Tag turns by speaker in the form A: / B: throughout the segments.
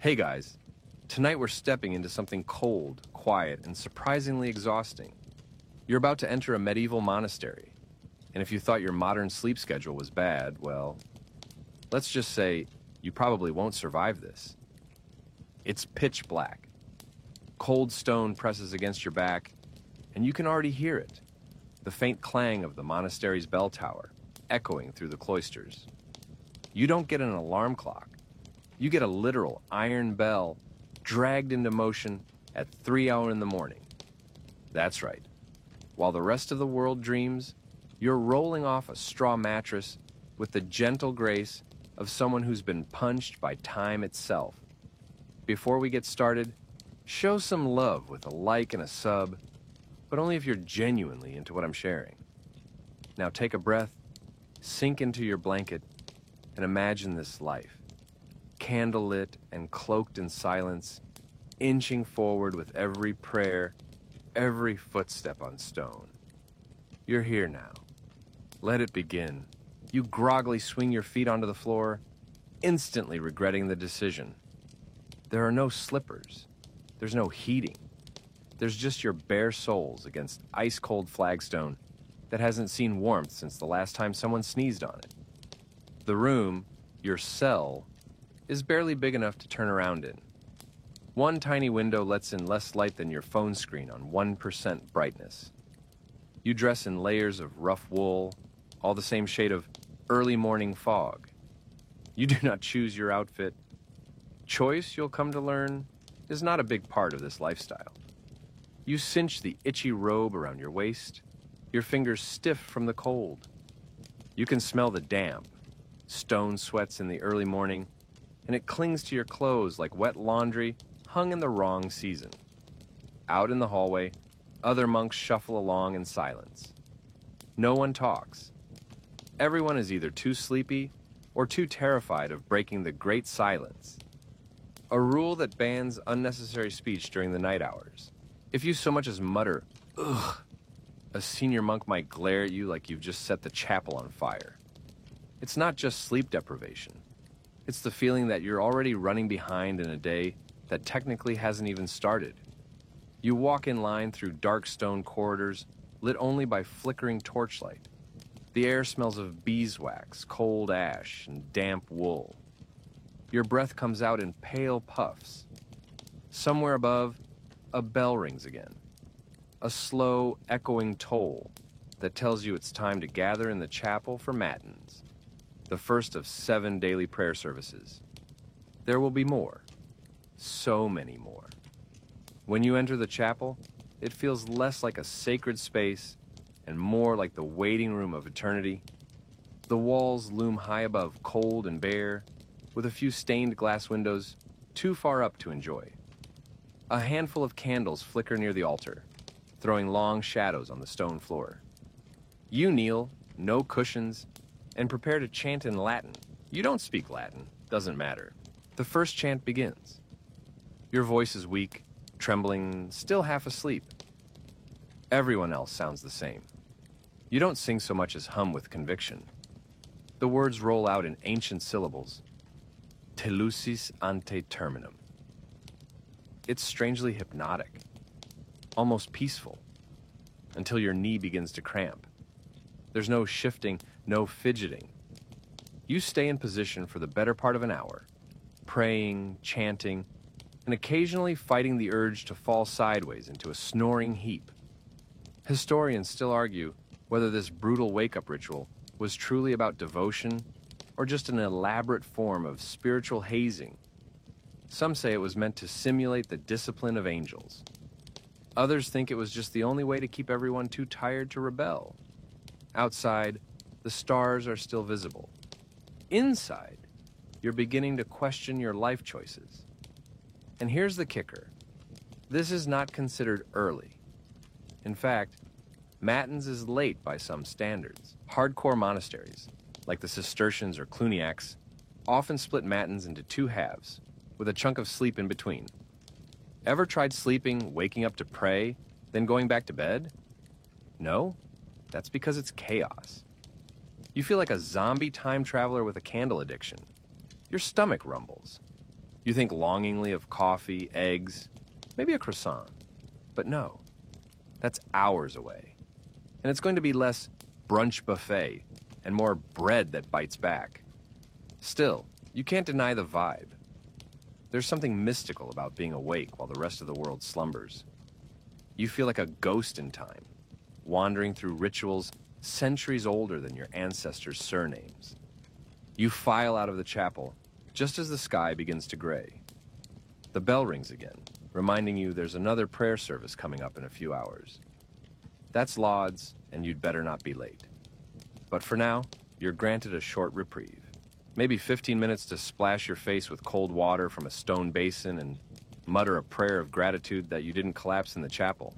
A: Hey guys, tonight we're stepping into something cold, quiet, and surprisingly exhausting. You're about to enter a medieval monastery, and if you thought your modern sleep schedule was bad, well, let's just say you probably won't survive this. It's pitch black. Cold stone presses against your back, and you can already hear it, the faint clang of the monastery's bell tower, echoing through the cloisters. You don't get an alarm clock. You get a literal iron bell dragged into motion at 3 hours in the morning. That's right. While the rest of the world dreams, you're rolling off a straw mattress with the gentle grace of someone who's been punched by time itself. Before we get started, show some love with a like and a sub, but only if you're genuinely into what I'm sharing. Now take a breath, sink into your blanket, and imagine this life. Candlelit and cloaked in silence, inching forward with every prayer, every footstep on stone. You're here now. Let it begin. You groggily swing your feet onto the floor, instantly regretting the decision. There are no slippers. There's no heating. There's just your bare soles against ice-cold flagstone that hasn't seen warmth since the last time someone sneezed on it. The room, your cell, is barely big enough to turn around in. One tiny window lets in less light than your phone screen on 1% brightness. You dress in layers of rough wool, all the same shade of early morning fog. You do not choose your outfit. Choice, you'll come to learn, is not a big part of this lifestyle. You cinch the itchy robe around your waist, your fingers stiff from the cold. You can smell the damp, stone sweats in the early morning, and it clings to your clothes like wet laundry hung in the wrong season. Out in the hallway, other monks shuffle along in silence. No one talks. Everyone is either too sleepy or too terrified of breaking the great silence, a rule that bans unnecessary speech during the night hours. If you so much as mutter, "Ugh," a senior monk might glare at you like you've just set the chapel on fire. It's not just sleep deprivation. It's the feeling that you're already running behind in a day that technically hasn't even started. You walk in line through dark stone corridors lit only by flickering torchlight. The air smells of beeswax, cold ash, and damp wool. Your breath comes out in pale puffs. Somewhere above, a bell rings again. A slow, echoing toll that tells you it's time to gather in the chapel for matins, the first of 7 daily prayer services. There will be more. So many more. When you enter the chapel, it feels less like a sacred space and more like the waiting room of eternity. The walls loom high above, cold and bare, with a few stained glass windows too far up to enjoy. A handful of candles flicker near the altar, throwing long shadows on the stone floor. You kneel, no cushions, and prepare to chant in Latin. You don't speak Latin, doesn't matter. The first chant begins. Your voice is weak, trembling, still half asleep. Everyone else sounds the same. You don't sing so much as hum with conviction. The words roll out in ancient syllables. Telusis ante terminum. It's strangely hypnotic, almost peaceful, until your knee begins to cramp. There's no shifting, no fidgeting. You stay in position for the better part of an hour, praying, chanting, and occasionally fighting the urge to fall sideways into a snoring heap. Historians still argue whether this brutal wake-up ritual was truly about devotion or just an elaborate form of spiritual hazing. Some say it was meant to simulate the discipline of angels. Others think it was just the only way to keep everyone too tired to rebel. Outside, the stars are still visible. Inside, you're beginning to question your life choices. And here's the kicker. This is not considered early. In fact, Matins is late by some standards. Hardcore monasteries, like the Cistercians or Cluniacs, often split Matins into 2 halves, with a chunk of sleep in between. Ever tried sleeping, waking up to pray, then going back to bed? No? That's because it's chaos. You feel like a zombie time traveler with a candle addiction. Your stomach rumbles. You think longingly of coffee, eggs, maybe a croissant. But no, that's hours away. And it's going to be less brunch buffet and more bread that bites back. Still, you can't deny the vibe. There's something mystical about being awake while the rest of the world slumbers. You feel like a ghost in time, wandering through rituals centuries older than your ancestors' surnames. You file out of the chapel just as the sky begins to gray. The bell rings again, reminding you there's another prayer service coming up in a few hours. That's lauds, and you'd better not be late. But for now, you're granted a short reprieve. Maybe 15 minutes to splash your face with cold water from a stone basin and mutter a prayer of gratitude that you didn't collapse in the chapel.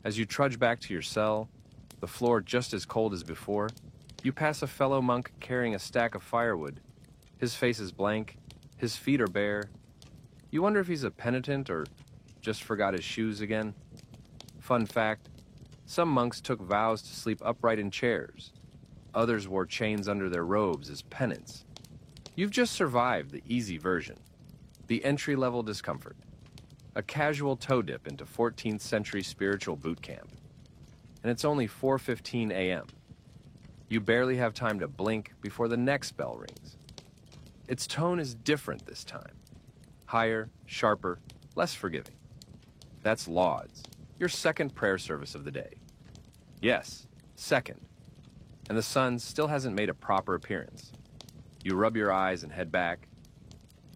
A: As you trudge back to your cell, the floor just as cold as before, you pass a fellow monk carrying a stack of firewood. His face is blank, his feet are bare. You wonder if he's a penitent or just forgot his shoes again. Fun fact, some monks took vows to sleep upright in chairs. Others wore chains under their robes as penance. You've just survived the easy version, the entry-level discomfort, a casual toe dip into 14th century spiritual boot camp. And it's only 4:15 a.m. You barely have time to blink before the next bell rings. Its tone is different this time. Higher, sharper, less forgiving. That's lauds, your second prayer service of the day. Yes, second. And the sun still hasn't made a proper appearance. You rub your eyes and head back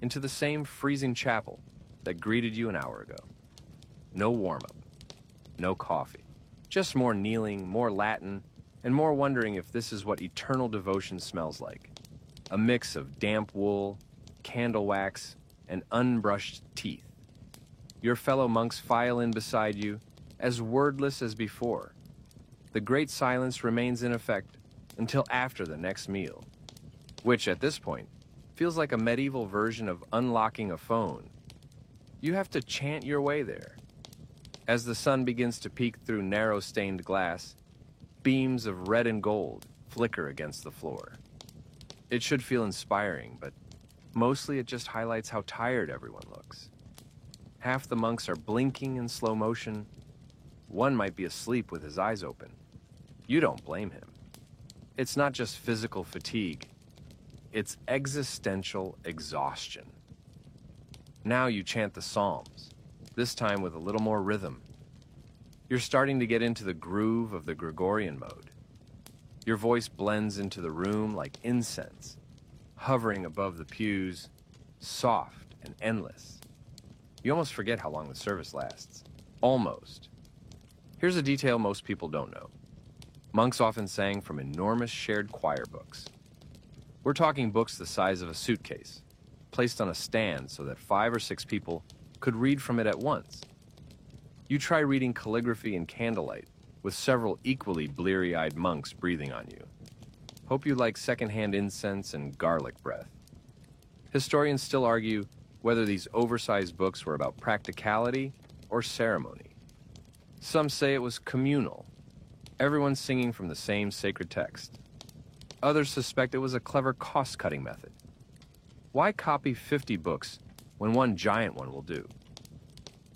A: into the same freezing chapel that greeted you an hour ago. No warm-up, no coffee, just more kneeling, more Latin, and more wondering if this is what eternal devotion smells like. A mix of damp wool, candle wax, and unbrushed teeth. Your fellow monks file in beside you, as wordless as before. The great silence remains in effect until after the next meal, which at this point feels like a medieval version of unlocking a phone. You have to chant your way there. As the sun begins to peek through narrow stained glass, beams of red and gold flicker against the floor. It should feel inspiring, but mostly it just highlights how tired everyone looks. Half the monks are blinking in slow motion. One might be asleep with his eyes open. You don't blame him. It's not just physical fatigue. It's existential exhaustion. Now you chant the Psalms, this time with a little more rhythm. You're starting to get into the groove of the Gregorian mode. Your voice blends into the room like incense, hovering above the pews, soft and endless. You almost forget how long the service lasts. Almost. Here's a detail most people don't know. Monks often sang from enormous shared choir books. We're talking books the size of a suitcase, placed on a stand so that 5 or 6 people could read from it at once. You try reading calligraphy in candlelight, with several equally bleary-eyed monks breathing on you. Hope you like secondhand incense and garlic breath. Historians still argue whether these oversized books were about practicality or ceremony. Some say it was communal, everyone singing from the same sacred text. Others suspect it was a clever cost-cutting method. Why copy 50 books when one giant one will do?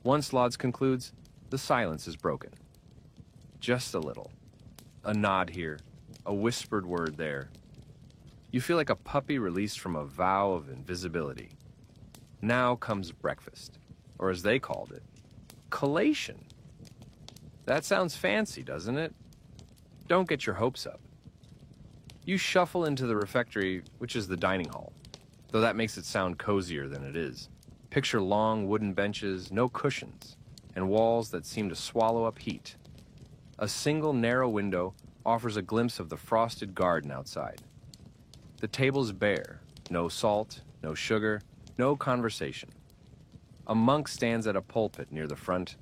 A: Once Lauds concludes, the silence is broken. Just a little. A nod here, a whispered word there. You feel like a puppy released from a vow of invisibility. Now comes breakfast, or as they called it, collation. That sounds fancy, doesn't it? Don't get your hopes up. You shuffle into the refectory, which is the dining hall, though that makes it sound cozier than it is. Picture long wooden benches, no cushions, and walls that seem to swallow up heat. A single narrow window offers a glimpse of the frosted garden outside. The table's bare, no salt, no sugar, no conversation. A monk stands at a pulpit near the front,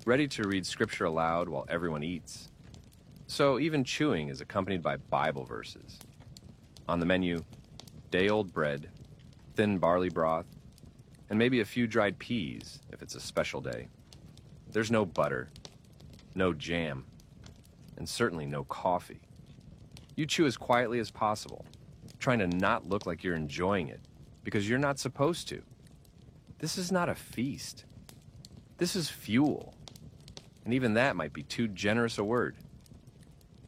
A: ready to read scripture aloud while everyone eats. So even chewing is accompanied by Bible verses. On the menu, day-old bread, thin barley broth, and maybe a few dried peas if it's a special day. There's no butter, no jam, and certainly no coffee. You chew as quietly as possible, trying to not look like you're enjoying it, because you're not supposed to. This is not a feast. This is fuel. And even that might be too generous a word.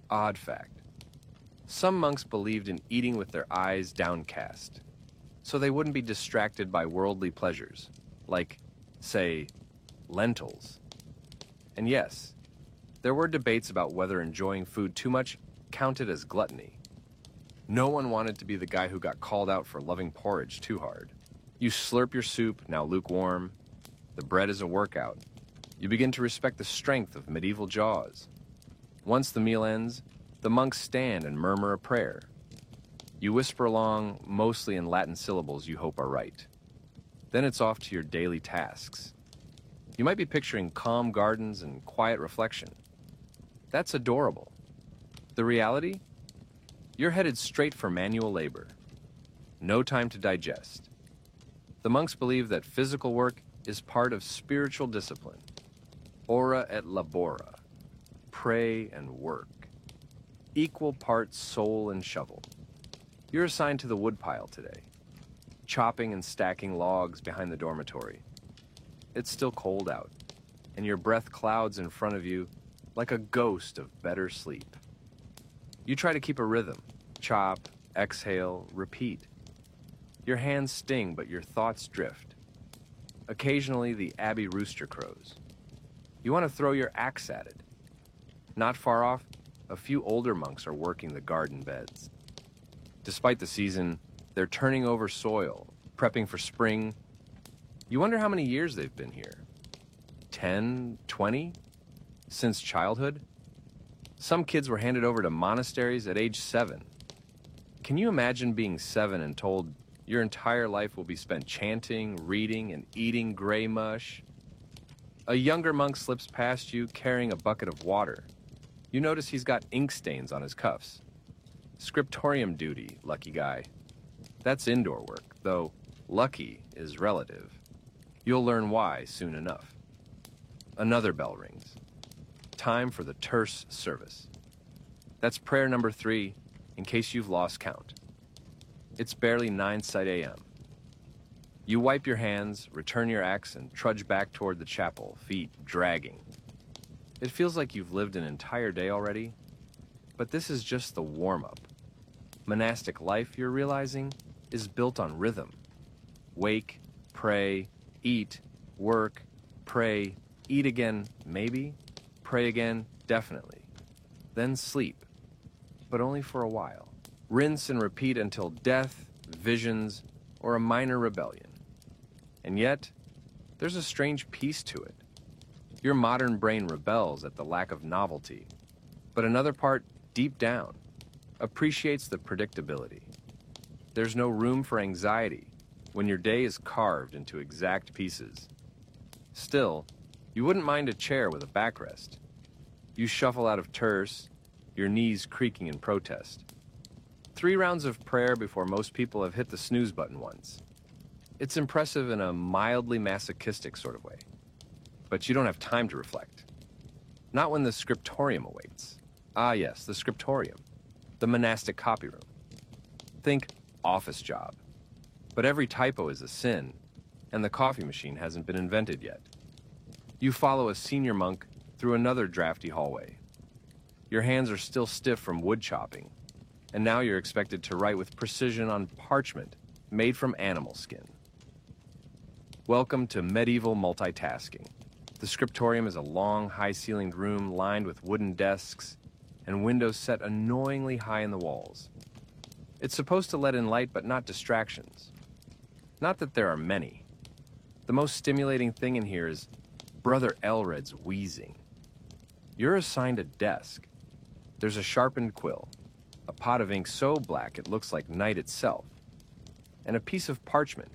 A: Odd fact. Some monks believed in eating with their eyes downcast, so they wouldn't be distracted by worldly pleasures, like, say, lentils. And yes, there were debates about whether enjoying food too much counted as gluttony. No one wanted to be the guy who got called out for loving porridge too hard. You slurp your soup, now lukewarm. The bread is a workout. You begin to respect the strength of medieval jaws. Once the meal ends, the monks stand and murmur a prayer. You whisper along, mostly in Latin syllables you hope are right. Then it's off to your daily tasks. You might be picturing calm gardens and quiet reflection. That's adorable. The reality? You're headed straight for manual labor. No time to digest. The monks believe that physical work is part of spiritual discipline. Ora et labora. Pray and work. Equal parts soul and shovel. You're assigned to the woodpile today, chopping and stacking logs behind the dormitory. It's still cold out, and your breath clouds in front of you like a ghost of better sleep. You try to keep a rhythm, chop, exhale, repeat. Your hands sting, but your thoughts drift. Occasionally, the abbey rooster crows. You want to throw your axe at it. Not far off, a few older monks are working the garden beds. Despite the season, they're turning over soil, prepping for spring. You wonder how many years they've been here. 10, 20? Since childhood? Some kids were handed over to monasteries at age 7. Can you imagine being 7 and told your entire life will be spent chanting, reading, and eating gray mush? A younger monk slips past you carrying a bucket of water. You notice he's got ink stains on his cuffs. Scriptorium duty, lucky guy. That's indoor work, though lucky is relative. You'll learn why soon enough. Another bell rings. Time for the terce service. That's prayer number 3, in case you've lost count. It's barely 9:00 a.m. You wipe your hands, return your axe, and trudge back toward the chapel, feet dragging. It feels like you've lived an entire day already, but this is just the warm-up. Monastic life, you're realizing, is built on rhythm. Wake, pray, eat, work, pray, eat again, maybe, pray again, definitely. Then sleep, but only for a while. Rinse and repeat until death, visions, or a minor rebellion. And yet, there's a strange peace to it. Your modern brain rebels at the lack of novelty, but another part, deep down, appreciates the predictability. There's no room for anxiety when your day is carved into exact pieces. Still, you wouldn't mind a chair with a backrest. You shuffle out of terce, your knees creaking in protest. 3 rounds of prayer before most people have hit the snooze button once. It's impressive in a mildly masochistic sort of way. But you don't have time to reflect. Not when the scriptorium awaits. Ah yes, the scriptorium. The monastic copy room. Think office job. But every typo is a sin, and the coffee machine hasn't been invented yet. You follow a senior monk through another drafty hallway. Your hands are still stiff from wood chopping, and now you're expected to write with precision on parchment made from animal skin. Welcome to medieval multitasking. The scriptorium is a long, high-ceilinged room lined with wooden desks and windows set annoyingly high in the walls. It's supposed to let in light, but not distractions. Not that there are many. The most stimulating thing in here is Brother Elred's wheezing. You're assigned a desk. There's a sharpened quill, a pot of ink so black it looks like night itself, and a piece of parchment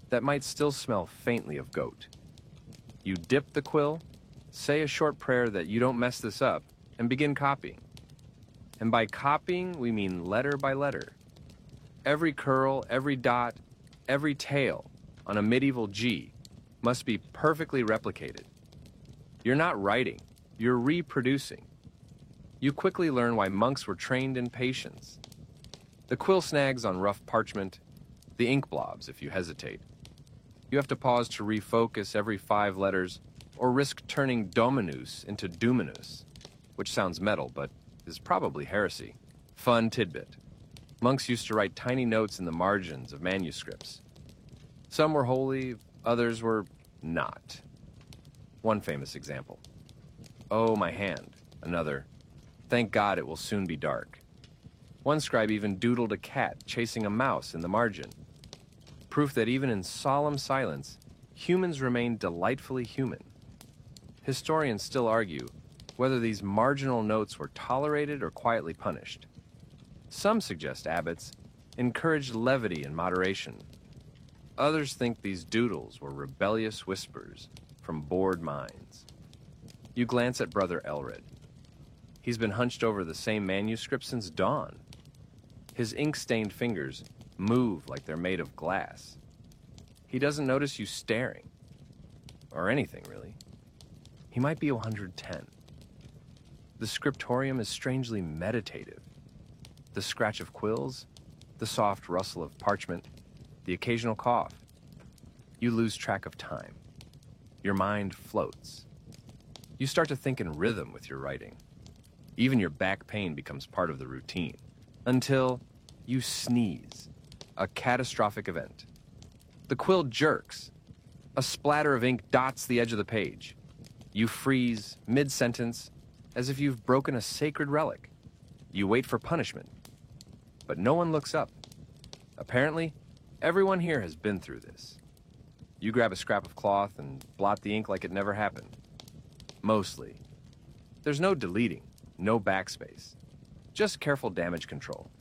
A: that might still smell faintly of goat. You dip the quill, say a short prayer that you don't mess this up, and begin copying. And by copying, we mean letter by letter. Every curl, every dot, every tail on a medieval G must be perfectly replicated. You're not writing, you're reproducing. You quickly learn why monks were trained in patience. The quill snags on rough parchment, the ink blobs if you hesitate. You have to pause to refocus every 5 letters or risk turning Dominus into Duminus, which sounds metal but is probably heresy. Fun tidbit. Monks used to write tiny notes in the margins of manuscripts. Some were holy, others were not. One famous example. "Oh, my hand." Another, "Thank God it will soon be dark." One scribe even doodled a cat chasing a mouse in the margin. Proof that even in solemn silence, humans remain delightfully human. Historians still argue whether these marginal notes were tolerated or quietly punished. Some suggest abbots encouraged levity and moderation. Others think these doodles were rebellious whispers from bored minds. You glance at Brother Elred. He's been hunched over the same manuscript since dawn. His ink-stained fingers move like they're made of glass. He doesn't notice you staring. Or anything, really. He might be 110. The scriptorium is strangely meditative. The scratch of quills, the soft rustle of parchment, the occasional cough. You lose track of time. Your mind floats. You start to think in rhythm with your writing. Even your back pain becomes part of the routine. Until you sneeze. A catastrophic event. The quill jerks. A splatter of ink dots the edge of the page. You freeze mid-sentence as if you've broken a sacred relic. You wait for punishment. But no one looks up. Apparently, everyone here has been through this. You grab a scrap of cloth and blot the ink like it never happened. Mostly. There's no deleting, no backspace. Just careful damage control.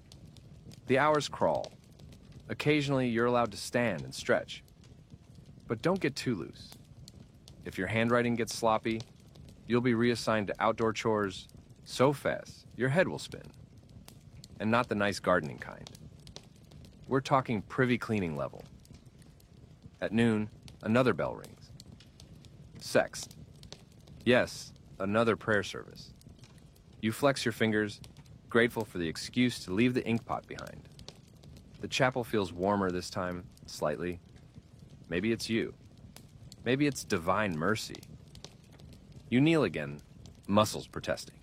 A: The hours crawl. Occasionally, you're allowed to stand and stretch. But don't get too loose. If your handwriting gets sloppy, you'll be reassigned to outdoor chores so fast your head will spin. And not the nice gardening kind. We're talking privy cleaning level. At noon, another bell rings. Sext. Yes, another prayer service. You flex your fingers, grateful for the excuse to leave the inkpot behind. The chapel feels warmer this time, slightly. Maybe it's you. Maybe it's divine mercy. You kneel again, muscles protesting.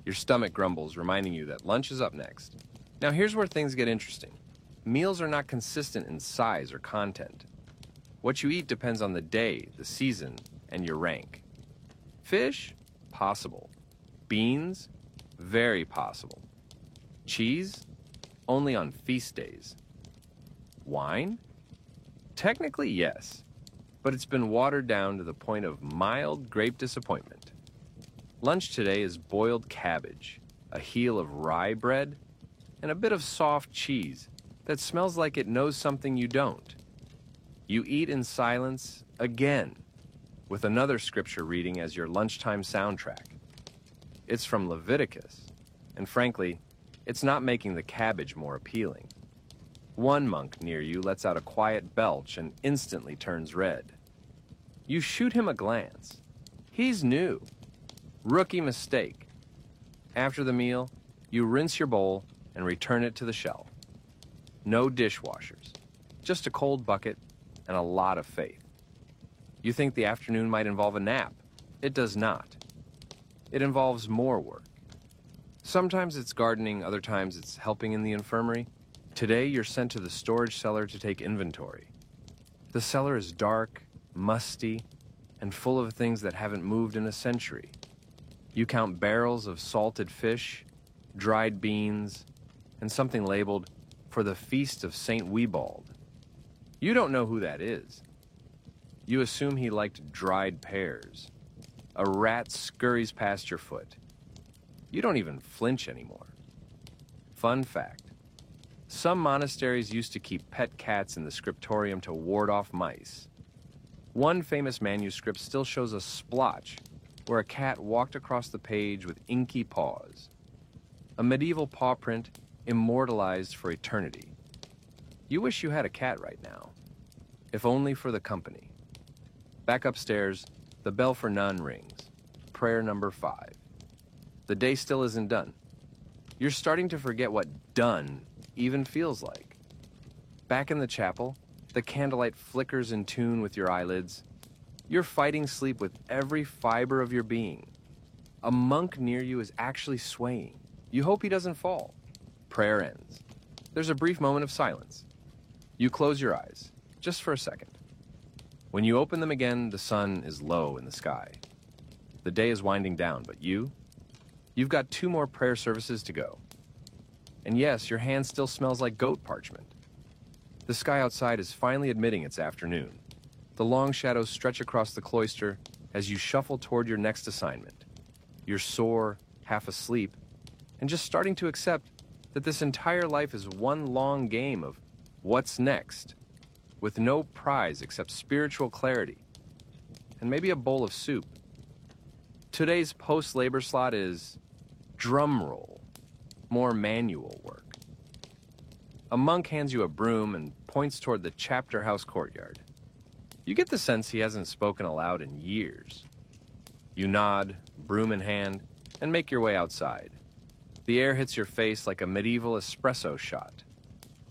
A: Your stomach grumbles, reminding you that lunch is up next. Now here's where things get interesting. Meals are not consistent in size or content. What you eat depends on the day, the season, and your rank. Fish? Possible. Beans? Very possible. Cheese? Only on feast days. Wine? Technically, yes, but it's been watered down to the point of mild grape disappointment. Lunch today is boiled cabbage, a heel of rye bread, and a bit of soft cheese that smells like it knows something you don't. You eat in silence again, with another scripture reading as your lunchtime soundtrack. It's from Leviticus, and frankly, it's not making the cabbage more appealing. One monk near you lets out a quiet belch and instantly turns red. You shoot him a glance. He's new. Rookie mistake. After the meal, you rinse your bowl and return it to the shelf. No dishwashers, just a cold bucket and a lot of faith. You think the afternoon might involve a nap. It does not. It involves more work. Sometimes it's gardening, other times it's helping in the infirmary. Today you're sent to the storage cellar to take inventory. The cellar is dark, musty, and full of things that haven't moved in a century. You count barrels of salted fish, dried beans, and something labeled, "For the Feast of St. Wiebald." You don't know who that is. You assume he liked dried pears. A rat scurries past your foot. You don't even flinch anymore. Fun fact. Some monasteries used to keep pet cats in the scriptorium to ward off mice. One famous manuscript still shows a splotch where a cat walked across the page with inky paws. A medieval paw print immortalized for eternity. You wish you had a cat right now, if only for the company. Back upstairs, the bell for none rings. Prayer number 5. The day still isn't done. You're starting to forget what done even feels like. Back in the chapel, The candlelight flickers in tune with your eyelids. You're fighting sleep with every fiber of your being. A monk near you is actually swaying. You hope he doesn't fall. Prayer ends. There's a brief moment of silence. You close your eyes, just for a second. When you open them again, the sun is low in the sky. The day is winding down, but you've got 2 more prayer services to go. And yes, your hand still smells like goat parchment. The sky outside is finally admitting it's afternoon. The long shadows stretch across the cloister as you shuffle toward your next assignment. You're sore, half asleep, and just starting to accept that this entire life is one long game of what's next, with no prize except spiritual clarity, and maybe a bowl of soup. Today's post-labor slot is drum roll, more manual work. A monk hands you a broom and points toward the chapter house courtyard. You get the sense he hasn't spoken aloud in years. You nod, broom in hand, and make your way outside. The air hits your face like a medieval espresso shot,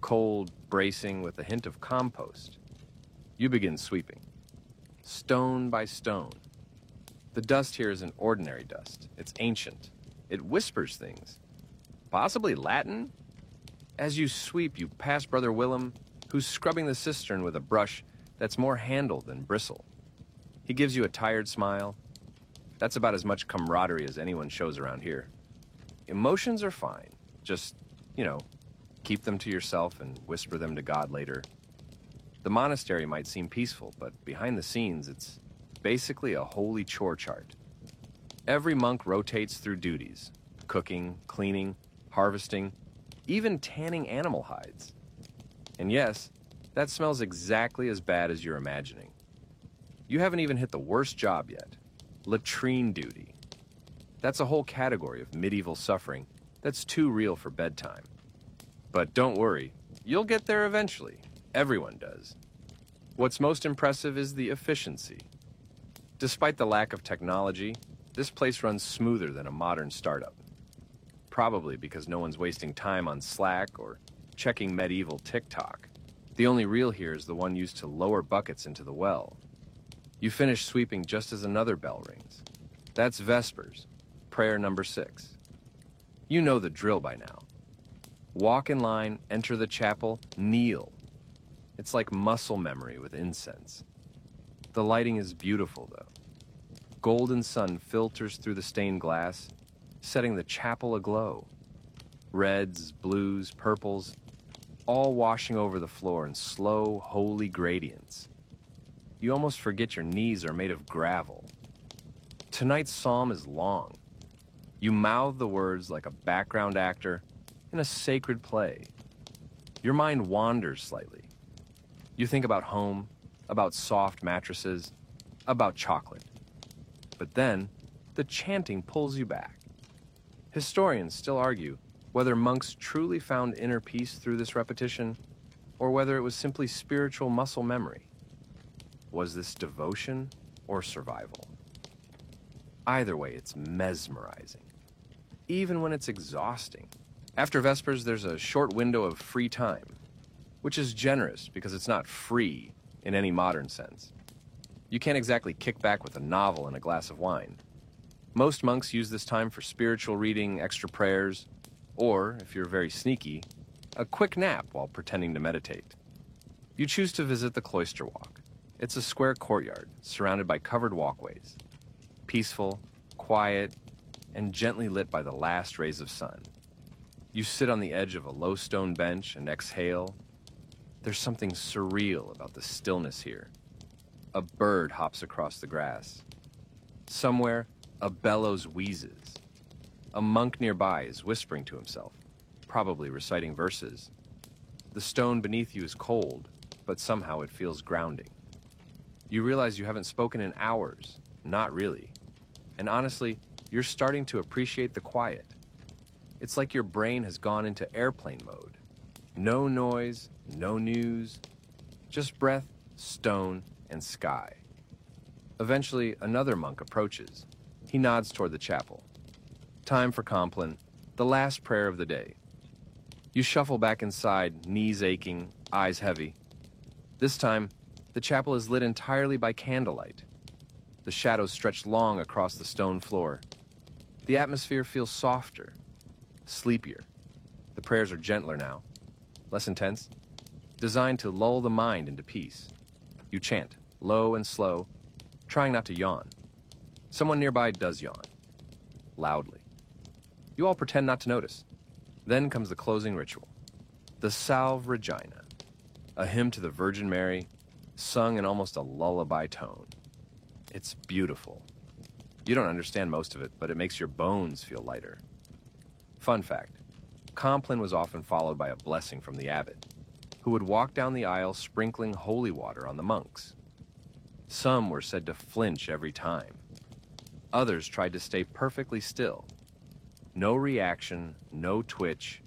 A: cold, bracing with a hint of compost. You begin sweeping, stone by stone. The dust here isn't ordinary dust. It's ancient. It whispers things. Possibly Latin? As you sweep, you pass Brother Willem, who's scrubbing the cistern with a brush that's more handle than bristle. He gives you a tired smile. That's about as much camaraderie as anyone shows around here. Emotions are fine. Just, keep them to yourself and whisper them to God later. The monastery might seem peaceful, but behind the scenes, it's basically a holy chore chart. Every monk rotates through duties: cooking, cleaning, harvesting, even tanning animal hides. And yes, that smells exactly as bad as you're imagining. You haven't even hit the worst job yet: latrine duty. That's a whole category of medieval suffering that's too real for bedtime. But don't worry, you'll get there eventually. Everyone does. What's most impressive is the efficiency. Despite the lack of technology, this place runs smoother than a modern startup. Probably because no one's wasting time on Slack or checking medieval TikTok. The only reel here is the one used to lower buckets into the well. You finish sweeping just as another bell rings. That's Vespers, prayer number 6. You know the drill by now. Walk in line, enter the chapel, kneel. It's like muscle memory with incense. The lighting is beautiful, though. Golden sun filters through the stained glass, setting the chapel aglow. Reds, blues, purples, all washing over the floor in slow, holy gradients. You almost forget your knees are made of gravel. Tonight's psalm is long. You mouth the words like a background actor in a sacred play. Your mind wanders slightly. You think about home, about soft mattresses, about chocolate. But then, the chanting pulls you back. Historians still argue whether monks truly found inner peace through this repetition, or whether it was simply spiritual muscle memory. Was this devotion or survival? Either way, it's mesmerizing, even when it's exhausting. After Vespers, there's a short window of free time, which is generous because it's not free in any modern sense. You can't exactly kick back with a novel and a glass of wine. Most monks use this time for spiritual reading, extra prayers, or, if you're very sneaky, a quick nap while pretending to meditate. You choose to visit the cloister walk. It's a square courtyard surrounded by covered walkways, peaceful, quiet, and gently lit by the last rays of sun. You sit on the edge of a low stone bench and exhale. There's something surreal about the stillness here. A bird hops across the grass. Somewhere, a bellows wheezes. A monk nearby is whispering to himself, probably reciting verses. The stone beneath you is cold, but somehow it feels grounding. You realize you haven't spoken in hours, not really. And honestly, you're starting to appreciate the quiet. It's like your brain has gone into airplane mode. No noise, no news, just breath, stone, and sky. Eventually, another monk approaches. He nods toward the chapel. Time for Compline, the last prayer of the day. You shuffle back inside, knees aching, eyes heavy. This time, the chapel is lit entirely by candlelight. The shadows stretch long across the stone floor. The atmosphere feels softer, sleepier. The prayers are gentler now, less intense, designed to lull the mind into peace. You chant, low and slow, trying not to yawn. Someone nearby does yawn, loudly. You all pretend not to notice. Then comes the closing ritual, the Salve Regina, a hymn to the Virgin Mary, sung in almost a lullaby tone. It's beautiful. You don't understand most of it, but it makes your bones feel lighter. Fun fact, Compline was often followed by a blessing from the abbot, who would walk down the aisle sprinkling holy water on the monks. Some were said to flinch every time. Others tried to stay perfectly still. No reaction, no twitch,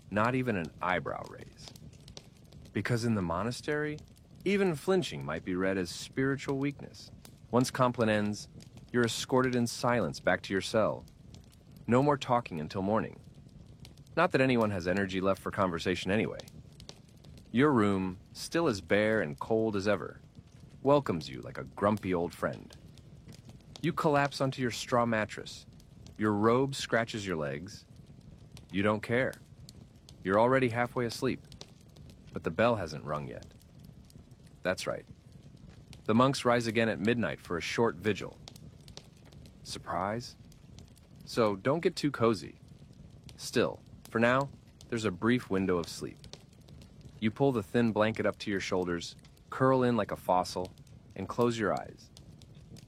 A: not even an eyebrow raise. Because in the monastery, even flinching might be read as spiritual weakness. Once Compline ends, you're escorted in silence back to your cell. No more talking until morning. Not that anyone has energy left for conversation anyway. Your room, still as bare and cold as ever, welcomes you like a grumpy old friend. You collapse onto your straw mattress. Your robe scratches your legs. You don't care. You're already halfway asleep, but the bell hasn't rung yet. That's right. The monks rise again at midnight for a short vigil. Surprise? So don't get too cozy. Still, for now, there's a brief window of sleep. You pull the thin blanket up to your shoulders, curl in like a fossil, and close your eyes.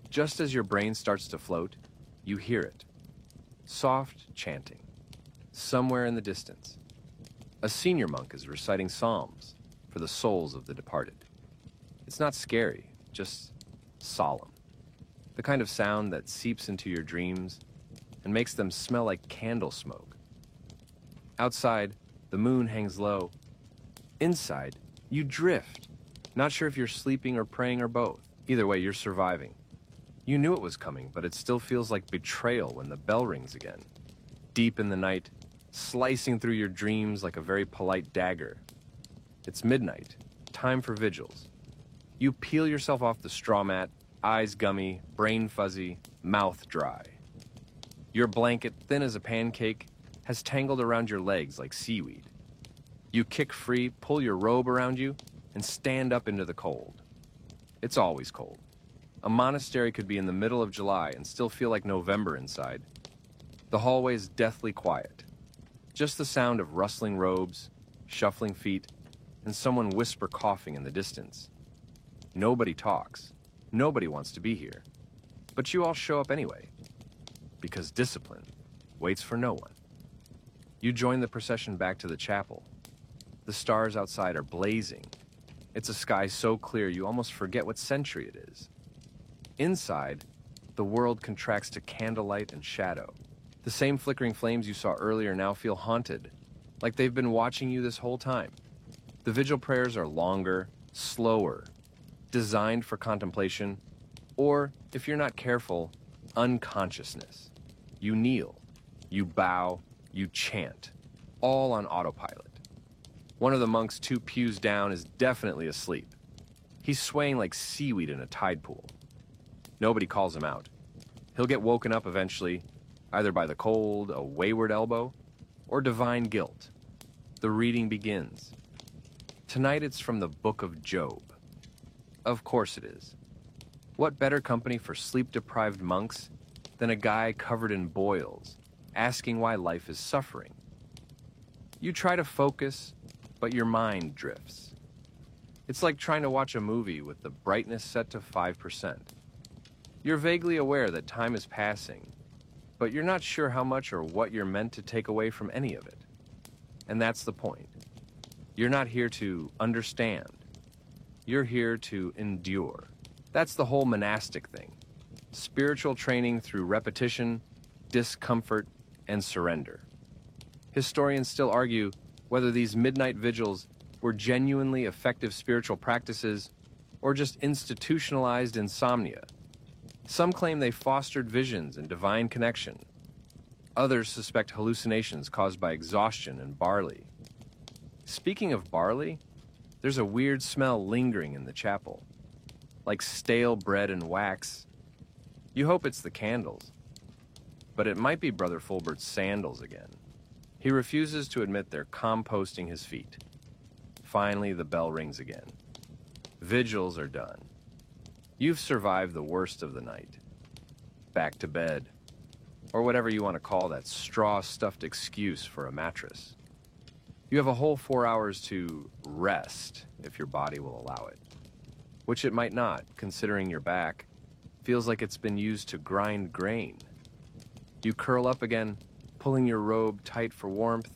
A: Just as your brain starts to float, you hear it. Soft chanting. Somewhere in the distance. A senior monk is reciting psalms for the souls of the departed. It's not scary, just solemn. The kind of sound that seeps into your dreams and makes them smell like candle smoke. Outside, the moon hangs low. Inside, you drift. Not sure if you're sleeping or praying or both. Either way, you're surviving. You knew it was coming, but it still feels like betrayal when the bell rings again. Deep in the night, slicing through your dreams like a very polite dagger. It's midnight, time for vigils. You peel yourself off the straw mat, eyes gummy, brain fuzzy, mouth dry. Your blanket, thin as a pancake, has tangled around your legs like seaweed. You kick free, pull your robe around you, and stand up into the cold. It's always cold. A monastery could be in the middle of July and still feel like November inside. The hallway is deathly quiet. Just the sound of rustling robes, shuffling feet, and someone whisper coughing in the distance. Nobody talks. Nobody wants to be here. But you all show up anyway. Because discipline waits for no one. You join the procession back to the chapel. The stars outside are blazing. It's a sky so clear you almost forget what century it is. Inside, the world contracts to candlelight and shadow. The same flickering flames you saw earlier now feel haunted, like they've been watching you this whole time. The vigil prayers are longer, slower, designed for contemplation, or, if you're not careful, unconsciousness. You kneel, you bow, you chant, all on autopilot. One of the monks 2 pews down is definitely asleep. He's swaying like seaweed in a tide pool. Nobody calls him out. He'll get woken up eventually, either by the cold, a wayward elbow, or divine guilt. The reading begins. Tonight it's from the Book of Job. Of course it is. What better company for sleep-deprived monks than a guy covered in boils, asking why life is suffering? You try to focus, but your mind drifts. It's like trying to watch a movie with the brightness set to 5%. You're vaguely aware that time is passing, but you're not sure how much or what you're meant to take away from any of it. And that's the point. You're not here to understand. You're here to endure. That's the whole monastic thing. Spiritual training through repetition, discomfort, and surrender. Historians still argue whether these midnight vigils were genuinely effective spiritual practices or just institutionalized insomnia. Some claim they fostered visions and divine connection. Others suspect hallucinations caused by exhaustion and barley. Speaking of barley, There's a weird smell lingering in the chapel, like stale bread and wax. You hope it's the candles, but it might be Brother Fulbert's sandals again. He refuses to admit they're composting his feet. Finally, the bell rings again. Vigils are done. You've survived the worst of the night. Back to bed, or whatever you want to call that straw-stuffed excuse for a mattress. You have a whole 4 hours to rest, if your body will allow it. Which it might not, considering your back feels like it's been used to grind grain. You curl up again, pulling your robe tight for warmth.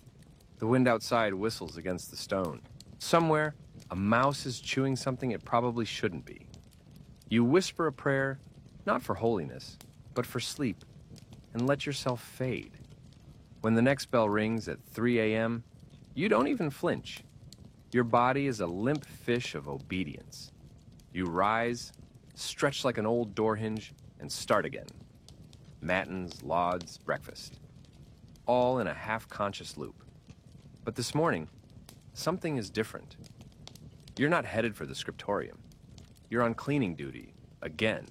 A: The wind outside whistles against the stone. Somewhere, a mouse is chewing something it probably shouldn't be. You whisper a prayer, not for holiness, but for sleep, and let yourself fade. When the next bell rings at 3 a.m., you don't even flinch. Your body is a limp fish of obedience. You rise, stretch like an old door hinge, and start again. Matins, lauds, breakfast. All in a half-conscious loop. But this morning, something is different. You're not headed for the scriptorium. You're on cleaning duty, again.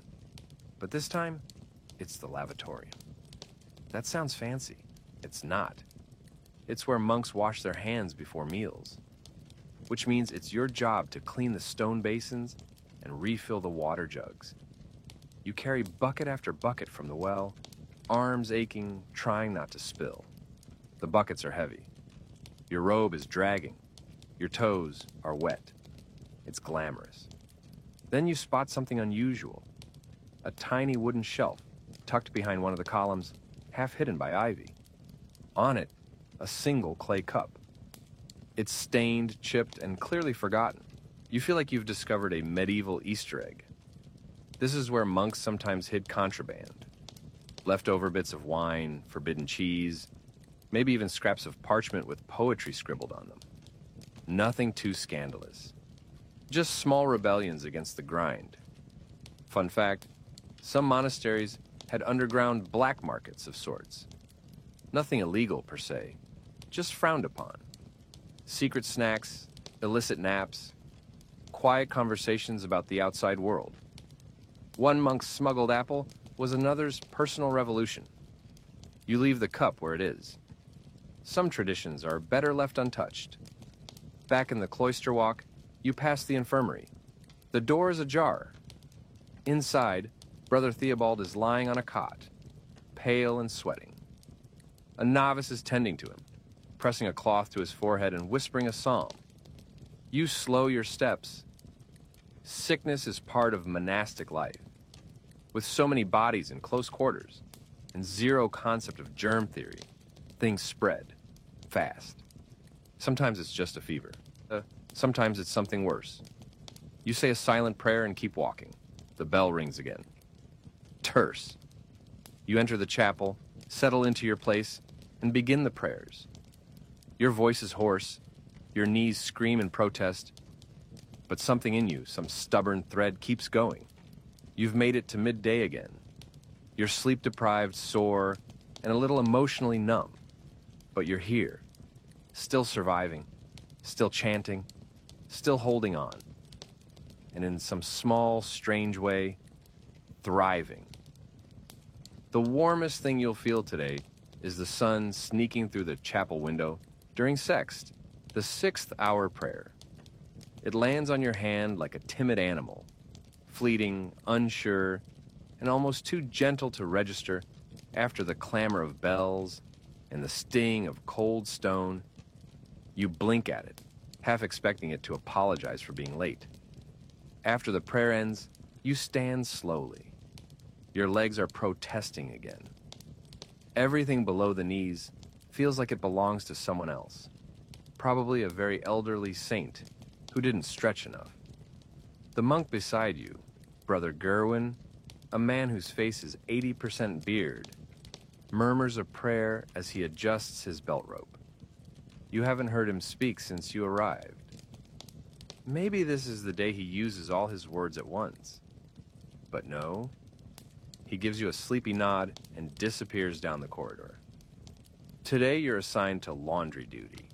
A: But this time, it's the lavatorium. That sounds fancy. It's not. It's where monks wash their hands before meals. Which means it's your job to clean the stone basins and refill the water jugs. You carry bucket after bucket from the well, arms aching, trying not to spill. The buckets are heavy. Your robe is dragging. Your toes are wet. It's glamorous. Then you spot something unusual. A tiny wooden shelf tucked behind one of the columns, half hidden by ivy. On it, a single clay cup. It's stained, chipped, and clearly forgotten. You feel like you've discovered a medieval Easter egg. This is where monks sometimes hid contraband. Leftover bits of wine, forbidden cheese, maybe even scraps of parchment with poetry scribbled on them. Nothing too scandalous. Just small rebellions against the grind. Fun fact, some monasteries had underground black markets of sorts. Nothing illegal per se, just frowned upon. Secret snacks, illicit naps, quiet conversations about the outside world. One monk's smuggled apple was another's personal revolution. You leave the cup where it is. Some traditions are better left untouched. Back in the cloister walk, you pass the infirmary. The door is ajar. Inside, Brother Theobald is lying on a cot, pale and sweating. A novice is tending to him, pressing a cloth to his forehead and whispering a psalm. You slow your steps. Sickness is part of monastic life. With so many bodies in close quarters and zero concept of germ theory, things spread fast. Sometimes it's just a fever. Sometimes it's something worse. You say a silent prayer and keep walking. The bell rings again. Terse. You enter the chapel, settle into your place, and begin the prayers. Your voice is hoarse. Your knees scream in protest. But something in you, some stubborn thread, keeps going. You've made it to midday again. You're sleep-deprived, sore, and a little emotionally numb. But you're here, still surviving, still chanting, still holding on. And in some small, strange way, thriving. The warmest thing you'll feel today is the sun sneaking through the chapel window during Sext, the 6th hour prayer. It lands on your hand like a timid animal, fleeting, unsure, and almost too gentle to register after the clamor of bells and the sting of cold stone. You blink at it, half expecting it to apologize for being late. After the prayer ends, you stand slowly. Your legs are protesting again. Everything below the knees feels like it belongs to someone else, probably a very elderly saint who didn't stretch enough. The monk beside you, Brother Gerwin, a man whose face is 80% beard, murmurs a prayer as he adjusts his belt rope. You haven't heard him speak since you arrived. Maybe this is the day he uses all his words at once. But no, he gives you a sleepy nod and disappears down the corridor. Today you're assigned to laundry duty.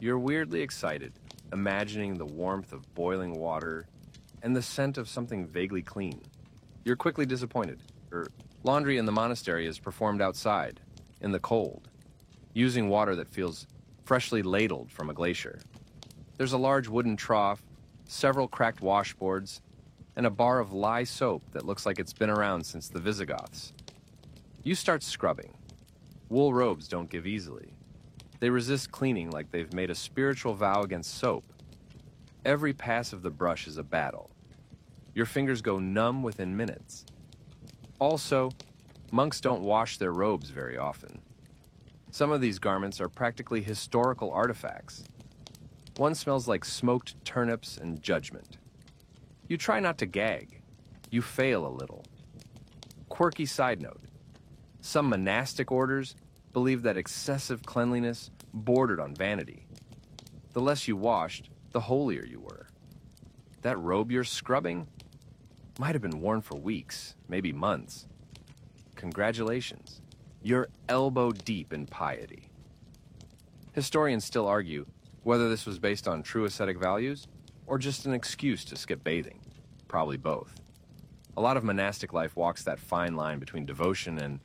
A: You're weirdly excited, imagining the warmth of boiling water and the scent of something vaguely clean. You're quickly disappointed. Laundry in the monastery is performed outside, in the cold, using water that feels freshly ladled from a glacier. There's a large wooden trough, several cracked washboards, and a bar of lye soap that looks like it's been around since the Visigoths. You start scrubbing. Wool robes don't give easily. They resist cleaning like they've made a spiritual vow against soap. Every pass of the brush is a battle. Your fingers go numb within minutes. Also, monks don't wash their robes very often. Some of these garments are practically historical artifacts. One smells like smoked turnips and judgment. You try not to gag. You fail a little. Quirky side note. Some monastic orders believed that excessive cleanliness bordered on vanity. The less you washed, the holier you were. That robe you're scrubbing might have been worn for weeks, maybe months. Congratulations. You're elbow deep in piety. Historians still argue whether this was based on true ascetic values or just an excuse to skip bathing. Probably both. A lot of monastic life walks that fine line between devotion and,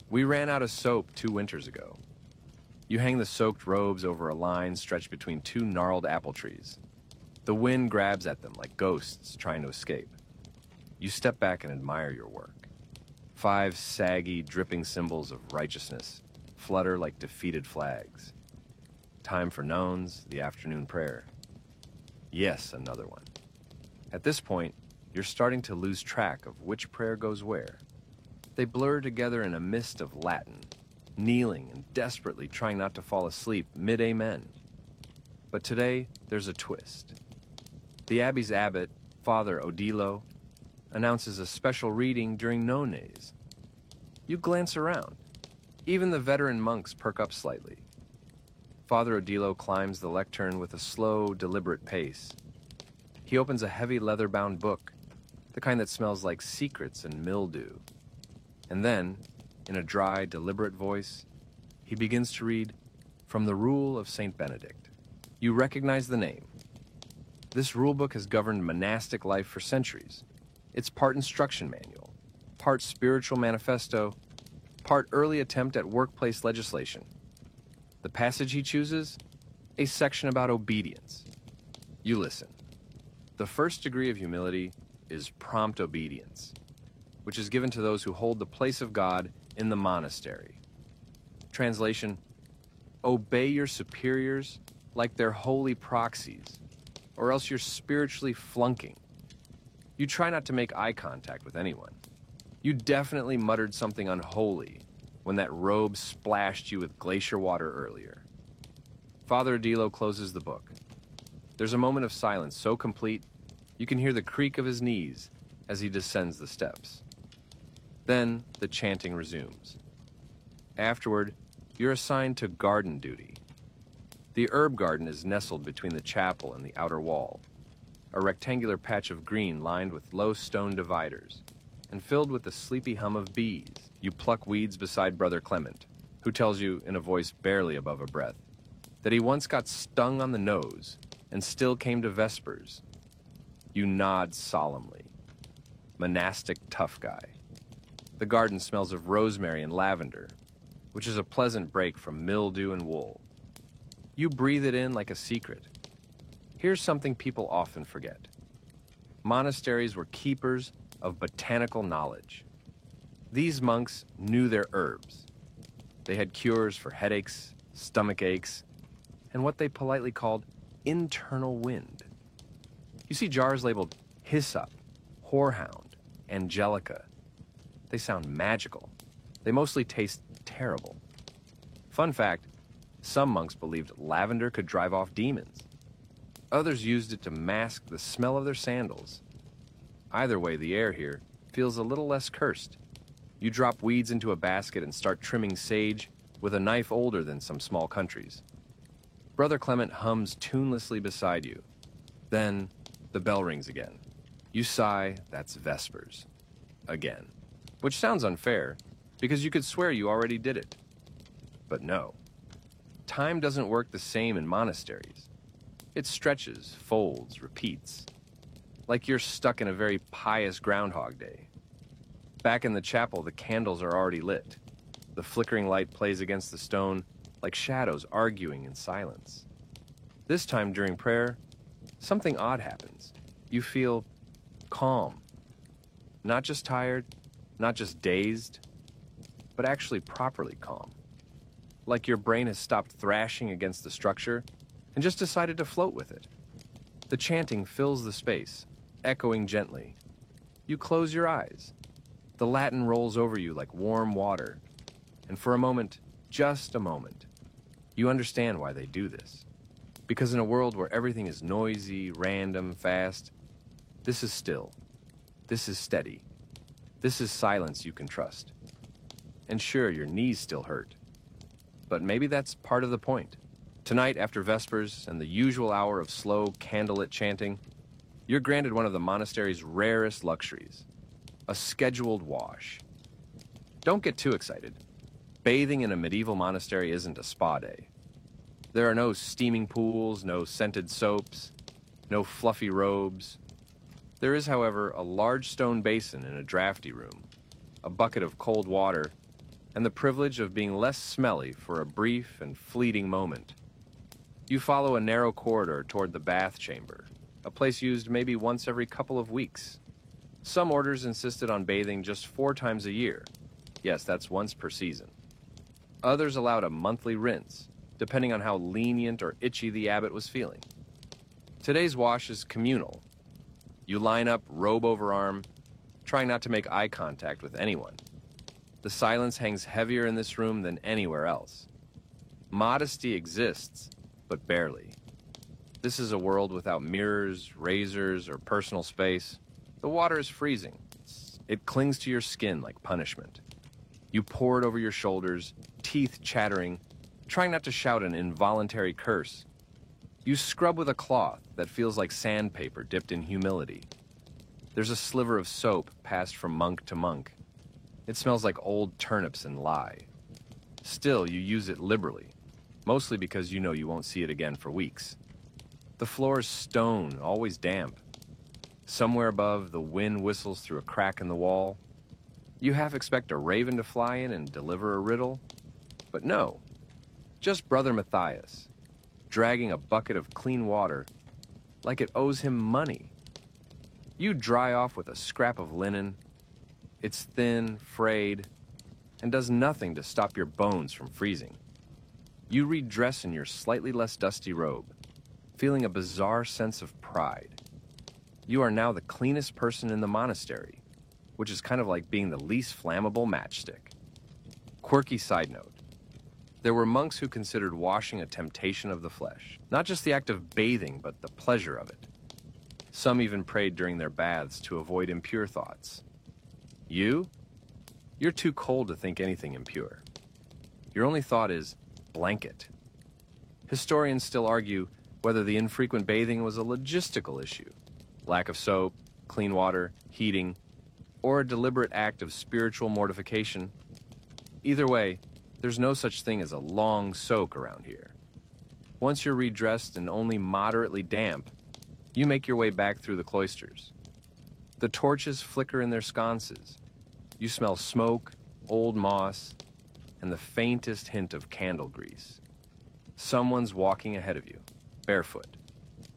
A: we ran out of soap 2 winters ago. You hang the soaked robes over a line stretched between 2 gnarled apple trees. The wind grabs at them like ghosts trying to escape. You step back and admire your work. 5 saggy, dripping symbols of righteousness flutter like defeated flags. Time for nones, the afternoon prayer. Yes, another one. At this point, you're starting to lose track of which prayer goes where. They blur together in a mist of Latin, kneeling and desperately trying not to fall asleep mid-amen. But today, there's a twist. The abbey's abbot, Father Odilo, announces a special reading during nones. You glance around. Even the veteran monks perk up slightly. Father Odilo climbs the lectern with a slow, deliberate pace. He opens a heavy leather-bound book, the kind that smells like secrets and mildew. And then, in a dry, deliberate voice, he begins to read from the Rule of St. Benedict. You recognize the name. This rulebook has governed monastic life for centuries. It's part instruction manual, part spiritual manifesto, part early attempt at workplace legislation. The passage he chooses? A section about obedience. You listen. The first degree of humility is prompt obedience, which is given to those who hold the place of God in the monastery. Translation: obey your superiors like they're holy proxies, or else you're spiritually flunking. You try not to make eye contact with anyone. You definitely muttered something unholy when that robe splashed you with glacier water earlier. Father Odilo closes the book. There's a moment of silence so complete, you can hear the creak of his knees as he descends the steps. Then the chanting resumes. Afterward, you're assigned to garden duty. The herb garden is nestled between the chapel and the outer wall, a rectangular patch of green lined with low stone dividers, and filled with the sleepy hum of bees. You pluck weeds beside Brother Clement, who tells you, in a voice barely above a breath, that he once got stung on the nose and still came to Vespers. You nod solemnly. Monastic tough guy. The garden smells of rosemary and lavender, which is a pleasant break from mildew and wool. You breathe it in like a secret. Here's something people often forget. Monasteries were keepers of botanical knowledge. These monks knew their herbs. They had cures for headaches, stomach aches, and what they politely called internal wind. You see jars labeled hyssop, horehound, angelica. They sound magical. They mostly taste terrible. Fun fact, some monks believed lavender could drive off demons. Others used it to mask the smell of their sandals. Either way, the air here feels a little less cursed. You drop weeds into a basket and start trimming sage with a knife older than some small countries. Brother Clement hums tunelessly beside you. Then the bell rings again. You sigh, that's Vespers. Again. Which sounds unfair, because you could swear you already did it. But no. Time doesn't work the same in monasteries. It stretches, folds, repeats, like you're stuck in a very pious Groundhog Day. Back in the chapel, the candles are already lit. The flickering light plays against the stone like shadows arguing in silence. This time during prayer, something odd happens. You feel calm. Not just tired, not just dazed, but actually properly calm. Like your brain has stopped thrashing against the structure and just decided to float with it. The chanting fills the space, echoing gently. You close your eyes. The Latin rolls over you like warm water. And for a moment, just a moment, you understand why they do this. Because in a world where everything is noisy, random, fast, this is still. This is steady. This is silence you can trust. And sure, your knees still hurt. But maybe that's part of the point. Tonight, after Vespers and the usual hour of slow, candlelit chanting, you're granted one of the monastery's rarest luxuries, a scheduled wash. Don't get too excited. Bathing in a medieval monastery isn't a spa day. There are no steaming pools, no scented soaps, no fluffy robes. There is, however, a large stone basin in a drafty room, a bucket of cold water, and the privilege of being less smelly for a brief and fleeting moment. You follow a narrow corridor toward the bath chamber, a place used maybe once every couple of weeks. Some orders insisted on bathing just 4 times a year. Yes, that's once per season. Others allowed a monthly rinse, depending on how lenient or itchy the abbot was feeling. Today's wash is communal. You line up, robe over arm, trying not to make eye contact with anyone. The silence hangs heavier in this room than anywhere else. Modesty exists, but barely. This is a world without mirrors, razors, or personal space. The water is freezing. It clings to your skin like punishment. You pour it over your shoulders, teeth chattering, trying not to shout an involuntary curse. You scrub with a cloth that feels like sandpaper dipped in humility. There's a sliver of soap passed from monk to monk. It smells like old turnips and lye. Still, you use it liberally, mostly because you know you won't see it again for weeks. The floor is stone, always damp. Somewhere above, the wind whistles through a crack in the wall. You half expect a raven to fly in and deliver a riddle, but no. Just Brother Matthias, dragging a bucket of clean water like it owes him money. You dry off with a scrap of linen. It's thin, frayed, and does nothing to stop your bones from freezing. You redress in your slightly less dusty robe, feeling a bizarre sense of pride. You are now the cleanest person in the monastery, which is kind of like being the least flammable matchstick. Quirky side note. There were monks who considered washing a temptation of the flesh, not just the act of bathing, but the pleasure of it. Some even prayed during their baths to avoid impure thoughts. You're too cold to think anything impure. Your only thought is blanket. Historians still argue whether the infrequent bathing was a logistical issue, lack of soap, clean water, heating, or a deliberate act of spiritual mortification. Either way, there's no such thing as a long soak around here. Once you're redressed and only moderately damp, you make your way back through the cloisters. The torches flicker in their sconces. You smell smoke, old moss, and the faintest hint of candle grease. Someone's walking ahead of you, barefoot,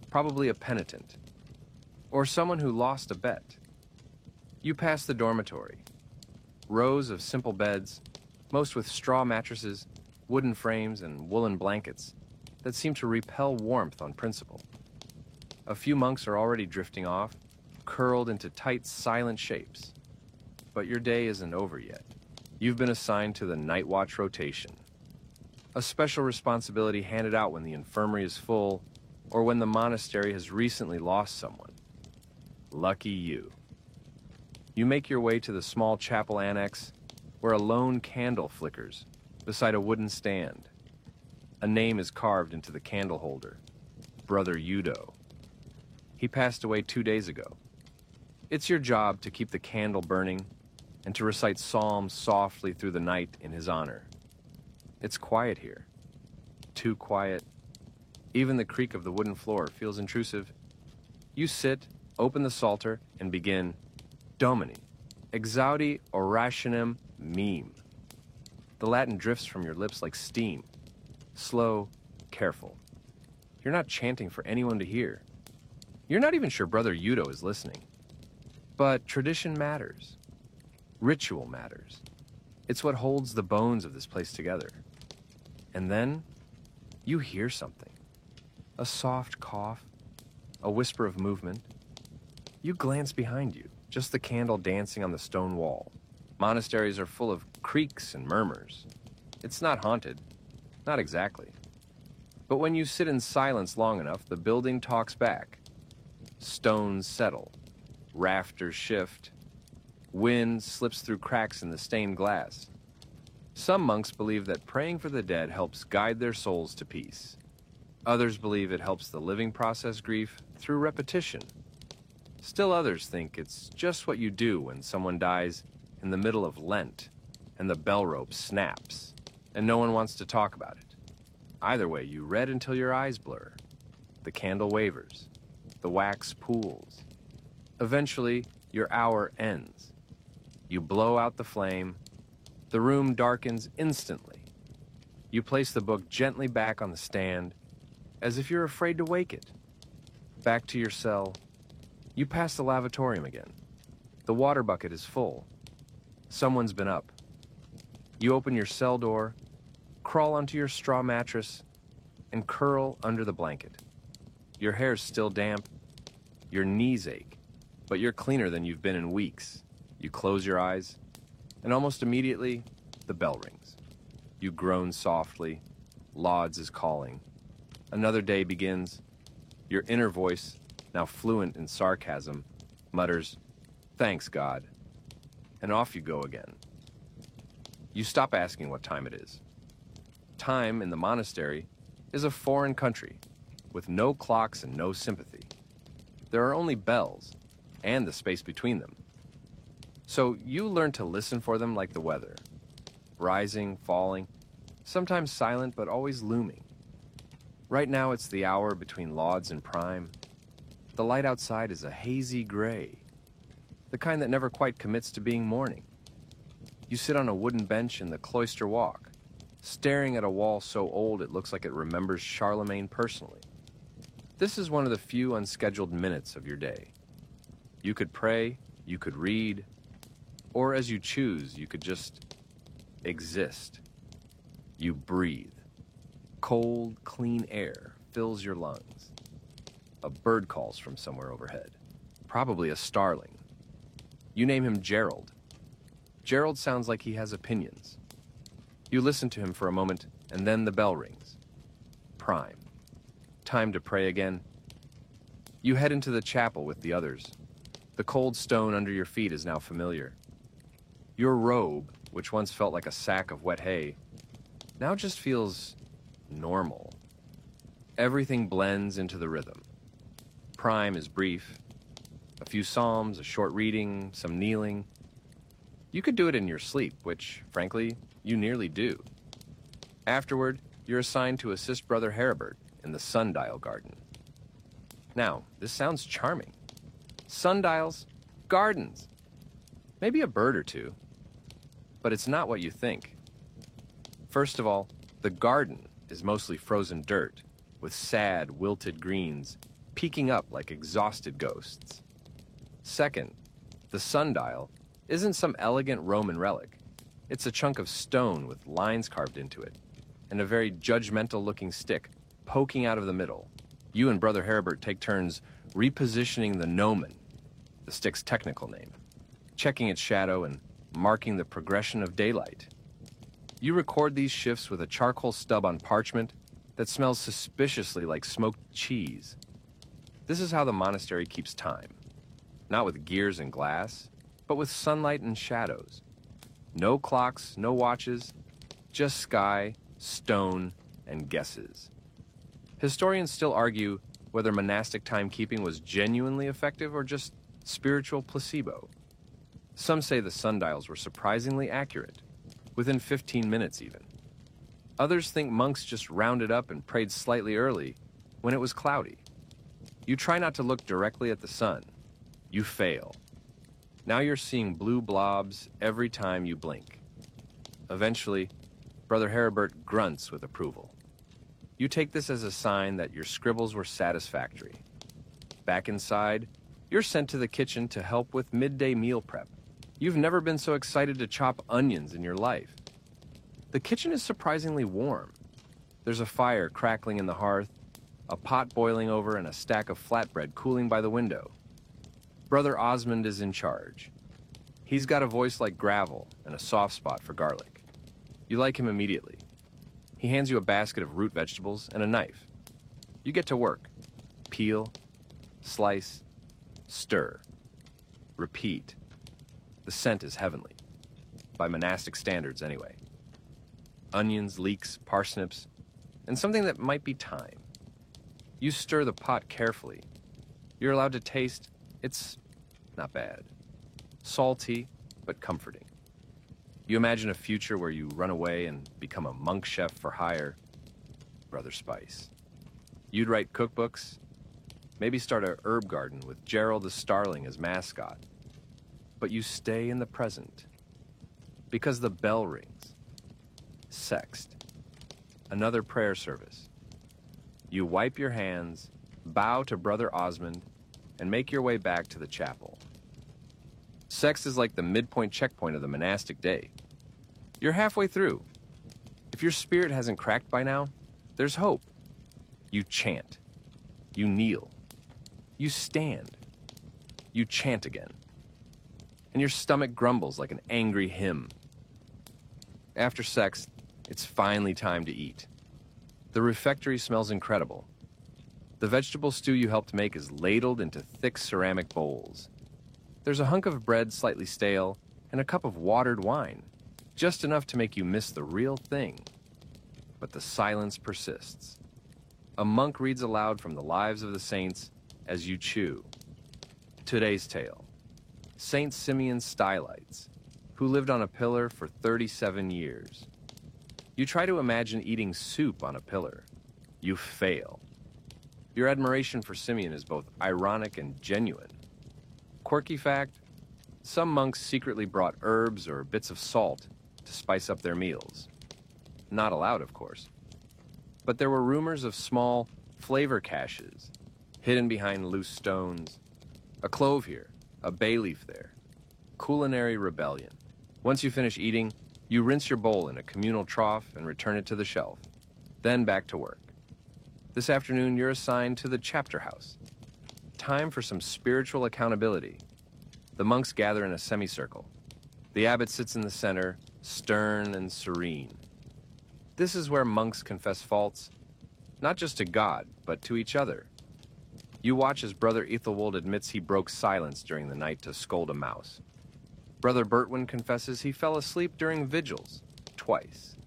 A: probably a penitent, or someone who lost a bet. You pass the dormitory, rows of simple beds, most with straw mattresses, wooden frames, and woolen blankets that seem to repel warmth on principle. A few monks are already drifting off, curled into tight, silent shapes. But your day isn't over yet. You've been assigned to the night watch rotation, a special responsibility handed out when the infirmary is full or when the monastery has recently lost someone. Lucky you. You make your way to the small chapel annex where a lone candle flickers beside a wooden stand. A name is carved into the candle holder, Brother Udo. He passed away 2 days ago. It's your job to keep the candle burning and to recite psalms softly through the night in his honor. It's quiet here. Too quiet, Even the creak of the wooden floor feels intrusive. You sit, open the Psalter, and begin, Domini, exaudi orationem meum. The Latin drifts from your lips like steam, slow, careful. You're not chanting for anyone to hear. You're not even sure Brother Udo is listening. But tradition matters. Ritual matters. It's what holds the bones of this place together. And then, you hear something. A soft cough, a whisper of movement. You glance behind you, just the candle dancing on the stone wall. Monasteries are full of creaks and murmurs. It's not haunted. Not exactly. But when you sit in silence long enough, the building talks back. Stones settle. Rafters shift. Wind slips through cracks in the stained glass. Some monks believe that praying for the dead helps guide their souls to peace. Others believe it helps the living process grief through repetition. Still others think it's just what you do when someone dies in the middle of Lent and the bell rope snaps and no one wants to talk about it. Either way, you read until your eyes blur. The candle wavers. The wax pools. Eventually, your hour ends. You blow out the flame. The room darkens instantly. You place the book gently back on the stand, as if you're afraid to wake it. Back to your cell. You pass the lavatorium again. The water bucket is full. Someone's been up. You open your cell door, crawl onto your straw mattress, and curl under the blanket. Your hair's still damp. Your knees ache, but you're cleaner than you've been in weeks. You close your eyes, and almost immediately, the bell rings. You groan softly. Lauds is calling. Another day begins. Your inner voice, now fluent in sarcasm, mutters, "Thanks, God." And off you go again. You stop asking what time it is. Time in the monastery is a foreign country, with no clocks and no sympathy. There are only bells, and the space between them. So you learn to listen for them like the weather. Rising, falling, sometimes silent but always looming. Right now it's the hour between lauds and prime. The light outside is a hazy gray, the kind that never quite commits to being morning. You sit on a wooden bench in the cloister walk, staring at a wall so old it looks like it remembers Charlemagne personally. This is one of the few unscheduled minutes of your day. You could pray, you could read, or as you choose, you could just exist. You breathe. Cold, clean air fills your lungs. A bird calls from somewhere overhead, probably a starling. You name him Gerald. Gerald sounds like he has opinions. You listen to him for a moment, and then the bell rings. Prime. Time to pray again. You head into the chapel with the others. The cold stone under your feet is now familiar. Your robe, which once felt like a sack of wet hay, now just feels normal. Everything blends into the rhythm. Prime is brief. A few psalms, a short reading, some kneeling. You could do it in your sleep, which, frankly, you nearly do. Afterward, you're assigned to assist Brother Heribert in the sundial garden. Now, this sounds charming. Sundials, gardens, maybe a bird or two. But it's not what you think. First of all, the garden is mostly frozen dirt, with sad, wilted greens peeking up like exhausted ghosts. Second, the sundial isn't some elegant Roman relic. It's a chunk of stone with lines carved into it, and a very judgmental-looking stick poking out of the middle. You and Brother Heribert take turns repositioning the gnomon, the stick's technical name, checking its shadow and marking the progression of daylight. You record these shifts with a charcoal stub on parchment that smells suspiciously like smoked cheese. This is how the monastery keeps time. Not with gears and glass, but with sunlight and shadows. No clocks, no watches, just sky, stone, and guesses. Historians still argue whether monastic timekeeping was genuinely effective or just spiritual placebo. Some say the sundials were surprisingly accurate, within 15 minutes even. Others think monks just rounded up and prayed slightly early when it was cloudy. You try not to look directly at the sun. You fail. Now you're seeing blue blobs every time you blink. Eventually, Brother Heribert grunts with approval. You take this as a sign that your scribbles were satisfactory. Back inside, you're sent to the kitchen to help with midday meal prep. You've never been so excited to chop onions in your life. The kitchen is surprisingly warm. There's a fire crackling in the hearth, a pot boiling over, and a stack of flatbread cooling by the window. Brother Osmond is in charge. He's got a voice like gravel and a soft spot for garlic. You like him immediately. He hands you a basket of root vegetables and a knife. You get to work. Peel, slice, stir, repeat. The scent is heavenly, by monastic standards anyway. Onions, leeks, parsnips, and something that might be thyme. You stir the pot carefully. You're allowed to taste. It's not bad. Salty, but comforting. You imagine a future where you run away and become a monk chef for hire. Brother Spice. You'd write cookbooks, maybe start a herb garden with Gerald the Starling as mascot. But you stay in the present, because the bell rings. Sext. Another prayer service. You wipe your hands, bow to Brother Osmond, and make your way back to the chapel. Sext is like the midpoint checkpoint of the monastic day. You're halfway through. If your spirit hasn't cracked by now, there's hope. You chant. You kneel. You stand. You chant again. And your stomach grumbles like an angry hymn. After sext, it's finally time to eat. The refectory smells incredible. The vegetable stew you helped make is ladled into thick ceramic bowls. There's a hunk of bread slightly stale and a cup of watered wine, just enough to make you miss the real thing. But the silence persists. A monk reads aloud from the lives of the saints as you chew. Today's tale. Saint Simeon Stylites, who lived on a pillar for 37 years. You try to imagine eating soup on a pillar. You fail. Your admiration for Simeon is both ironic and genuine. Quirky fact, some monks secretly brought herbs or bits of salt to spice up their meals. Not allowed, of course. But there were rumors of small flavor caches hidden behind loose stones. A clove here, a bay leaf there. Culinary rebellion. Once you finish eating, you rinse your bowl in a communal trough and return it to the shelf. Then back to work. This afternoon, you're assigned to the chapter house. Time for some spiritual accountability. The monks gather in a semicircle. The abbot sits in the center, stern and serene. This is where monks confess faults, not just to God, but to each other. You watch as Brother Ethelwold admits he broke silence during the night to scold a mouse. Brother Bertwin confesses he fell asleep during vigils, twice.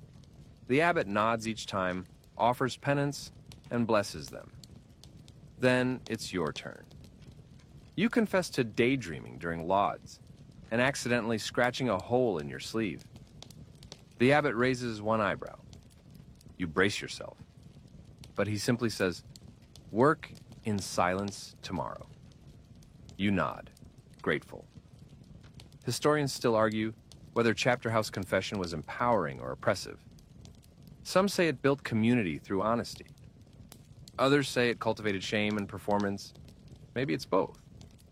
A: The abbot nods each time, offers penance, and blesses them. Then it's your turn. You confess to daydreaming during lauds and accidentally scratching a hole in your sleeve. The abbot raises one eyebrow. You brace yourself. But he simply says, "Work in silence tomorrow." You nod, grateful. Historians still argue whether chapter house confession was empowering or oppressive. Some say it built community through honesty. Others say it cultivated shame and performance. Maybe it's both.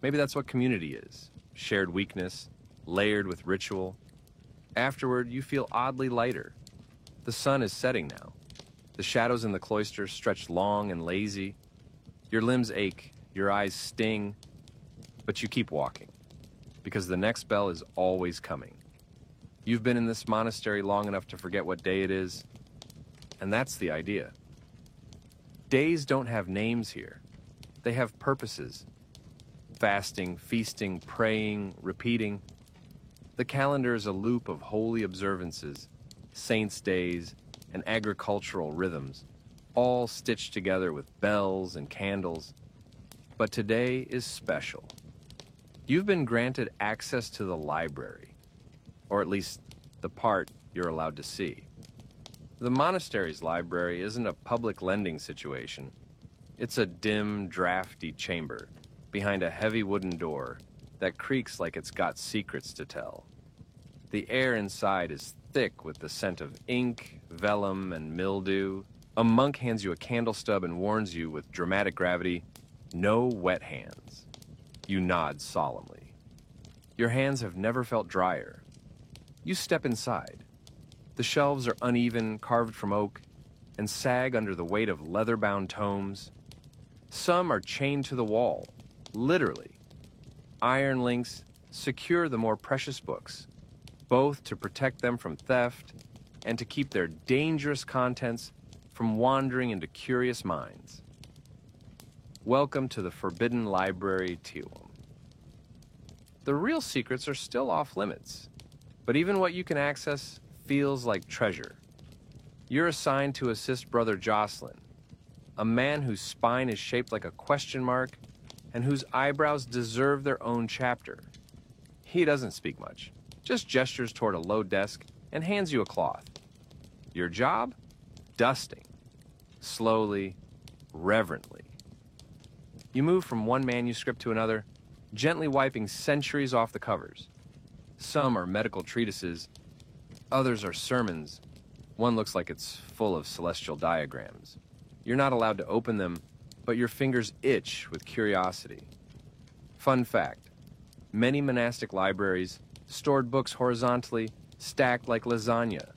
A: Maybe that's what community is. Shared weakness, layered with ritual. Afterward, you feel oddly lighter. The sun is setting now. The shadows in the cloister stretch long and lazy. Your limbs ache, your eyes sting, but you keep walking, because the next bell is always coming. You've been in this monastery long enough to forget what day it is, and that's the idea. Days don't have names here. They have purposes. Fasting, feasting, praying, repeating. The calendar is a loop of holy observances, saints' days, and agricultural rhythms, all stitched together with bells and candles. But today is special. You've been granted access to the library, or at least the part you're allowed to see. The monastery's library isn't a public lending situation. It's a dim, drafty chamber behind a heavy wooden door that creaks like it's got secrets to tell. The air inside is thick with the scent of ink, vellum, and mildew. A monk hands you a candle stub and warns you with dramatic gravity, "No wet hands." You nod solemnly. Your hands have never felt drier. You step inside. The shelves are uneven, carved from oak, and sag under the weight of leather-bound tomes. Some are chained to the wall, literally. Iron links secure the more precious books, both to protect them from theft and to keep their dangerous contents from wandering into curious minds. Welcome to the Forbidden Library, Tiwam. The real secrets are still off limits, but even what you can access feels like treasure. You're assigned to assist Brother Jocelyn, a man whose spine is shaped like a question mark and whose eyebrows deserve their own chapter. He doesn't speak much, just gestures toward a low desk and hands you a cloth. Your job? Dusting. Slowly, reverently. You move from one manuscript to another, gently wiping centuries off the covers. Some are medical treatises, others are sermons. One looks like it's full of celestial diagrams. You're not allowed to open them, but your fingers itch with curiosity. Fun fact, many monastic libraries stored books horizontally, stacked like lasagna.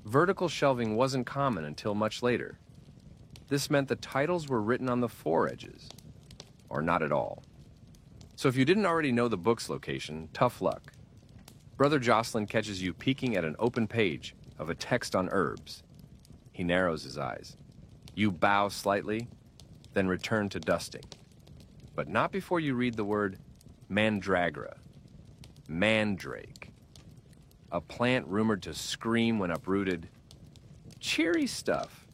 A: Vertical shelving wasn't common until much later. This meant the titles were written on the foredges, or not at all. So if you didn't already know the book's location, tough luck. Brother Jocelyn catches you peeking at an open page of a text on herbs. He narrows his eyes. You bow slightly, then return to dusting. But not before you read the word mandragora, mandrake, a plant rumored to scream when uprooted. Cheery stuff.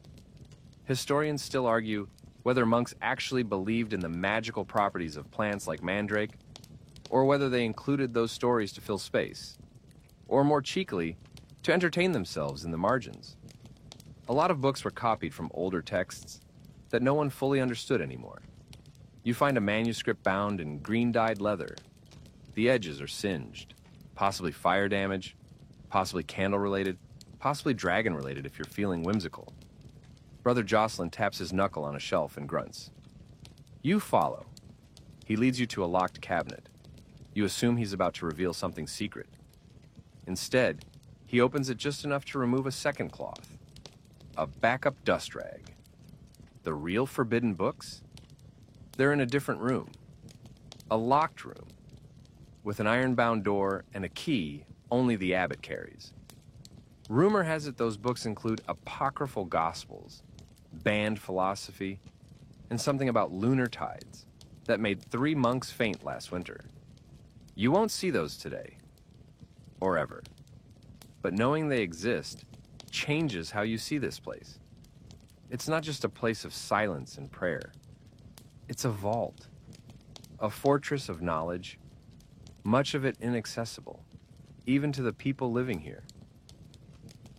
A: Historians still argue whether monks actually believed in the magical properties of plants like mandrake, or whether they included those stories to fill space, or more cheekily, to entertain themselves in the margins. A lot of books were copied from older texts that no one fully understood anymore. You find a manuscript bound in green-dyed leather. The edges are singed, possibly fire damage, possibly candle-related, possibly dragon-related if you're feeling whimsical. Brother Jocelyn taps his knuckle on a shelf and grunts. You follow. He leads you to a locked cabinet. You assume he's about to reveal something secret. Instead, he opens it just enough to remove a second cloth. A backup dust rag. The real forbidden books? They're in a different room. A locked room. With an iron-bound door and a key only the abbot carries. Rumor has it those books include apocryphal gospels, banned philosophy, and something about lunar tides that made 3 monks faint last winter. You won't see those today. Or ever. But knowing they exist changes how you see this place. It's not just a place of silence and prayer. It's a vault. A fortress of knowledge, much of it inaccessible, even to the people living here.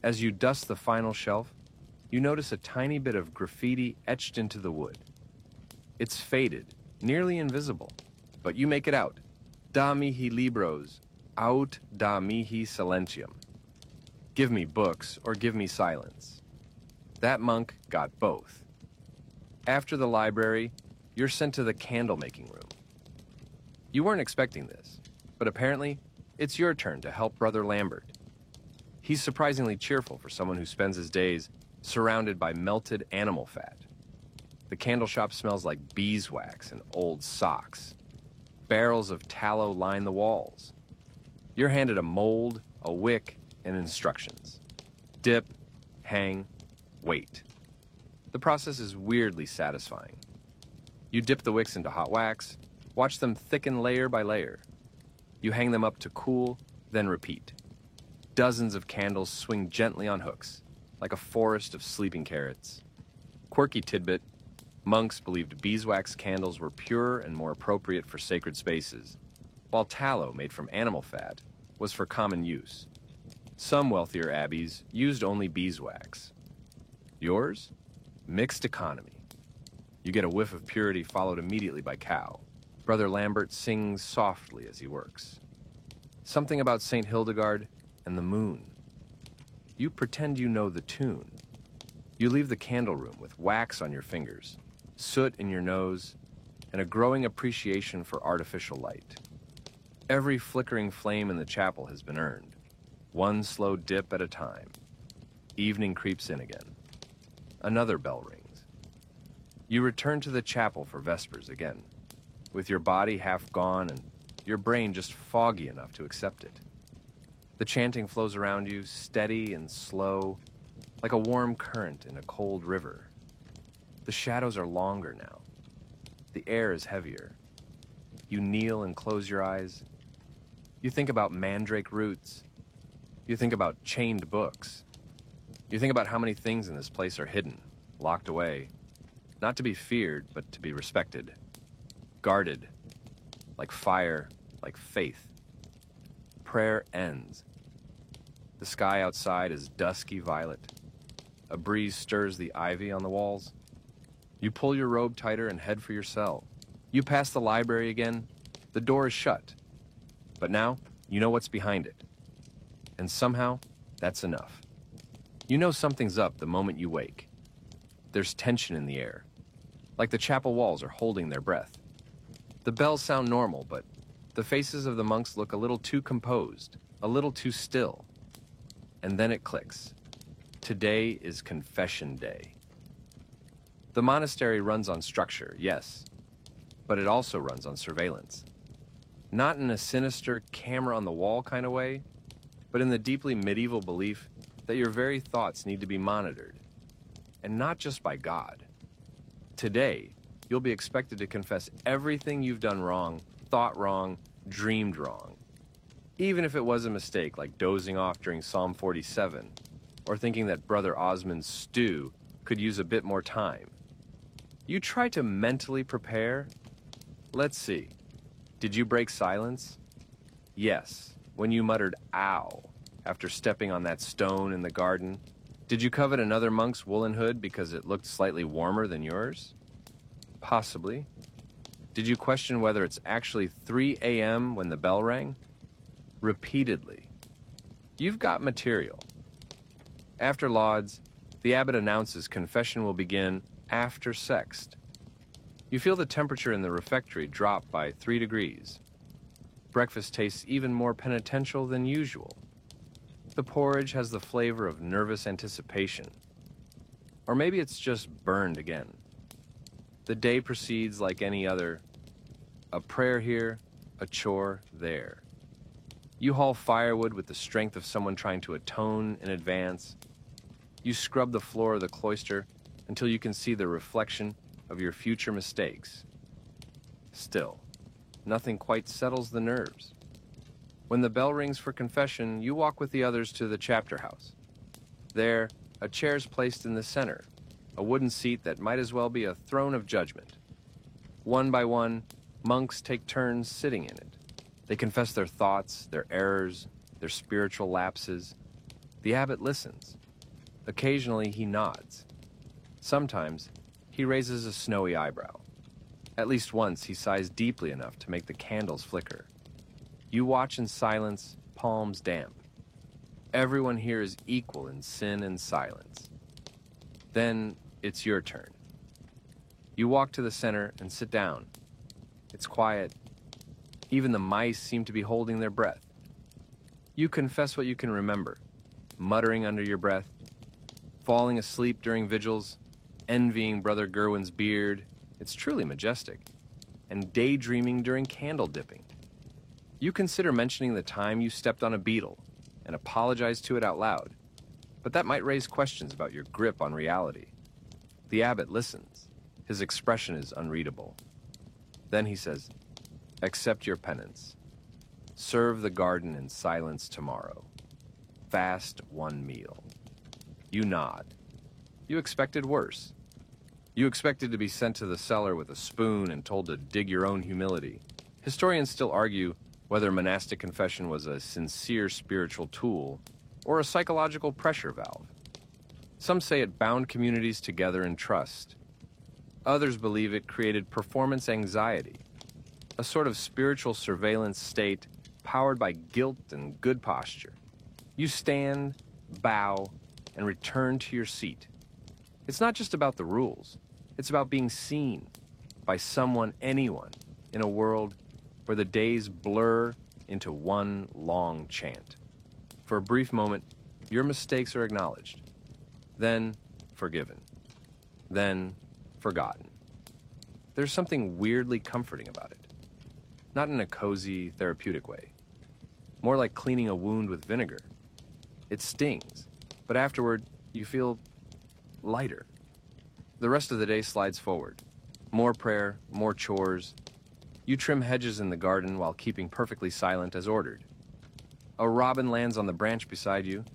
A: As you dust the final shelf, you notice a tiny bit of graffiti etched into the wood. It's faded, nearly invisible, but you make it out. Da mihi libros, aut da mihi silentium. Give me books or give me silence. That monk got both. After the library, you're sent to the candle-making room. You weren't expecting this, but apparently, it's your turn to help Brother Lambert. He's surprisingly cheerful for someone who spends his days surrounded by melted animal fat. The candle shop smells like beeswax and old socks. Barrels of tallow line the walls. You're handed a mold, a wick, and instructions. Dip, hang, wait. The process is weirdly satisfying. You dip the wicks into hot wax, watch them thicken layer by layer. You hang them up to cool, then repeat. Dozens of candles swing gently on hooks, like a forest of sleeping carrots. Quirky tidbit, monks believed beeswax candles were purer and more appropriate for sacred spaces, while tallow made from animal fat was for common use. Some wealthier abbeys used only beeswax. Yours? Mixed economy. You get a whiff of purity followed immediately by cow. Brother Lambert sings softly as he works. Something about St. Hildegard and the moon. You pretend you know the tune. You leave the candle room with wax on your fingers, soot in your nose, and a growing appreciation for artificial light. Every flickering flame in the chapel has been earned, one slow dip at a time. Evening creeps in again. Another bell rings. You return to the chapel for Vespers again, with your body half gone and your brain just foggy enough to accept it. The chanting flows around you, steady and slow, like a warm current in a cold river. The shadows are longer now. The air is heavier. You kneel and close your eyes. You think about mandrake roots. You think about chained books. You think about how many things in this place are hidden, locked away, not to be feared, but to be respected, guarded, like fire, like faith. Prayer ends. The sky outside is dusky violet. A breeze stirs the ivy on the walls. You pull your robe tighter and head for your cell. You pass the library again. The door is shut. But now, you know what's behind it. And somehow, that's enough. You know something's up the moment you wake. There's tension in the air, like the chapel walls are holding their breath. The bells sound normal, but the faces of the monks look a little too composed, a little too still. And then it clicks. Today is confession day. The monastery runs on structure, yes, but it also runs on surveillance. Not in a sinister camera-on-the-wall kind of way, but in the deeply medieval belief that your very thoughts need to be monitored, and not just by God. Today, you'll be expected to confess everything you've done wrong, thought wrong, dreamed wrong. Even if it was a mistake, like dozing off during Psalm 47, or thinking that Brother Osmond's stew could use a bit more time. You try to mentally prepare? Let's see. Did you break silence? Yes, when you muttered, "Ow," after stepping on that stone in the garden. Did you covet another monk's woolen hood because it looked slightly warmer than yours? Possibly. Did you question whether it's actually 3 a.m. when the bell rang? Repeatedly. You've got material. After lauds, the abbot announces confession will begin after sext. You feel the temperature in the refectory drop by 3 degrees. Breakfast tastes even more penitential than usual. The porridge has the flavor of nervous anticipation. Or maybe it's just burned again. The day proceeds like any other. A prayer here, a chore there. You haul firewood with the strength of someone trying to atone in advance. You scrub the floor of the cloister until you can see the reflection of your future mistakes. Still, nothing quite settles the nerves. When the bell rings for confession, you walk with the others to the chapter house. There, a chair's placed in the center, a wooden seat that might as well be a throne of judgment. One by one, monks take turns sitting in it. They confess their thoughts, their errors, their spiritual lapses. The abbot listens. Occasionally, he nods. Sometimes, he raises a snowy eyebrow. At least once, he sighs deeply enough to make the candles flicker. You watch in silence, palms damp. Everyone here is equal in sin and silence. Then, it's your turn. You walk to the center and sit down. It's quiet. Even the mice seem to be holding their breath. You confess what you can remember, muttering under your breath, falling asleep during vigils, envying Brother Gerwin's beard, it's truly majestic, and daydreaming during candle dipping. You consider mentioning the time you stepped on a beetle and apologize to it out loud, but that might raise questions about your grip on reality. The abbot listens. His expression is unreadable. Then he says, "Accept your penance. Serve the garden in silence tomorrow. Fast 1 meal." You nod. You expected worse. You expected to be sent to the cellar with a spoon and told to dig your own humility. Historians still argue whether monastic confession was a sincere spiritual tool or a psychological pressure valve. Some say it bound communities together in trust. Others believe it created performance anxiety, a sort of spiritual surveillance state powered by guilt and good posture. You stand, bow, and return to your seat. It's not just about the rules. It's about being seen by someone, anyone, in a world where the days blur into one long chant. For a brief moment, your mistakes are acknowledged, then forgiven, then forgotten. There's something weirdly comforting about it. Not in a cozy, therapeutic way. More like cleaning a wound with vinegar. It stings, but afterward, you feel lighter. The rest of the day slides forward. More prayer, more chores. You trim hedges in the garden while keeping perfectly silent as ordered. A robin lands on the branch beside you.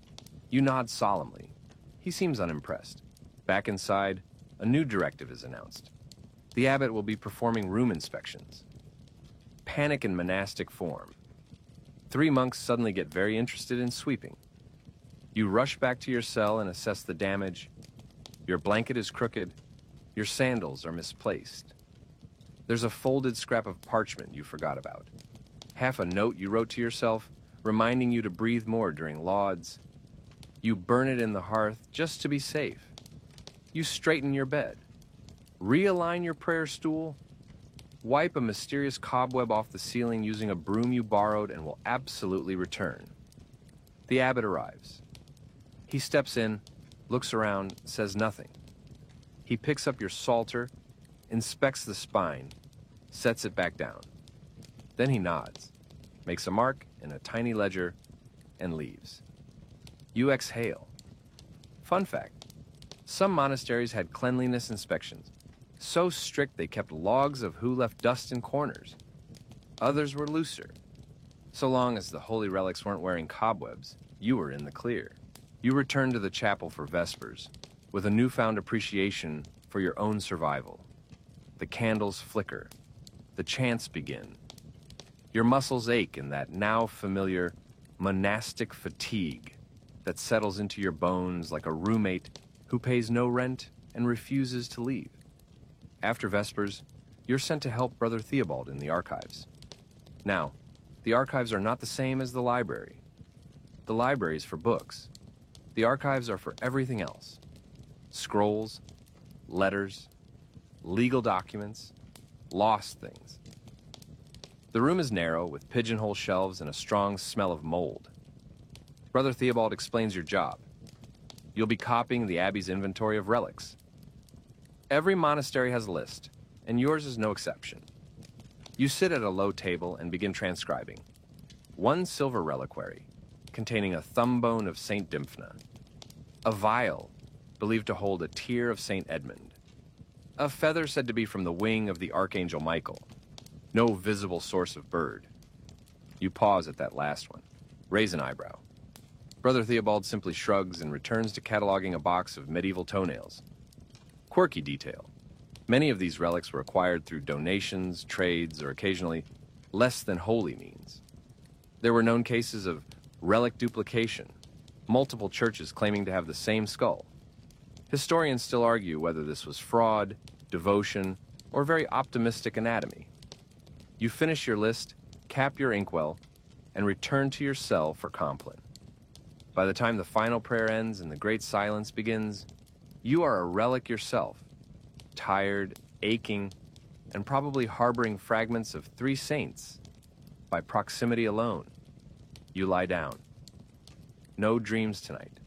A: You nod solemnly. He seems unimpressed. Back inside, a new directive is announced. The abbot will be performing room inspections. Panic in monastic form. 3 monks suddenly get very interested in sweeping. You rush back to your cell and assess the damage. Your blanket is crooked. Your sandals are misplaced. There's a folded scrap of parchment you forgot about. Half a note you wrote to yourself, reminding you to breathe more during lauds. You burn it in the hearth just to be safe. You straighten your bed. Realign your prayer stool. Wipe a mysterious cobweb off the ceiling using a broom you borrowed and will absolutely return. The abbot arrives. He steps in, looks around, says nothing. He picks up your psalter, inspects the spine, sets it back down. Then he nods, makes a mark in a tiny ledger, and leaves. You exhale. Fun fact, some monasteries had cleanliness inspections, so strict they kept logs of who left dust in corners. Others were looser. So long as the holy relics weren't wearing cobwebs, you were in the clear. You return to the chapel for Vespers, with a newfound appreciation for your own survival. The candles flicker. The chants begin. Your muscles ache in that now familiar monastic fatigue that settles into your bones like a roommate who pays no rent and refuses to leave. After Vespers, you're sent to help Brother Theobald in the archives. Now, the archives are not the same as the library. The library is for books. The archives are for everything else. Scrolls, letters, legal documents, lost things. The room is narrow, with pigeonhole shelves and a strong smell of mold. Brother Theobald explains your job. You'll be copying the Abbey's inventory of relics. Every monastery has a list, and yours is no exception. You sit at a low table and begin transcribing. One silver reliquary, containing a thumb bone of St. Dymphna. A vial, believed to hold a tear of St. Edmund. A feather said to be from the wing of the Archangel Michael. No visible source of bird. You pause at that last one, raise an eyebrow. Brother Theobald simply shrugs and returns to cataloging a box of medieval toenails. Quirky detail. Many of these relics were acquired through donations, trades, or occasionally less than holy means. There were known cases of relic duplication, multiple churches claiming to have the same skull. Historians still argue whether this was fraud, devotion, or very optimistic anatomy. You finish your list, cap your inkwell, and return to your cell for Compline. By the time the final prayer ends and the great silence begins, you are a relic yourself, tired, aching, and probably harboring fragments of 3 saints. By proximity alone, you lie down. No dreams tonight.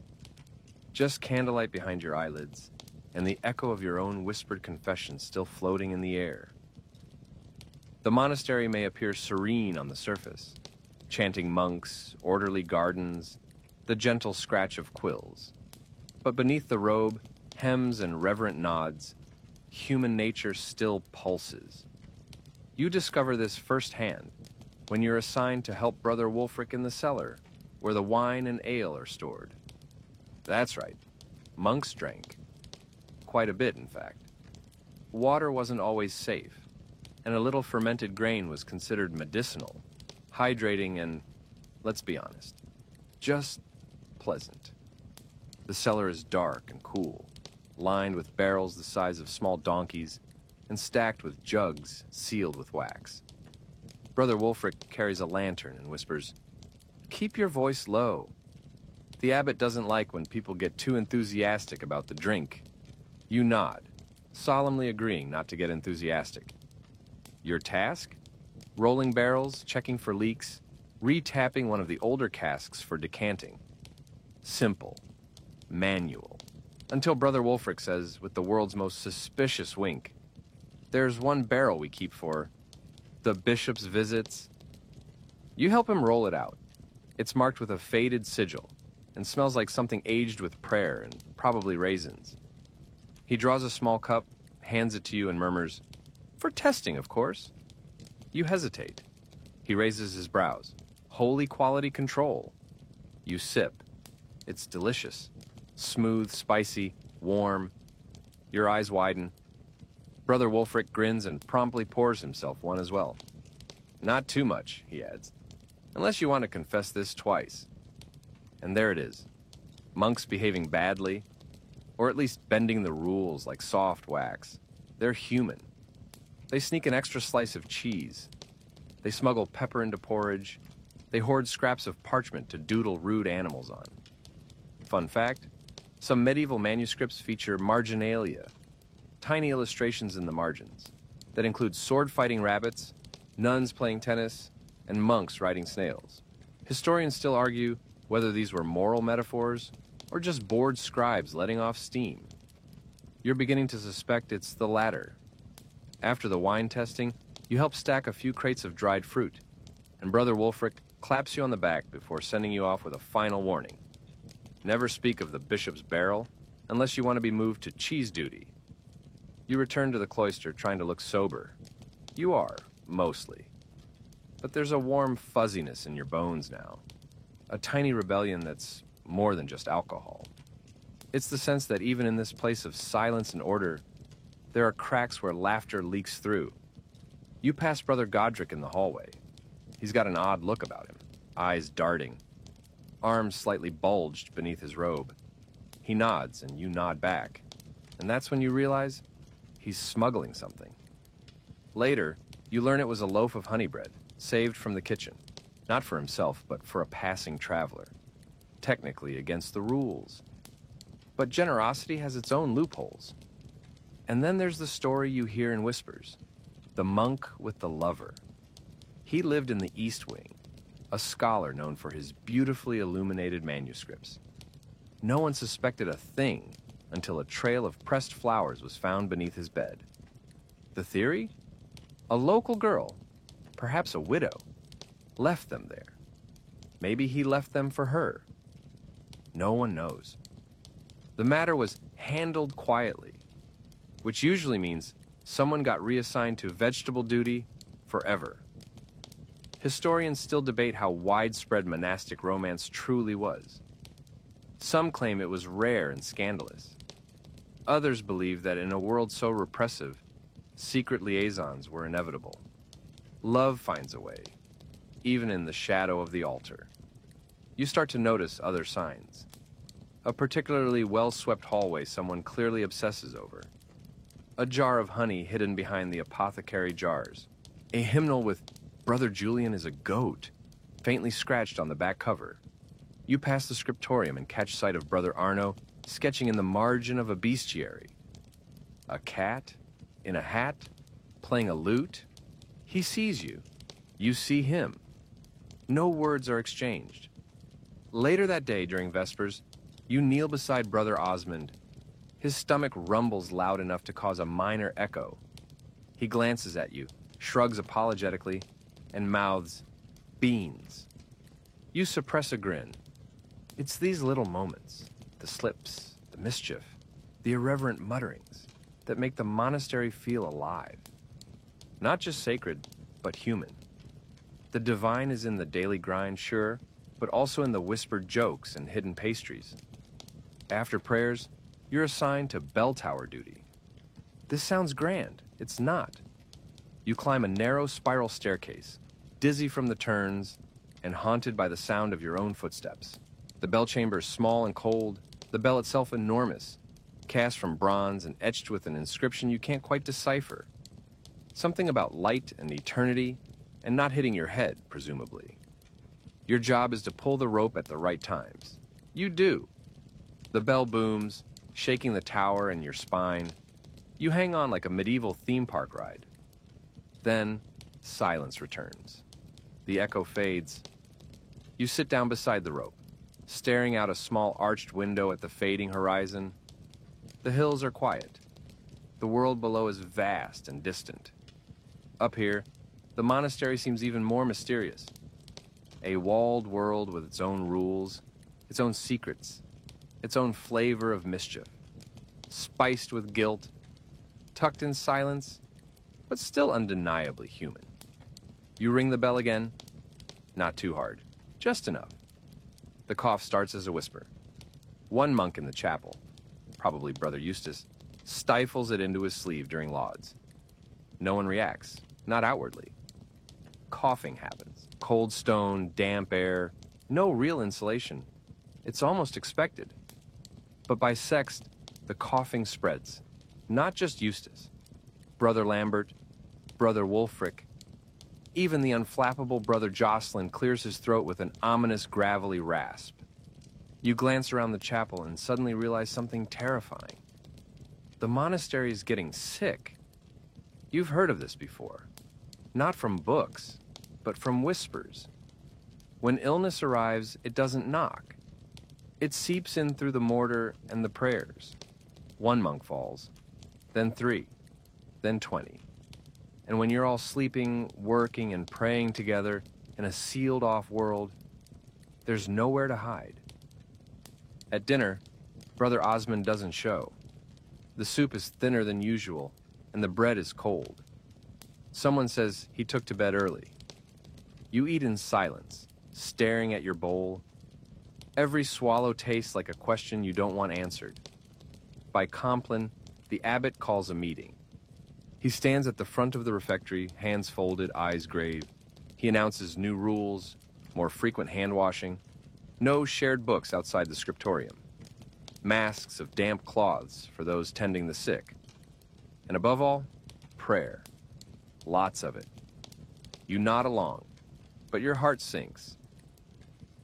A: Just candlelight behind your eyelids, and the echo of your own whispered confession still floating in the air. The monastery may appear serene on the surface, chanting monks, orderly gardens, the gentle scratch of quills. But beneath the robe, hems and reverent nods, human nature still pulses. You discover this firsthand when you're assigned to help Brother Wulfric in the cellar, where the wine and ale are stored. That's right, monks drank. Quite a bit, in fact. Water wasn't always safe, and a little fermented grain was considered medicinal, hydrating, and, let's be honest, just pleasant. The cellar is dark and cool, lined with barrels the size of small donkeys, and stacked with jugs sealed with wax. Brother Wulfric carries a lantern and whispers, "Keep your voice low." The abbot doesn't like when people get too enthusiastic about the drink. You nod, solemnly agreeing not to get enthusiastic. Your task? Rolling barrels, checking for leaks, retapping one of the older casks for decanting. Simple. Manual. Until Brother Wulfric says, with the world's most suspicious wink, "There's one barrel we keep for the bishop's visits." You help him roll it out. It's marked with a faded sigil and smells like something aged with prayer and probably raisins. He draws a small cup, hands it to you, and murmurs, "For testing, of course." You hesitate. He raises his brows. "Holy quality control." You sip. It's delicious. Smooth, spicy, warm. Your eyes widen. Brother Wulfric grins and promptly pours himself one as well. "Not too much," he adds, "unless you want to confess this twice." And there it is. Monks behaving badly, or at least bending the rules like soft wax. They're human. They sneak an extra slice of cheese. They smuggle pepper into porridge. They hoard scraps of parchment to doodle rude animals on. Fun fact, some medieval manuscripts feature marginalia, tiny illustrations in the margins, that include sword-fighting rabbits, nuns playing tennis, and monks riding snails. Historians still argue whether these were moral metaphors or just bored scribes letting off steam. You're beginning to suspect it's the latter. After the wine testing, you help stack a few crates of dried fruit, and Brother Wulfric claps you on the back before sending you off with a final warning. Never speak of the bishop's barrel unless you want to be moved to cheese duty. You return to the cloister trying to look sober. You are, mostly. But there's a warm fuzziness in your bones now. A tiny rebellion that's more than just alcohol. It's the sense that even in this place of silence and order, there are cracks where laughter leaks through. You pass Brother Godric in the hallway. He's got an odd look about him, eyes darting, arms slightly bulged beneath his robe. He nods and you nod back, and that's when you realize he's smuggling something. Later, you learn it was a loaf of honey bread, saved from the kitchen, not for himself, but for a passing traveler. Technically against the rules. But generosity has its own loopholes. And then there's the story you hear in whispers, the monk with the lover. He lived in the East Wing, a scholar known for his beautifully illuminated manuscripts. No one suspected a thing until a trail of pressed flowers was found beneath his bed. The theory? A local girl, perhaps a widow, left them there. Maybe he left them for her. No one knows. The matter was handled quietly, which usually means someone got reassigned to vegetable duty forever. Historians still debate how widespread monastic romance truly was. Some claim it was rare and scandalous. Others believe that in a world so repressive, secret liaisons were inevitable. Love finds a way, even in the shadow of the altar. You start to notice other signs. A particularly well-swept hallway someone clearly obsesses over. A jar of honey hidden behind the apothecary jars. A hymnal with "Brother Julian is a goat," faintly scratched on the back cover. You pass the scriptorium and catch sight of Brother Arno sketching in the margin of a bestiary. A cat? In a hat? Playing a lute? He sees you. You see him. No words are exchanged. Later that day during Vespers, you kneel beside Brother Osmond. His stomach rumbles loud enough to cause a minor echo. He glances at you, shrugs apologetically, and mouths, "Beans." You suppress a grin. It's these little moments, the slips, the mischief, the irreverent mutterings, that make the monastery feel alive. Not just sacred, but human. The divine is in the daily grind, sure, but also in the whispered jokes and hidden pastries. After prayers, you're assigned to bell tower duty. This sounds grand. It's not. You climb a narrow spiral staircase, dizzy from the turns, and haunted by the sound of your own footsteps. The bell chamber is small and cold, the bell itself enormous, cast from bronze and etched with an inscription you can't quite decipher. Something about light and eternity and not hitting your head, presumably. Your job is to pull the rope at the right times. You do. The bell booms, shaking the tower and your spine. You hang on like a medieval theme park ride. Then, silence returns. The echo fades. You sit down beside the rope, staring out a small arched window at the fading horizon. The hills are quiet. The world below is vast and distant. Up here, the monastery seems even more mysterious. A walled world with its own rules, its own secrets, its own flavor of mischief, spiced with guilt, tucked in silence, but still undeniably human. You ring the bell again. Not too hard, just enough. The cough starts as a whisper. One monk in the chapel, probably Brother Eustace, stifles it into his sleeve during lauds. No one reacts, not outwardly. Coughing happens. Cold stone, damp air, no real insulation. It's almost expected. But by sext, the coughing spreads. Not just Eustace. Brother Lambert, Brother Wulfric, even the unflappable Brother Jocelyn clears his throat with an ominous gravelly rasp. You glance around the chapel and suddenly realize something terrifying. The monastery is getting sick. You've heard of this before. Not from books, but from whispers. When illness arrives, it doesn't knock. It seeps in through the mortar and the prayers. One monk falls, then 3, then 20. And when you're all sleeping, working, and praying together in a sealed-off world, there's nowhere to hide. At dinner, Brother Osmond doesn't show. The soup is thinner than usual, and the bread is cold. Someone says he took to bed early. You eat in silence, staring at your bowl. Every swallow tastes like a question you don't want answered. By Compline, the abbot calls a meeting. He stands at the front of the refectory, hands folded, eyes grave. He announces new rules, more frequent hand-washing, no shared books outside the scriptorium, masks of damp cloths for those tending the sick, and above all, prayer. Lots of it. You nod along, but your heart sinks.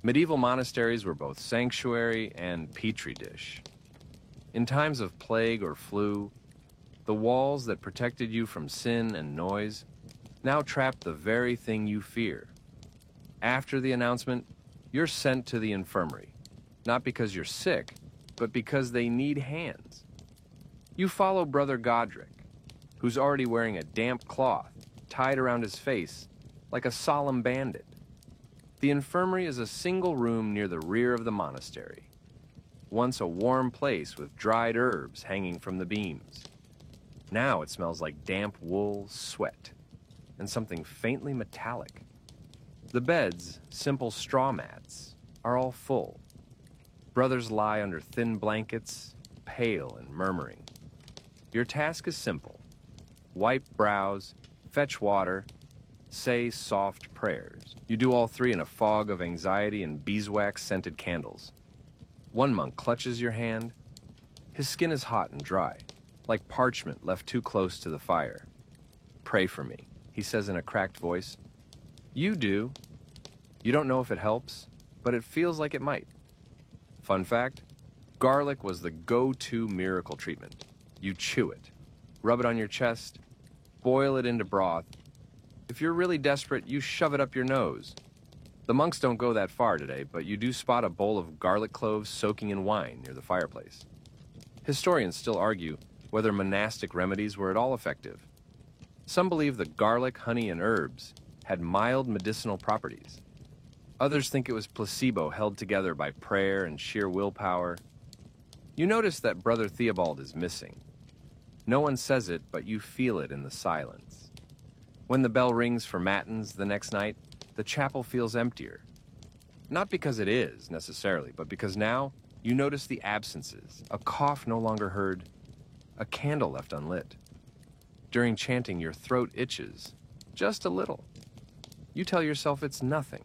A: Medieval monasteries were both sanctuary and petri dish. In times of plague or flu, the walls that protected you from sin and noise now trap the very thing you fear. After the announcement, you're sent to the infirmary, not because you're sick, but because they need hands. You follow Brother Godric, who's already wearing a damp cloth tied around his face like a solemn bandit. The infirmary is a single room near the rear of the monastery, once a warm place with dried herbs hanging from the beams. Now it smells like damp wool, sweat, and something faintly metallic. The beds, simple straw mats, are all full. Brothers lie under thin blankets, pale and murmuring. Your task is simple. Wipe brows, fetch water, say soft prayers. You do all 3 in a fog of anxiety and beeswax-scented candles. One monk clutches your hand. His skin is hot and dry, like parchment left too close to the fire. Pray for me, he says in a cracked voice. You do. You don't know if it helps, but it feels like it might. Fun fact, garlic was the go-to miracle treatment. You chew it, rub it on your chest, boil it into broth. If you're really desperate, you shove it up your nose. The monks don't go that far today, but you do spot a bowl of garlic cloves soaking in wine near the fireplace. Historians still argue whether monastic remedies were at all effective. Some believe the garlic, honey, and herbs had mild medicinal properties. Others think it was placebo held together by prayer and sheer willpower. You notice that Brother Theobald is missing. No one says it, but you feel it in the silence. When the bell rings for matins the next night, the chapel feels emptier. Not because it is, necessarily, but because now you notice the absences, a cough no longer heard, a candle left unlit. During chanting, your throat itches, just a little. You tell yourself it's nothing.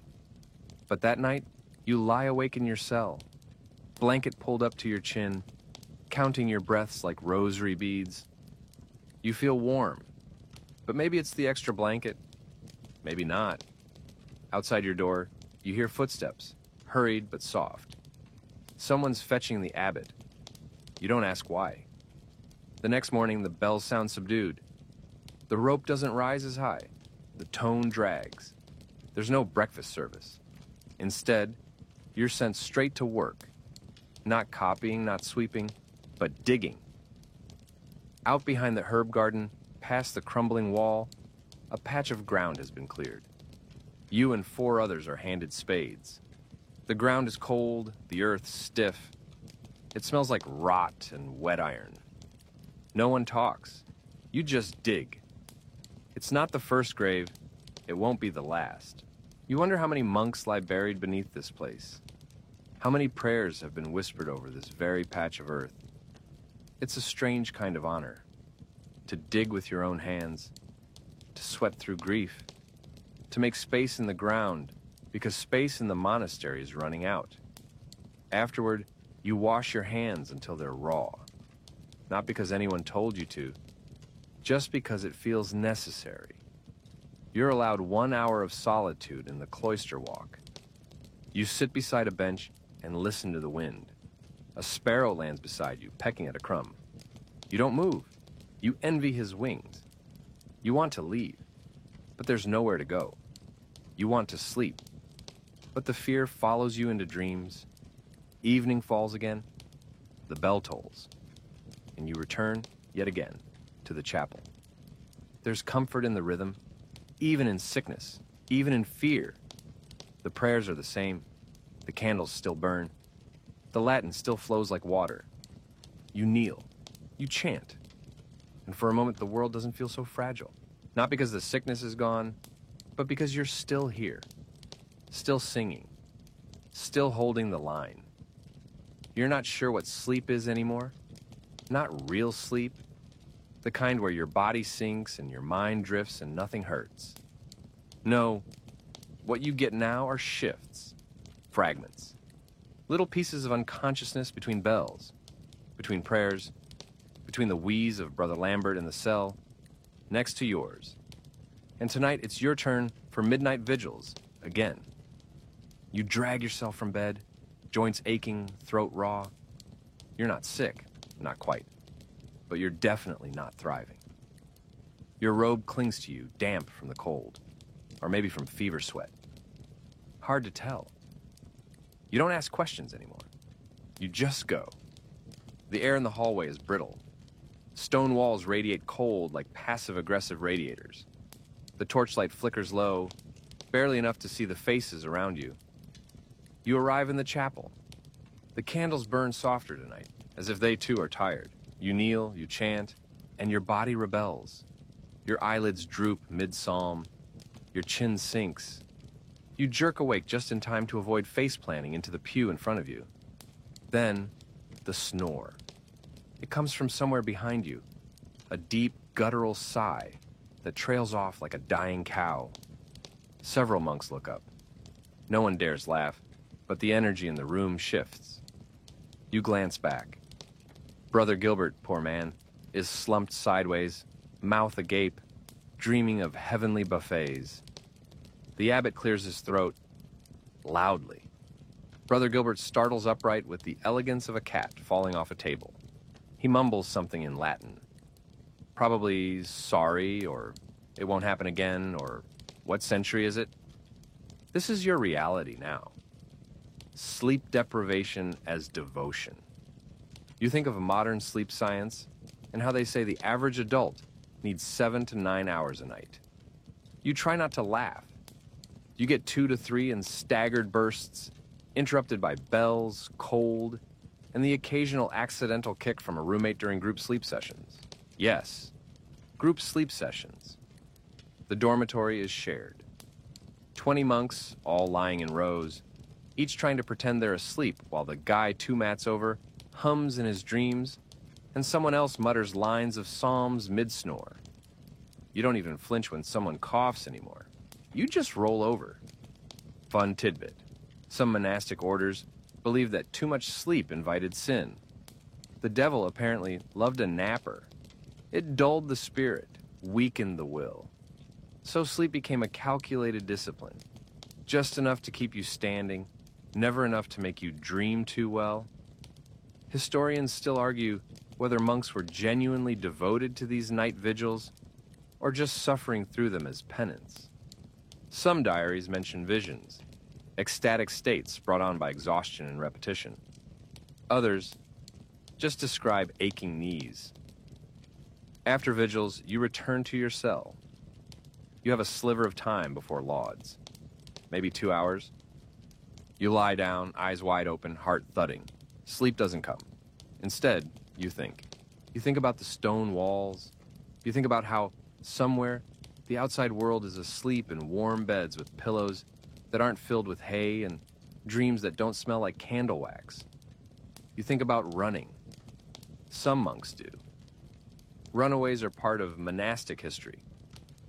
A: But that night, you lie awake in your cell, blanket pulled up to your chin, counting your breaths like rosary beads. You feel warm. But maybe it's the extra blanket, maybe not. Outside your door, you hear footsteps, hurried but soft. Someone's fetching the abbot. You don't ask why. The next morning, the bells sound subdued. The rope doesn't rise as high. The tone drags. There's no breakfast service. Instead, you're sent straight to work. Not copying, not sweeping, but digging. Out behind the herb garden, past the crumbling wall, a patch of ground has been cleared. You and 4 others are handed spades. The ground is cold, the earth stiff. It smells like rot and wet iron. No one talks. You just dig. It's not the first grave. It won't be the last. You wonder how many monks lie buried beneath this place. How many prayers have been whispered over this very patch of earth. It's a strange kind of honor. To dig with your own hands. To sweat through grief. To make space in the ground, because space in the monastery is running out. Afterward, you wash your hands until they're raw. Not because anyone told you to, just because it feels necessary. You're allowed 1 hour of solitude in the cloister walk. You sit beside a bench and listen to the wind. A sparrow lands beside you, pecking at a crumb. You don't move. You envy his wings. You want to leave, but there's nowhere to go. You want to sleep, but the fear follows you into dreams. Evening falls again. The bell tolls, and you return yet again to the chapel. There's comfort in the rhythm, even in sickness, even in fear. The prayers are the same. The candles still burn. The Latin still flows like water. You kneel. You chant. And for a moment, the world doesn't feel so fragile. Not because the sickness is gone, but because you're still here. Still singing. Still holding the line. You're not sure what sleep is anymore. Not real sleep. The kind where your body sinks and your mind drifts and nothing hurts. No, what you get now are shifts. Fragments. Little pieces of unconsciousness between bells. Between prayers. Between the wheeze of Brother Lambert in the cell. Next to yours. And tonight it's your turn for midnight vigils, again. You drag yourself from bed, joints aching, throat raw. You're not sick, not quite, but you're definitely not thriving. Your robe clings to you, damp from the cold, or maybe from fever sweat. Hard to tell. You don't ask questions anymore. You just go. The air in the hallway is brittle. Stone walls radiate cold like passive-aggressive radiators. The torchlight flickers low, barely enough to see the faces around you. You arrive in the chapel. The candles burn softer tonight, as if they too are tired. You kneel, you chant, and your body rebels. Your eyelids droop mid-psalm. Your chin sinks. You jerk awake just in time to avoid face-planting into the pew in front of you. Then, the snore. It comes from somewhere behind you, a deep, guttural sigh that trails off like a dying cow. Several monks look up. No one dares laugh, but the energy in the room shifts. You glance back. Brother Gilbert, poor man, is slumped sideways, mouth agape, dreaming of heavenly buffets. The abbot clears his throat loudly. Brother Gilbert startles upright with the elegance of a cat falling off a table. He mumbles something in Latin. Probably sorry, or it won't happen again, or what century is it? This is your reality now. Sleep deprivation as devotion. You think of modern sleep science and how they say the average adult needs 7 to 9 hours a night. You try not to laugh. You get 2 to 3 in staggered bursts, interrupted by bells, cold, and the occasional accidental kick from a roommate during group sleep sessions. Yes, group sleep sessions. The dormitory is shared. 20 monks, all lying in rows, each trying to pretend they're asleep while the guy 2 mats over hums in his dreams, and someone else mutters lines of psalms mid-snore. You don't even flinch when someone coughs anymore. You just roll over. Fun tidbit. Some monastic orders believed that too much sleep invited sin. The devil apparently loved a napper. It dulled the spirit, weakened the will. So sleep became a calculated discipline, just enough to keep you standing, never enough to make you dream too well. Historians still argue whether monks were genuinely devoted to these night vigils or just suffering through them as penance. Some diaries mention visions, ecstatic states brought on by exhaustion and repetition. Others just describe aching knees. After vigils, you return to your cell. You have a sliver of time before lauds, maybe 2 hours. You lie down, eyes wide open, heart thudding. Sleep doesn't come. Instead, you think. You think about the stone walls. You think about how somewhere the outside world is asleep in warm beds with pillows that aren't filled with hay and dreams that don't smell like candle wax. You think about running. Some monks do. Runaways are part of monastic history.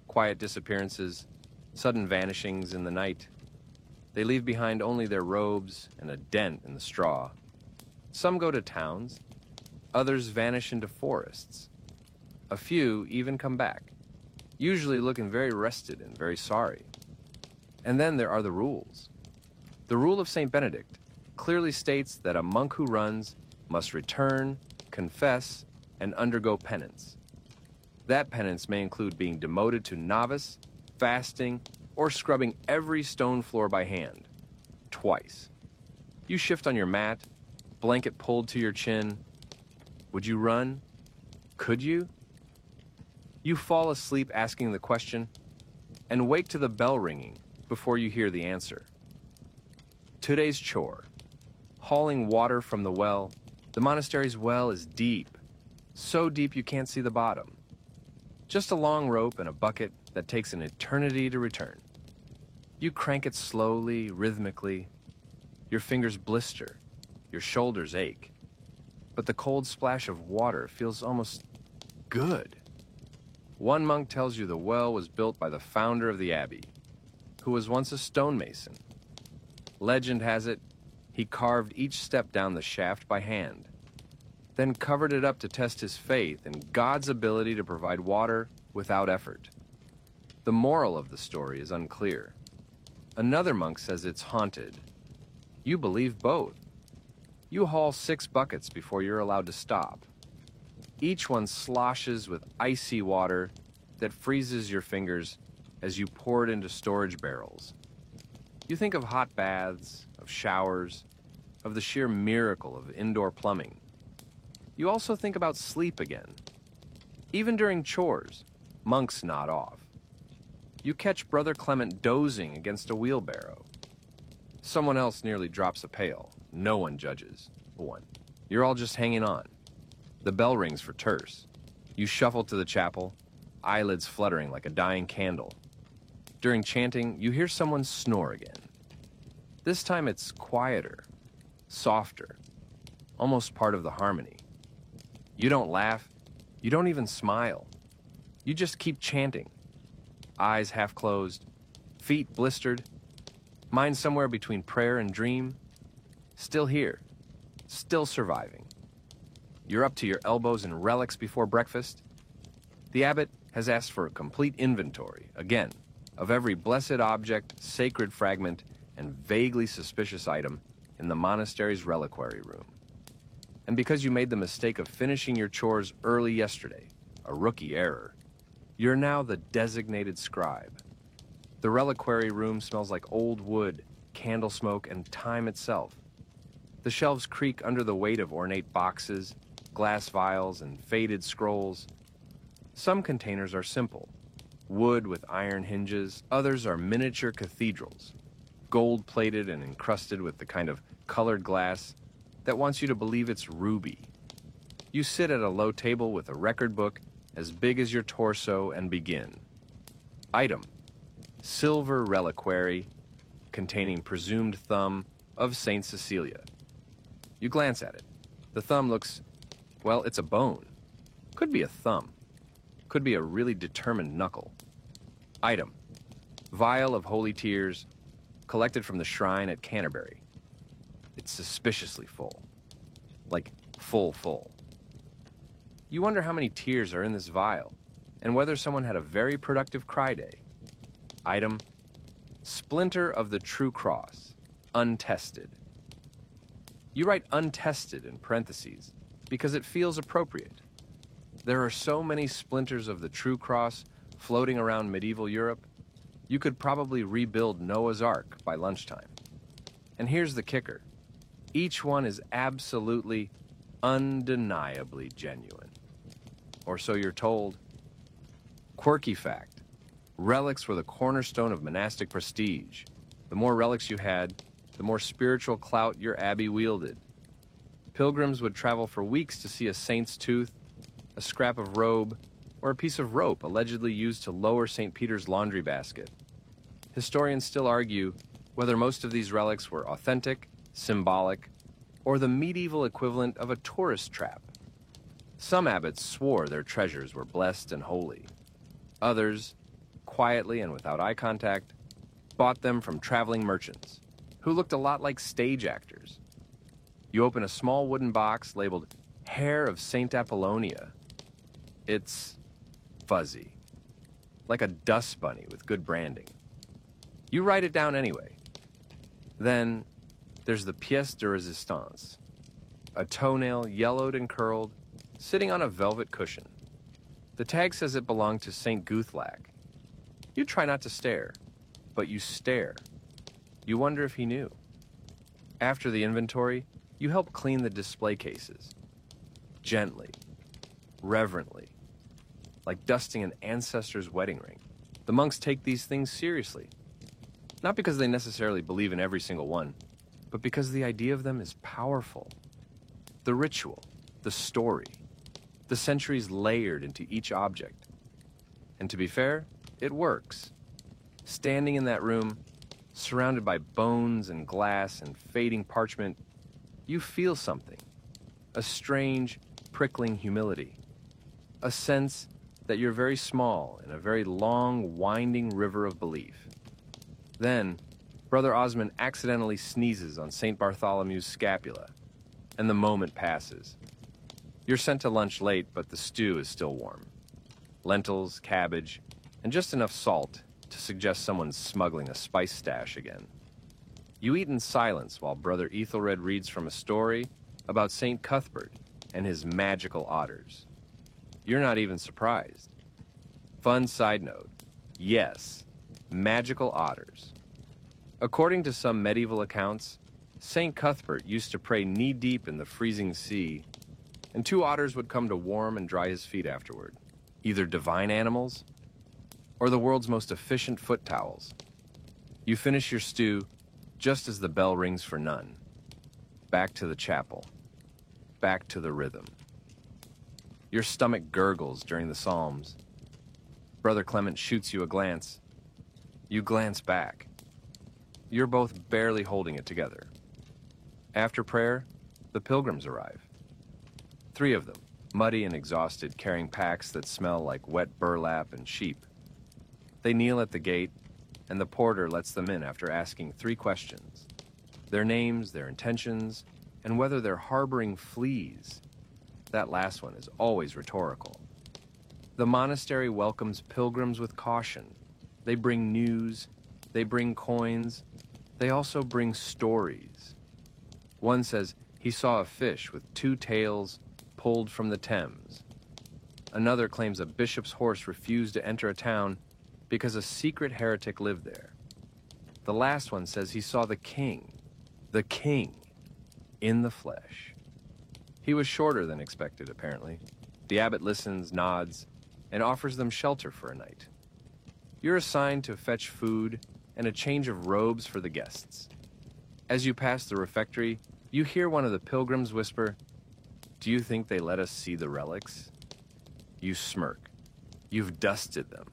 A: Quiet disappearances, sudden vanishings in the night. They leave behind only their robes and a dent in the straw. Some go to towns. Others vanish into forests. A few even come back, usually looking very rested and very sorry. And then there are the rules. The rule of St. Benedict clearly states that a monk who runs must return, confess, and undergo penance. That penance may include being demoted to novice, fasting, or scrubbing every stone floor by hand, twice. You shift on your mat, blanket pulled to your chin. Would you run? Could you? You fall asleep asking the question, and wake to the bell ringing before you hear the answer. Today's chore: hauling water from the well. The monastery's well is deep, so deep you can't see the bottom. Just a long rope and a bucket that takes an eternity to return. You crank it slowly, rhythmically. Your fingers blister, your shoulders ache. But the cold splash of water feels almost good. One monk tells you the well was built by the founder of the abbey, who was once a stonemason. Legend has it, he carved each step down the shaft by hand, then covered it up to test his faith in God's ability to provide water without effort. The moral of the story is unclear. Another monk says it's haunted. You believe both. You haul 6 buckets before you're allowed to stop. Each one sloshes with icy water that freezes your fingers as you pour it into storage barrels. You think of hot baths, of showers, of the sheer miracle of indoor plumbing. You also think about sleep again. Even during chores, monks nod off. You catch Brother Clement dozing against a wheelbarrow. Someone else nearly drops a pail. No one judges. You're all just hanging on. The bell rings for terce. You shuffle to the chapel, eyelids fluttering like a dying candle. During chanting, you hear someone snore again. This time it's quieter, softer, almost part of the harmony. You don't laugh. You don't even smile. You just keep chanting. Eyes half closed, feet blistered, mind somewhere between prayer and dream. Still here, still surviving. You're up to your elbows in relics before breakfast. The abbot has asked for a complete inventory, again, of every blessed object, sacred fragment, and vaguely suspicious item in the monastery's reliquary room. And because you made the mistake of finishing your chores early yesterday, a rookie error, you're now the designated scribe. The reliquary room smells like old wood, candle smoke, and time itself. The shelves creak under the weight of ornate boxes, glass vials, and faded scrolls. Some containers are simple, wood with iron hinges. Others are miniature cathedrals, gold-plated and encrusted with the kind of colored glass that wants you to believe it's ruby. You sit at a low table with a record book as big as your torso and begin. Item: silver reliquary containing presumed thumb of Saint Cecilia. You glance at it. The thumb looks, well, it's a bone. Could be a thumb. Could be a really determined knuckle. Item: vial of holy tears collected from the shrine at Canterbury. It's suspiciously full. Like full. You wonder how many tears are in this vial and whether someone had a very productive cry day. Item: splinter of the true cross, untested. You write untested in parentheses because it feels appropriate. There are so many splinters of the true cross floating around medieval Europe, you could probably rebuild Noah's Ark by lunchtime. And here's the kicker. Each one is absolutely, undeniably genuine. Or so you're told. Quirky fact: relics were the cornerstone of monastic prestige. The more relics you had, the more spiritual clout your abbey wielded. Pilgrims would travel for weeks to see a saint's tooth, a scrap of robe, or a piece of rope allegedly used to lower St. Peter's laundry basket. Historians still argue whether most of these relics were authentic, symbolic, or the medieval equivalent of a tourist trap. Some abbots swore their treasures were blessed and holy. Others, quietly and without eye contact, bought them from traveling merchants, who looked a lot like stage actors. You open a small wooden box labeled Hair of Saint Apollonia. It's fuzzy, like a dust bunny with good branding. You write it down anyway. Then there's the pièce de résistance, a toenail yellowed and curled, sitting on a velvet cushion. The tag says it belonged to St. Guthlac. You try not to stare, but you stare. You wonder if he knew. After the inventory, you help clean the display cases. Gently, reverently, like dusting an ancestor's wedding ring. The monks take these things seriously. Not because they necessarily believe in every single one, but because the idea of them is powerful. The ritual, the story, the centuries layered into each object. And to be fair, it works. Standing in that room, surrounded by bones and glass and fading parchment, you feel something. A strange, prickling humility. A sense that you're very small in a very long, winding river of belief. Then, Brother Osmond accidentally sneezes on St. Bartholomew's scapula, and the moment passes. You're sent to lunch late, but the stew is still warm. Lentils, cabbage, and just enough salt to suggest someone's smuggling a spice stash again. You eat in silence while Brother Ethelred reads from a story about St. Cuthbert and his magical otters. You're not even surprised. Fun side note: yes, magical otters. According to some medieval accounts, St. Cuthbert used to pray knee-deep in the freezing sea, and 2 otters would come to warm and dry his feet afterward. Either divine animals, or the world's most efficient foot towels. You finish your stew just as the bell rings for none. Back to the chapel. Back to the rhythm. Your stomach gurgles during the psalms. Brother Clement shoots you a glance. You glance back. You're both barely holding it together. After prayer, the pilgrims arrive. 3 of them, muddy and exhausted, carrying packs that smell like wet burlap and sheep. They kneel at the gate, and the porter lets them in after asking 3 questions: their names, their intentions, and whether they're harboring fleas. That last one is always rhetorical. The monastery welcomes pilgrims with caution. They bring news, they bring coins, they also bring stories. One says he saw a fish with 2 tails pulled from the Thames. Another claims a bishop's horse refused to enter a town because a secret heretic lived there. The last one says he saw the king, in the flesh. He was shorter than expected, apparently. The abbot listens, nods, and offers them shelter for a night. You're assigned to fetch food and a change of robes for the guests. As you pass the refectory, you hear one of the pilgrims whisper, "Do you think they let us see the relics?" You smirk. You've dusted them.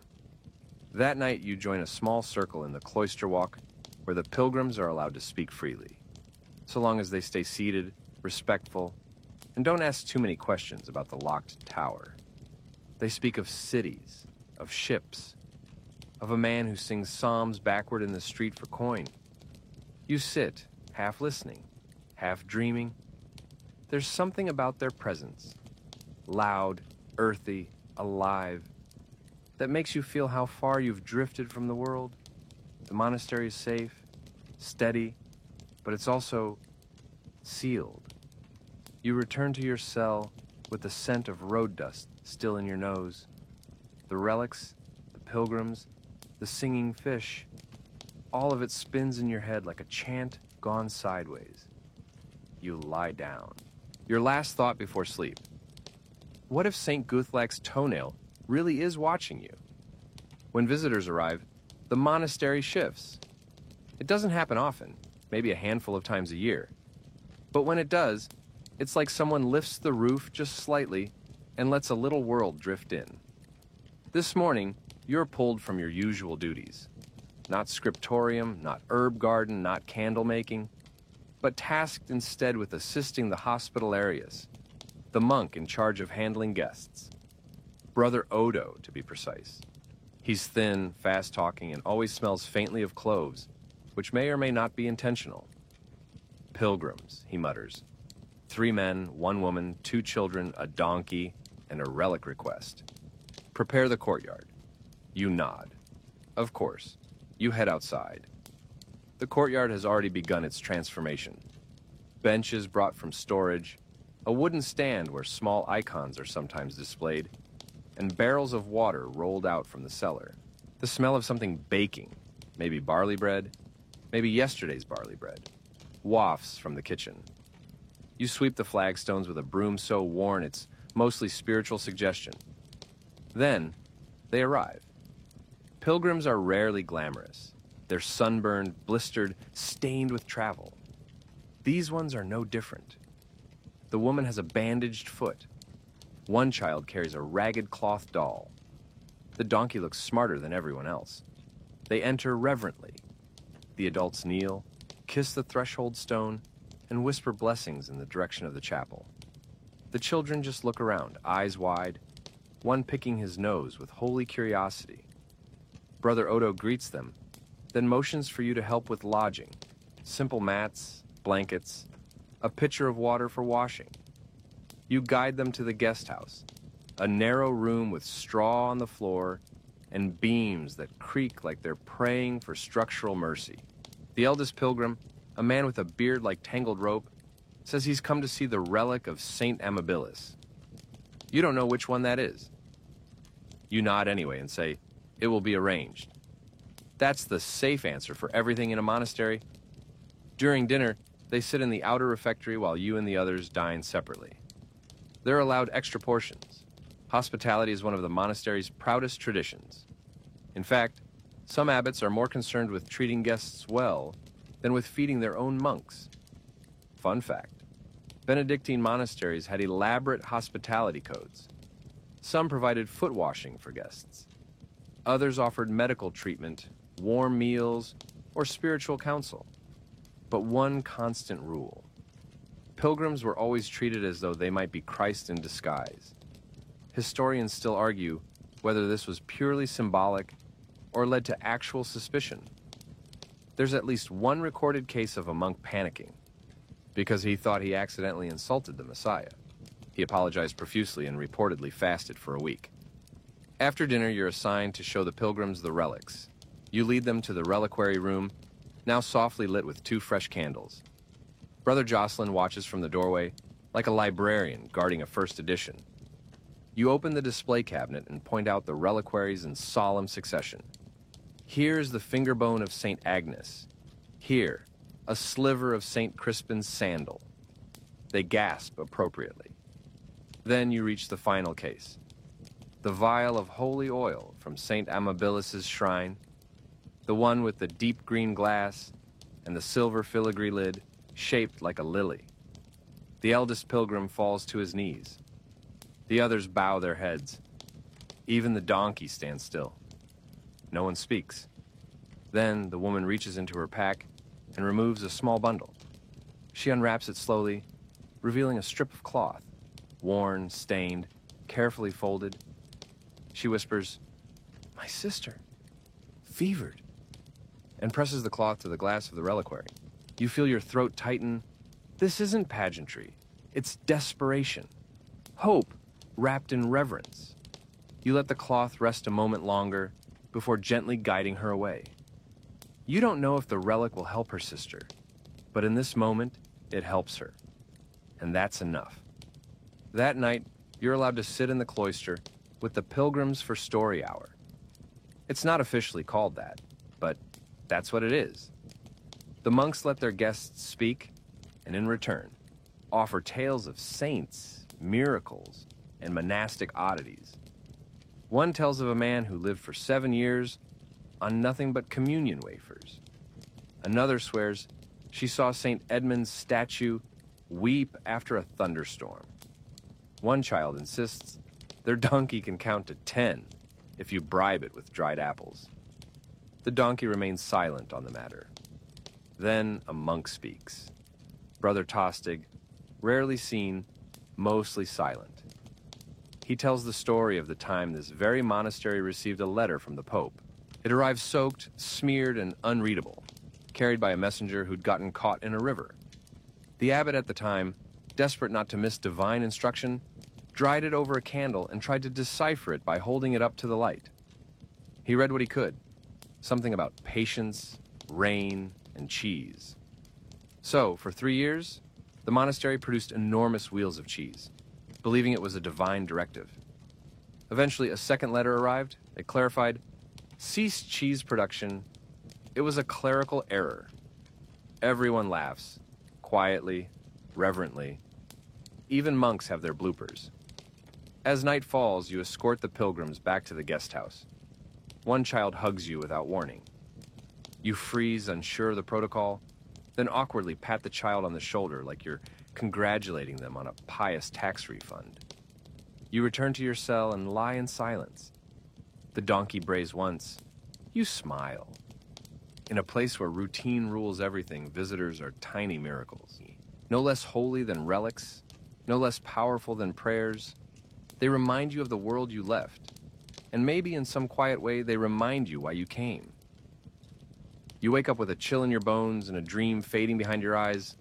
A: That night, you join a small circle in the cloister walk where the pilgrims are allowed to speak freely, so long as they stay seated, respectful, and don't ask too many questions about the locked tower. They speak of cities, of ships, of a man who sings psalms backward in the street for coin. You sit, half listening, half dreaming. There's something about their presence, loud, earthy, alive, that makes you feel how far you've drifted from the world. The monastery is safe, steady, but it's also sealed. You return to your cell with the scent of road dust still in your nose. The relics, the pilgrims, the singing fish, all of it spins in your head like a chant gone sideways. You lie down. Your last thought before sleep. What if St. Guthlag's toenail really is watching you? When visitors arrive, the monastery shifts. It doesn't happen often, maybe a handful of times a year. But when it does, it's like someone lifts the roof just slightly and lets a little world drift in. This morning, you're pulled from your usual duties. Not scriptorium, not herb garden, not candle making, but tasked instead with assisting the hospitalarius, the monk in charge of handling guests. Brother Odo, to be precise. He's thin, fast-talking, and always smells faintly of cloves, which may or may not be intentional. Pilgrims, he mutters. 3 men, 1 woman, 2 children, a donkey, and a relic request. Prepare the courtyard. You nod. Of course. You head outside. The courtyard has already begun its transformation. Benches brought from storage, a wooden stand where small icons are sometimes displayed, and barrels of water rolled out from the cellar. The smell of something baking, maybe barley bread, maybe yesterday's barley bread, wafts from the kitchen. You sweep the flagstones with a broom so worn it's mostly spiritual suggestion. Then, they arrive. Pilgrims are rarely glamorous. They're sunburned, blistered, stained with travel. These ones are no different. The woman has a bandaged foot. One child carries a ragged cloth doll. The donkey looks smarter than everyone else. They enter reverently. The adults kneel, kiss the threshold stone, and whisper blessings in the direction of the chapel. The children just look around, eyes wide, one picking his nose with holy curiosity. Brother Odo greets them, then motions for you to help with lodging. Simple mats, blankets, a pitcher of water for washing. You guide them to the guest house, a narrow room with straw on the floor and beams that creak like they're praying for structural mercy. The eldest pilgrim, a man with a beard like tangled rope, says he's come to see the relic of Saint Amabilis. You don't know which one that is. You nod anyway and say, it will be arranged. That's the safe answer for everything in a monastery. During dinner, they sit in the outer refectory while you and the others dine separately. They're allowed extra portions. Hospitality is one of the monastery's proudest traditions. In fact, some abbots are more concerned with treating guests well than with feeding their own monks. Fun fact, Benedictine monasteries had elaborate hospitality codes. Some provided foot washing for guests. Others offered medical treatment, warm meals, or spiritual counsel. But one constant rule. Pilgrims were always treated as though they might be Christ in disguise. Historians still argue whether this was purely symbolic or led to actual suspicion. There's at least one recorded case of a monk panicking because he thought he accidentally insulted the Messiah. He apologized profusely and reportedly fasted for a week. After dinner, you're assigned to show the pilgrims the relics. You lead them to the reliquary room, now softly lit with 2 fresh candles. Brother Jocelyn watches from the doorway, like a librarian guarding a first edition. You open the display cabinet and point out the reliquaries in solemn succession. Here's the finger bone of St. Agnes. Here, a sliver of St. Crispin's sandal. They gasp appropriately. Then you reach the final case. The vial of holy oil from St. Amabilis' shrine, the one with the deep green glass and the silver filigree lid shaped like a lily. The eldest pilgrim falls to his knees. The others bow their heads. Even the donkey stands still. No one speaks. Then the woman reaches into her pack and removes a small bundle. She unwraps it slowly, revealing a strip of cloth, worn, stained, carefully folded. She whispers, "My sister, fevered," and presses the cloth to the glass of the reliquary. You feel your throat tighten. This isn't pageantry. It's desperation. Hope wrapped in reverence. You let the cloth rest a moment longer before gently guiding her away. You don't know if the relic will help her sister, but in this moment, it helps her. And that's enough. That night, you're allowed to sit in the cloister with the Pilgrims for Story Hour. It's not officially called that, but that's what it is. The monks let their guests speak, and in return, offer tales of saints, miracles, and monastic oddities. One tells of a man who lived for 7 years on nothing but communion wafers. Another swears she saw St. Edmund's statue weep after a thunderstorm. One child insists their donkey can count to 10 if you bribe it with dried apples. The donkey remains silent on the matter. Then a monk speaks. Brother Tostig, rarely seen, mostly silent. He tells the story of the time this very monastery received a letter from the Pope. It arrived soaked, smeared, and unreadable, carried by a messenger who'd gotten caught in a river. The abbot at the time, desperate not to miss divine instruction, dried it over a candle and tried to decipher it by holding it up to the light. He read what he could, something about patience, rain, and cheese. So, for 3 years, the monastery produced enormous wheels of cheese, believing it was a divine directive. Eventually, a second letter arrived. It clarified, cease cheese production. It was a clerical error. Everyone laughs, quietly, reverently. Even monks have their bloopers. As night falls, you escort the pilgrims back to the guest house. One child hugs you without warning. You freeze, unsure of the protocol, then awkwardly pat the child on the shoulder like you're congratulating them on a pious tax refund. You return to your cell and lie in silence. The donkey brays once. You smile. In a place where routine rules everything, visitors are tiny miracles. No less holy than relics, no less powerful than prayers. They remind you of the world you left, and maybe in some quiet way they remind you why you came. You wake up with a chill in your bones and a dream fading behind your eyes.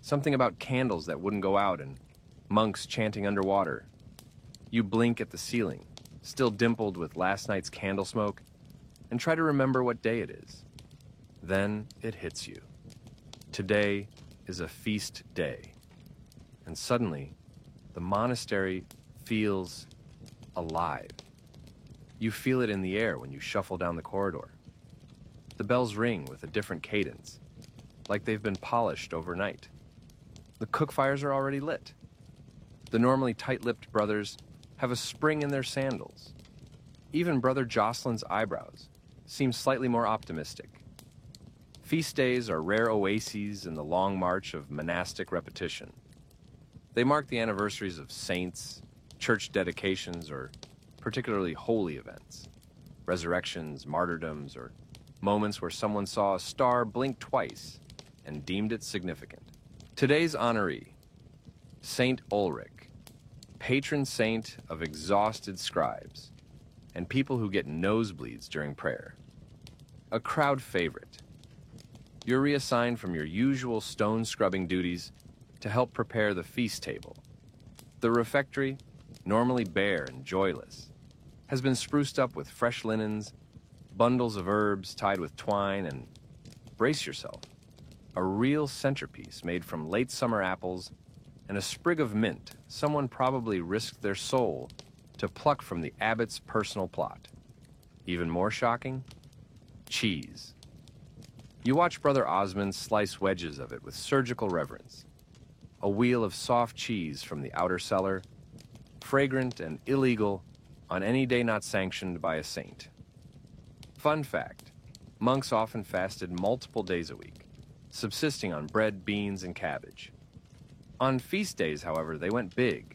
A: Something about candles that wouldn't go out and monks chanting underwater. You blink at the ceiling, still dimpled with last night's candle smoke, and try to remember what day it is. Then it hits you. Today is a feast day. And suddenly, the monastery feels alive. You feel it in the air when you shuffle down the corridor. The bells ring with a different cadence, like they've been polished overnight. The cook fires are already lit. The normally tight-lipped brothers have a spring in their sandals. Even Brother Jocelyn's eyebrows seem slightly more optimistic. Feast days are rare oases in the long march of monastic repetition. They mark the anniversaries of saints, church dedications, or particularly holy events, resurrections, martyrdoms, or moments where someone saw a star blink twice and deemed it significant. Today's honoree, Saint Ulrich, patron saint of exhausted scribes and people who get nosebleeds during prayer. A crowd favorite. You're reassigned from your usual stone-scrubbing duties to help prepare the feast table. The refectory, normally bare and joyless, has been spruced up with fresh linens, bundles of herbs tied with twine, and, brace yourself, a real centerpiece made from late summer apples and a sprig of mint someone probably risked their soul to pluck from the abbot's personal plot. Even more shocking? Cheese. You watch Brother Osmond slice wedges of it with surgical reverence. A wheel of soft cheese from the outer cellar, fragrant and illegal on any day not sanctioned by a saint. Fun fact, monks often fasted multiple days a week, subsisting on bread, beans, and cabbage. On feast days, however, they went big.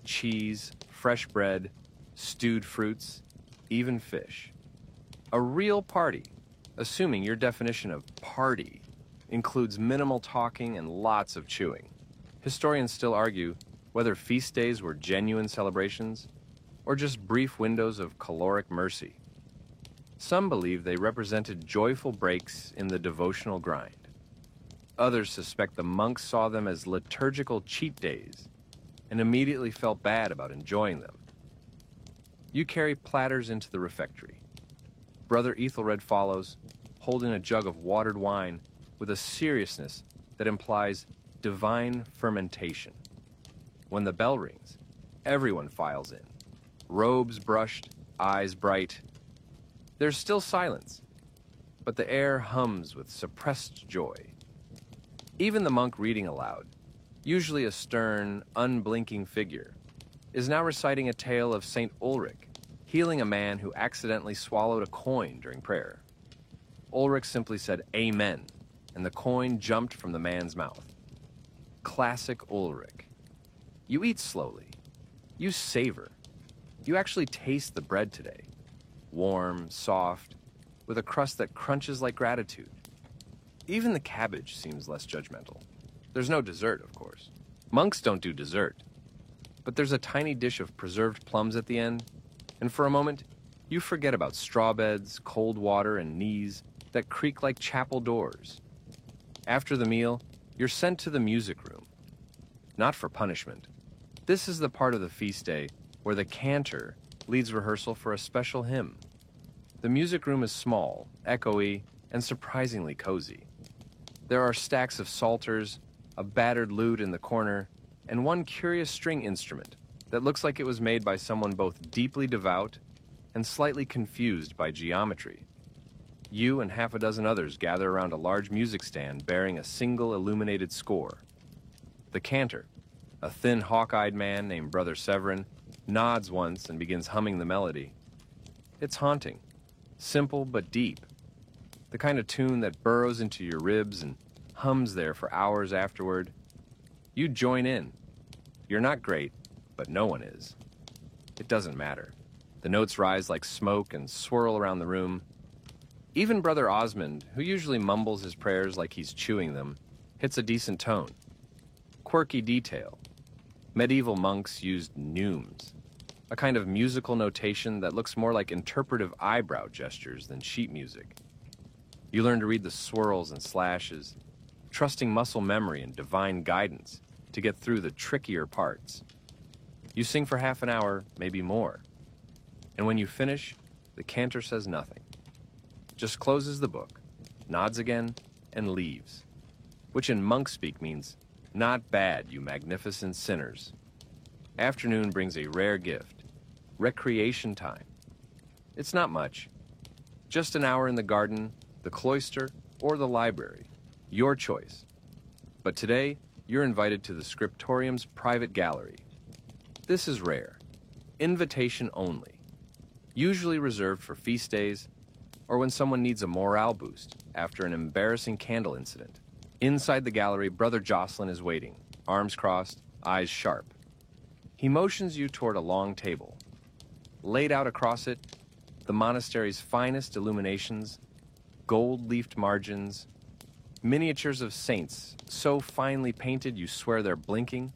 A: Cheese, fresh bread, stewed fruits, even fish. A real party, assuming your definition of party includes minimal talking and lots of chewing. Historians still argue whether feast days were genuine celebrations or just brief windows of caloric mercy. Some believe they represented joyful breaks in the devotional grind. Others suspect the monks saw them as liturgical cheat days and immediately felt bad about enjoying them. You carry platters into the refectory. Brother Ethelred follows, holding a jug of watered wine with a seriousness that implies divine fermentation. When the bell rings, everyone files in, robes brushed, eyes bright. There's still silence, but the air hums with suppressed joy. Even the monk reading aloud, usually a stern, unblinking figure, is now reciting a tale of St. Ulrich, healing a man who accidentally swallowed a coin during prayer. Ulrich simply said, "Amen," and the coin jumped from the man's mouth. Classic Ulrich. You eat slowly. You savor. You actually taste the bread today. Warm, soft, with a crust that crunches like gratitude. Even the cabbage seems less judgmental. There's no dessert, of course. Monks don't do dessert. But there's a tiny dish of preserved plums at the end, and for a moment, you forget about straw beds, cold water, and knees that creak like chapel doors. After the meal, you're sent to the music room. Not for punishment. This is the part of the feast day where the cantor leads rehearsal for a special hymn. The music room is small, echoey, and surprisingly cozy. There are stacks of psalters, a battered lute in the corner, and one curious string instrument that looks like it was made by someone both deeply devout and slightly confused by geometry. You and half a dozen others gather around a large music stand bearing a single illuminated score. The cantor, a thin, hawk-eyed man named Brother Severin, nods once and begins humming the melody. It's haunting, simple but deep, the kind of tune that burrows into your ribs and hums there for hours afterward. You join in. You're not great, but no one is. It doesn't matter. The notes rise like smoke and swirl around the room. Even Brother Osmond, who usually mumbles his prayers like he's chewing them, hits a decent tone. Quirky detail. Medieval monks used neumes, a kind of musical notation that looks more like interpretive eyebrow gestures than sheet music. You learn to read the swirls and slashes, trusting muscle memory and divine guidance to get through the trickier parts. You sing for half an hour, maybe more. And when you finish, the cantor says nothing. Just closes the book, nods again, and leaves. Which in monk speak means, "Not bad, you magnificent sinners." Afternoon brings a rare gift. Recreation time. It's not much. Just an hour in the garden, the cloister, or the library. Your choice. But today, you're invited to the scriptorium's private gallery. This is rare. Invitation only. Usually reserved for feast days, or when someone needs a morale boost after an embarrassing candle incident. Inside the gallery, Brother Jocelyn is waiting, arms crossed, eyes sharp. He motions you toward a long table. Laid out across it, the monastery's finest illuminations, gold-leafed margins, miniatures of saints so finely painted you swear they're blinking,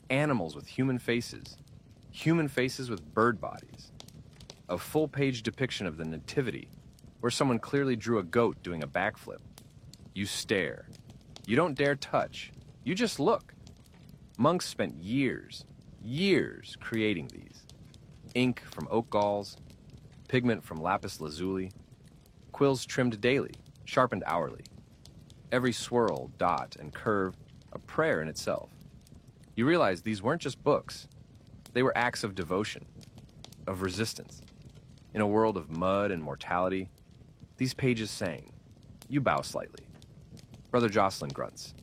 A: animals with human faces with bird bodies, a full-page depiction of the Nativity where someone clearly drew a goat doing a backflip. You stare. You don't dare touch. You just look. Monks spent years creating these. Ink from oak galls, pigment from lapis lazuli, quills trimmed daily, sharpened hourly. Every swirl, dot, and curve, a prayer in itself. You realize these weren't just books. They were acts of devotion, of resistance. In a world of mud and mortality, these pages sang. You bow slightly. Brother Jocelyn grunts,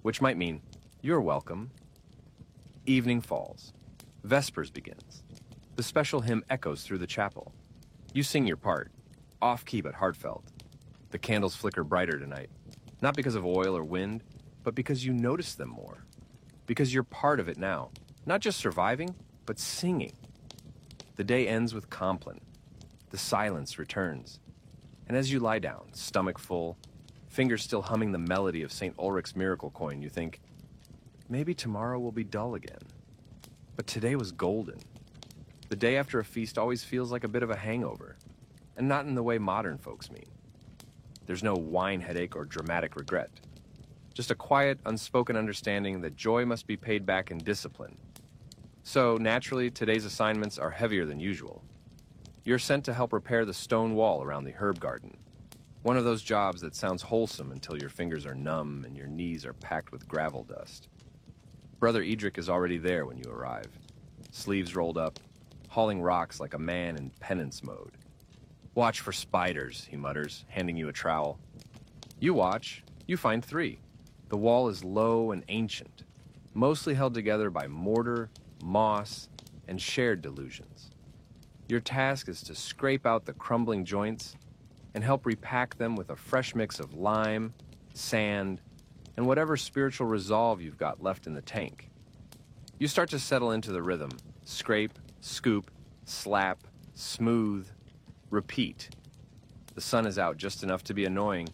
A: which might mean, "You're welcome." Evening falls. Vespers begins. The special hymn echoes through the chapel. You sing your part, off-key but heartfelt. The candles flicker brighter tonight, not because of oil or wind, but because you notice them more. Because you're part of it now, not just surviving, but singing. The day ends with Compline. The silence returns. And as you lie down, stomach full, fingers still humming the melody of St. Ulrich's miracle coin, you think, maybe tomorrow will be dull again. But today was golden. The day after a feast always feels like a bit of a hangover, and not in the way modern folks mean. There's no wine headache or dramatic regret. Just a quiet, unspoken understanding that joy must be paid back in discipline. So, naturally, today's assignments are heavier than usual. You're sent to help repair the stone wall around the herb garden. One of those jobs that sounds wholesome until your fingers are numb and your knees are packed with gravel dust. Brother Edric is already there when you arrive, sleeves rolled up, hauling rocks like a man in penance mode. "Watch for spiders," he mutters, handing you a trowel. You watch. You find 3. The wall is low and ancient, mostly held together by mortar, moss, and shared delusions. Your task is to scrape out the crumbling joints and help repack them with a fresh mix of lime, sand, and whatever spiritual resolve you've got left in the tank. You start to settle into the rhythm. Scrape, scoop, slap, smooth, repeat. The sun is out just enough to be annoying,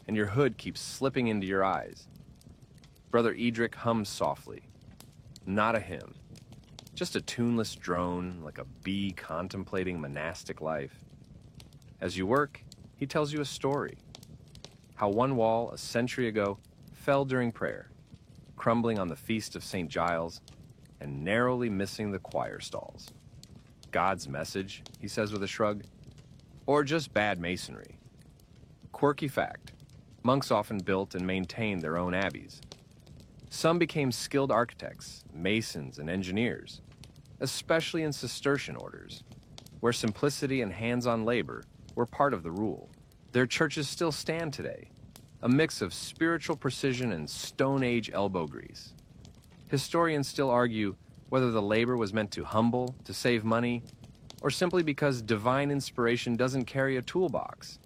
A: and your hood keeps slipping into your eyes. Brother Edric hums softly. Not a hymn. Just a tuneless drone, like a bee contemplating monastic life. As you work, he tells you a story. How one wall, a century ago, fell during prayer, crumbling on the feast of St. Giles, and narrowly missing the choir stalls. God's message, he says with a shrug, or just bad masonry. Quirky fact, monks often built and maintained their own abbeys. Some became skilled architects, masons, and engineers, especially in Cistercian orders, where simplicity and hands-on labor were part of the rule. Their churches still stand today, a mix of spiritual precision and Stone Age elbow grease. Historians still argue whether the labor was meant to humble, to save money, or simply because divine inspiration doesn't carry a toolbox.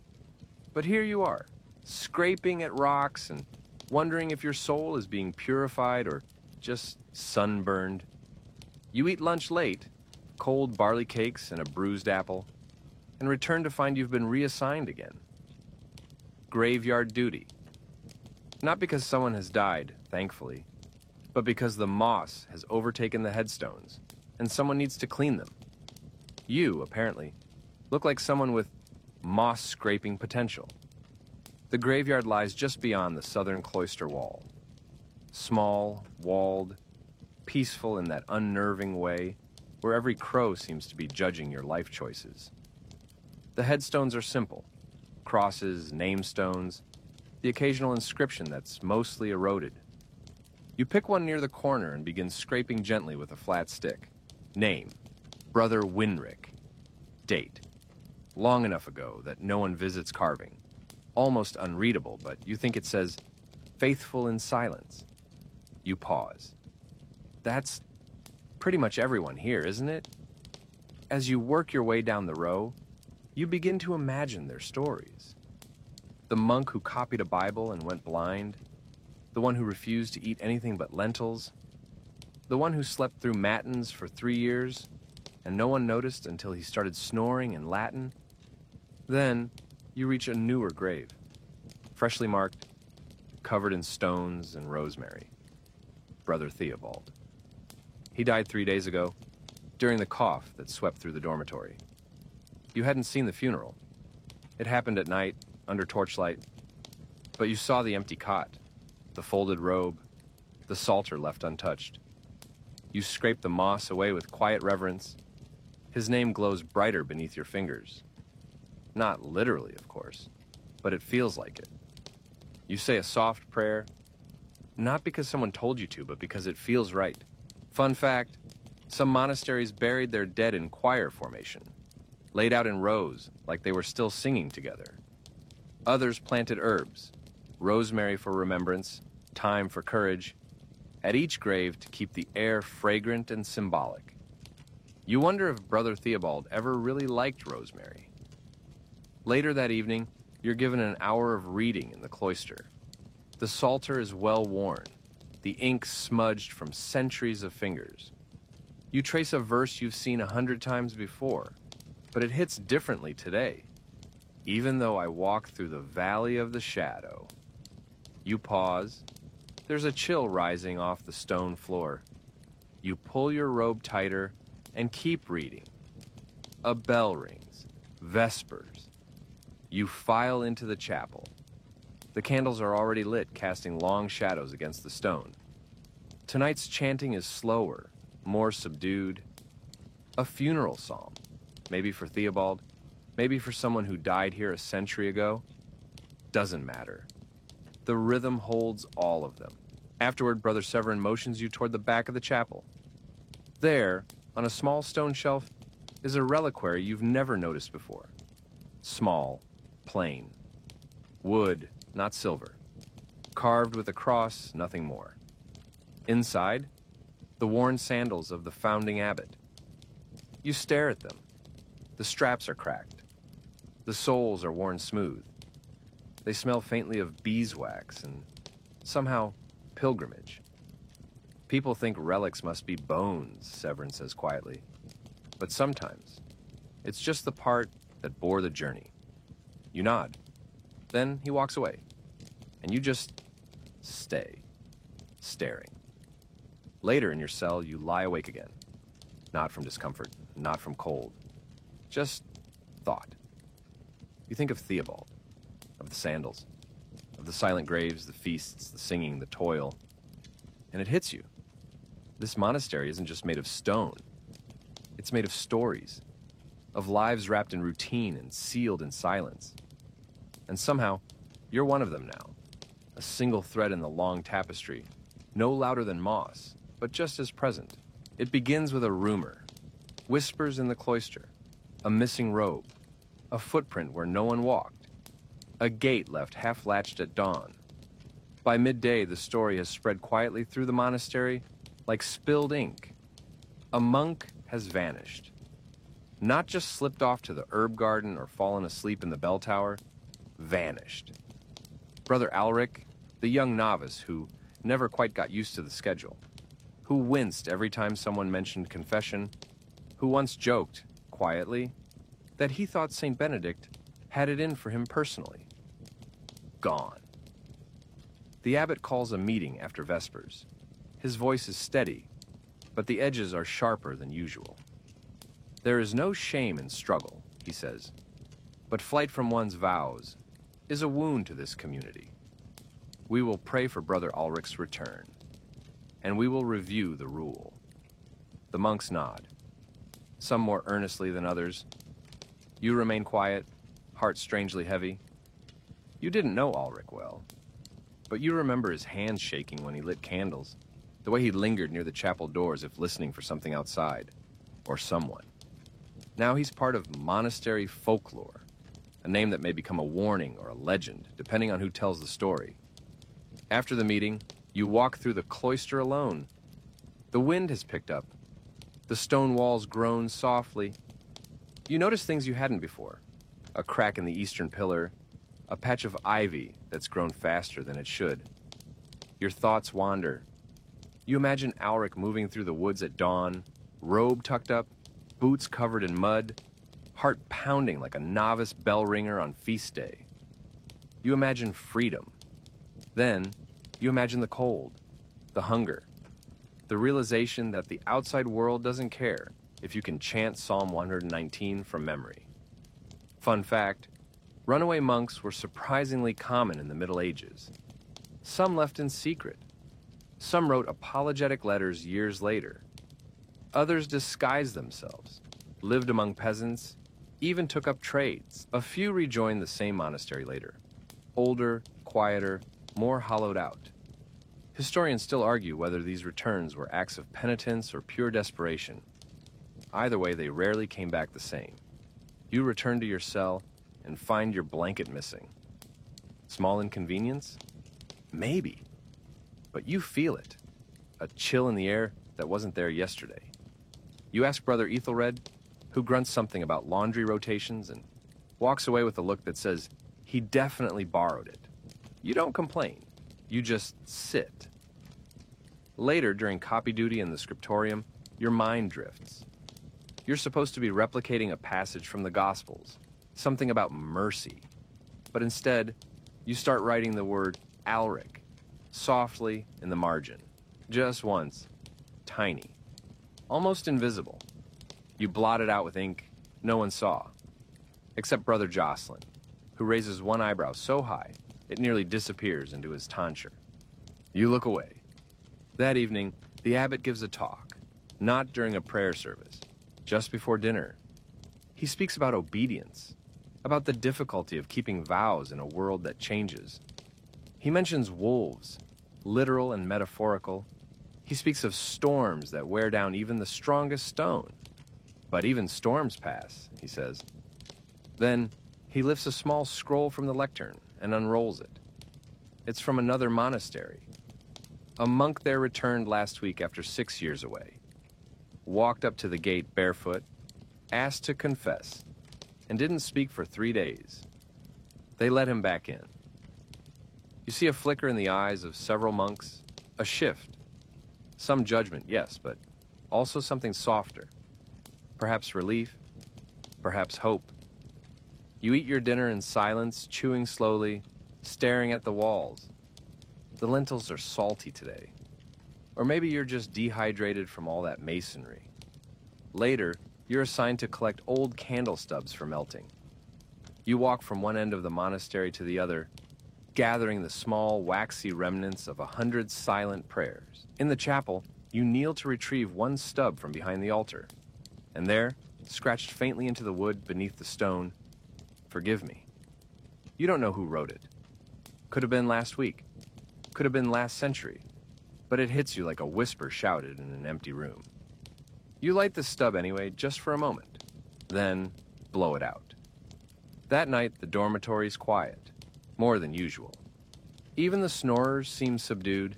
A: But here you are, scraping at rocks and wondering if your soul is being purified or just sunburned. You eat lunch late, cold barley cakes and a bruised apple, and return to find you've been reassigned again. Graveyard duty. Not because someone has died, thankfully, but because the moss has overtaken the headstones, and someone needs to clean them. You, apparently, look like someone with moss-scraping potential. The graveyard lies just beyond the southern cloister wall. Small, walled, peaceful in that unnerving way where every crow seems to be judging your life choices. The headstones are simple. Crosses, namestones, the occasional inscription that's mostly eroded. You pick one near the corner and begin scraping gently with a flat stick. Name, Brother Winrick. Date, long enough ago that no one visits carving. Almost unreadable, but you think it says, faithful in silence. You pause. That's pretty much everyone here, isn't it? As you work your way down the row, you begin to imagine their stories. The monk who copied a Bible and went blind, the one who refused to eat anything but lentils, the one who slept through matins for 3 years, and no one noticed until he started snoring in Latin. Then, you reach a newer grave, freshly marked, covered in stones and rosemary. Brother Theobald. He died 3 days ago, during the cough that swept through the dormitory. You hadn't seen the funeral. It happened at night, under torchlight, but you saw the empty cot, the folded robe, the psalter left untouched. You scrape the moss away with quiet reverence. His name glows brighter beneath your fingers. Not literally, of course, but it feels like it. You say a soft prayer, not because someone told you to, but because it feels right. Fun fact, some monasteries buried their dead in choir formation, laid out in rows like they were still singing together. Others planted herbs, rosemary for remembrance, thyme for courage, at each grave to keep the air fragrant and symbolic. You wonder if Brother Theobald ever really liked rosemary. Later that evening, you're given an hour of reading in the cloister. The psalter is well worn, the ink smudged from centuries of fingers. You trace a verse you've seen 100 times before, but it hits differently today. Even though I walk through the valley of the shadow. You pause. There's a chill rising off the stone floor. You pull your robe tighter and keep reading. A bell rings. Vespers. You file into the chapel. The candles are already lit, casting long shadows against the stone. Tonight's chanting is slower, more subdued. A funeral psalm, maybe for Theobald, maybe for someone who died here a century ago. Doesn't matter. The rhythm holds all of them. Afterward, Brother Severin motions you toward the back of the chapel. There, on a small stone shelf, is a reliquary you've never noticed before. Small, plain. Wood, not silver. Carved with a cross, nothing more. Inside, the worn sandals of the founding abbot. You stare at them. The straps are cracked. The soles are worn smooth. They smell faintly of beeswax and somehow pilgrimage. People think relics must be bones, Severin says quietly. But sometimes, it's just the part that bore the journey. You nod. Then he walks away. And you just stay, staring. Later in your cell, you lie awake again. Not from discomfort, not from cold. Just thought. You think of Theobald, of the sandals, of the silent graves, the feasts, the singing, the toil. And it hits you. This monastery isn't just made of stone. It's made of stories, of lives wrapped in routine and sealed in silence. And somehow, you're one of them now. A single thread in the long tapestry, no louder than moss, but just as present. It begins with a rumor, whispers in the cloister, a missing robe, a footprint where no one walked, a gate left half-latched at dawn. By midday, the story has spread quietly through the monastery like spilled ink. A monk has vanished. Not just slipped off to the herb garden or fallen asleep in the bell tower, vanished. Brother Alric, the young novice who never quite got used to the schedule, who winced every time someone mentioned confession, who once joked, quietly, that he thought St. Benedict had it in for him personally. Gone. The abbot calls a meeting after Vespers. His voice is steady, but the edges are sharper than usual. There is no shame in struggle, he says, but flight from one's vows is a wound to this community. We will pray for Brother Ulrich's return, and we will review the rule. The monks nod, some more earnestly than others. You remain quiet, heart strangely heavy. You didn't know Ulrich well, but you remember his hands shaking when he lit candles, the way he lingered near the chapel door as if listening for something outside, or someone. Now he's part of monastery folklore, a name that may become a warning or a legend, depending on who tells the story. After the meeting, you walk through the cloister alone. The wind has picked up. The stone walls groan softly. You notice things you hadn't before. A crack in the eastern pillar, a patch of ivy that's grown faster than it should. Your thoughts wander. You imagine Alric moving through the woods at dawn, robe tucked up, boots covered in mud, heart pounding like a novice bell ringer on feast day. You imagine freedom. Then, you imagine the cold, the hunger, the realization that the outside world doesn't care if you can chant Psalm 119 from memory. Fun fact, runaway monks were surprisingly common in the Middle Ages. Some left in secret. Some wrote apologetic letters years later. Others disguised themselves, lived among peasants, even took up trades. A few rejoined the same monastery later, older, quieter, more hollowed out. Historians still argue whether these returns were acts of penitence or pure desperation. Either way, they rarely came back the same. You return to your cell and find your blanket missing. Small inconvenience? Maybe. But you feel it. A chill in the air that wasn't there yesterday. You ask Brother Ethelred, who grunts something about laundry rotations and walks away with a look that says he definitely borrowed it. You don't complain. You just sit. Later, during copy duty in the scriptorium, your mind drifts. You're supposed to be replicating a passage from the Gospels, something about mercy. But instead, you start writing the word Alric, softly in the margin. Just once. Tiny. Almost invisible. You blot it out with ink no one saw, except Brother Jocelyn, who raises one eyebrow so high it nearly disappears into his tonsure. You look away. That evening, the abbot gives a talk. not during a prayer service, just before dinner. He speaks about obedience, about the difficulty of keeping vows in a world that changes. He mentions wolves, literal and metaphorical. He speaks of storms that wear down even the strongest stone. But even storms pass, he says. Then he lifts a small scroll from the lectern and unrolls it. It's from another monastery. A monk there returned last week after 6 years away. Walked up to the gate barefoot, asked to confess, and didn't speak for 3 days. They let him back in. You see a flicker in the eyes of several monks, a shift. Some judgment, yes, but also something softer. Perhaps relief, perhaps hope. You eat your dinner in silence, chewing slowly, staring at the walls. The lentils are salty today. Or maybe you're just dehydrated from all that masonry. Later, you're assigned to collect old candle stubs for melting. You walk from one end of the monastery to the other, gathering the small, waxy remnants of 100 silent prayers. In the chapel, you kneel to retrieve one stub from behind the altar. And there, scratched faintly into the wood beneath the stone, "Forgive me." You don't know who wrote it. Could have been last week. Could have been last century. But it hits you like a whisper shouted in an empty room. You light the stub anyway, just for a moment. Then, blow it out. That night, the dormitory's quiet. More than usual. Even the snorers seem subdued.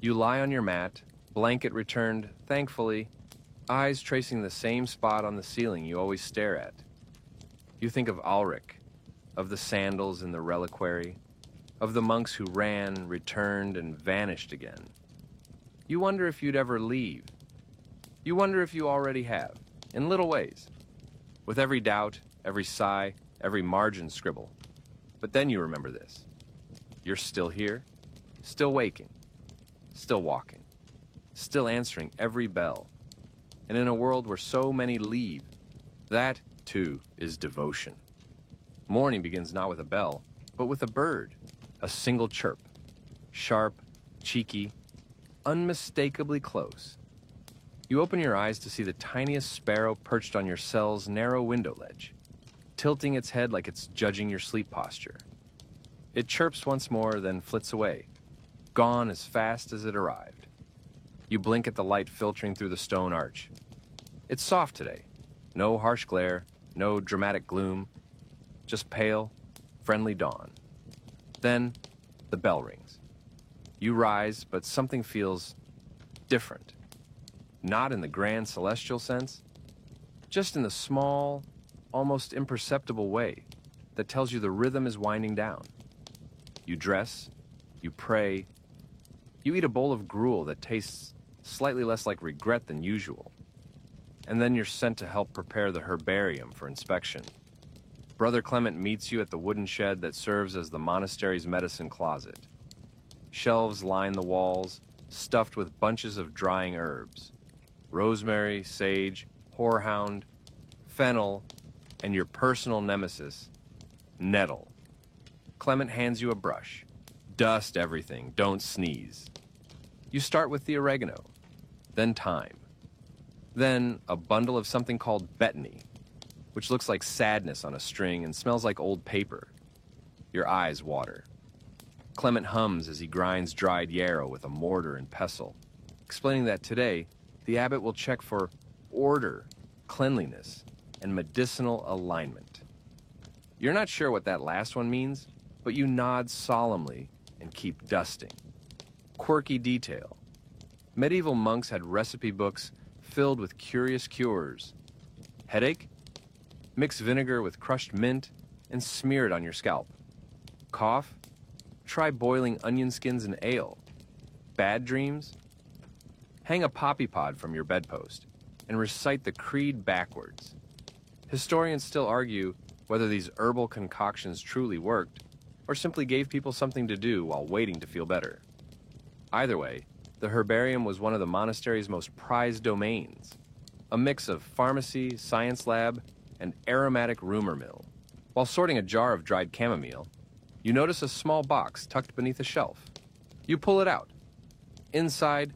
A: You lie on your mat, blanket returned, thankfully, eyes tracing the same spot on the ceiling you always stare at. You think of Ulrich, of the sandals in the reliquary, of the monks who ran, returned, and vanished again. You wonder if you'd ever leave. You wonder if you already have, in little ways, with every doubt, every sigh, every margin scribble. But then you remember this. You're still here, still waking, still walking, still answering every bell. And in a world where so many leave, that, too, is devotion. Morning begins not with a bell, but with a bird, a single chirp, sharp, cheeky, unmistakably close. You open your eyes to see the tiniest sparrow perched on your cell's narrow window ledge, tilting its head like it's judging your sleep posture. It chirps once more, then flits away, gone as fast as it arrived. You blink at the light filtering through the stone arch. It's soft today. No harsh glare, no dramatic gloom, just pale, friendly dawn. Then, the bell rings. You rise, but something feels different. Not in the grand celestial sense, just in the small, almost imperceptible way that tells you the rhythm is winding down. You dress, you pray, you eat a bowl of gruel that tastes slightly less like regret than usual. And then you're sent to help prepare the herbarium for inspection. Brother Clement meets you at the wooden shed that serves as the monastery's medicine closet. Shelves line the walls, stuffed with bunches of drying herbs. Rosemary, sage, horehound, fennel, and your personal nemesis, nettle. Clement hands you a brush. Dust everything, don't sneeze. You start with the oregano, then thyme. Then a bundle of something called betony, which looks like sadness on a string and smells like old paper. Your eyes water. Clement hums as he grinds dried yarrow with a mortar and pestle, explaining that today, the abbot will check for order, cleanliness, and medicinal alignment. You're not sure what that last one means, but you nod solemnly and keep dusting. Quirky detail. Medieval monks had recipe books filled with curious cures. Headache? Mix vinegar with crushed mint and smear it on your scalp. Cough? Try boiling onion skins in ale. Bad dreams? Hang a poppy pod from your bedpost and recite the creed backwards. Historians still argue whether these herbal concoctions truly worked or simply gave people something to do while waiting to feel better. Either way, the herbarium was one of the monastery's most prized domains, a mix of pharmacy, science lab, and aromatic rumor mill. While sorting a jar of dried chamomile, you notice a small box tucked beneath a shelf. You pull it out. Inside,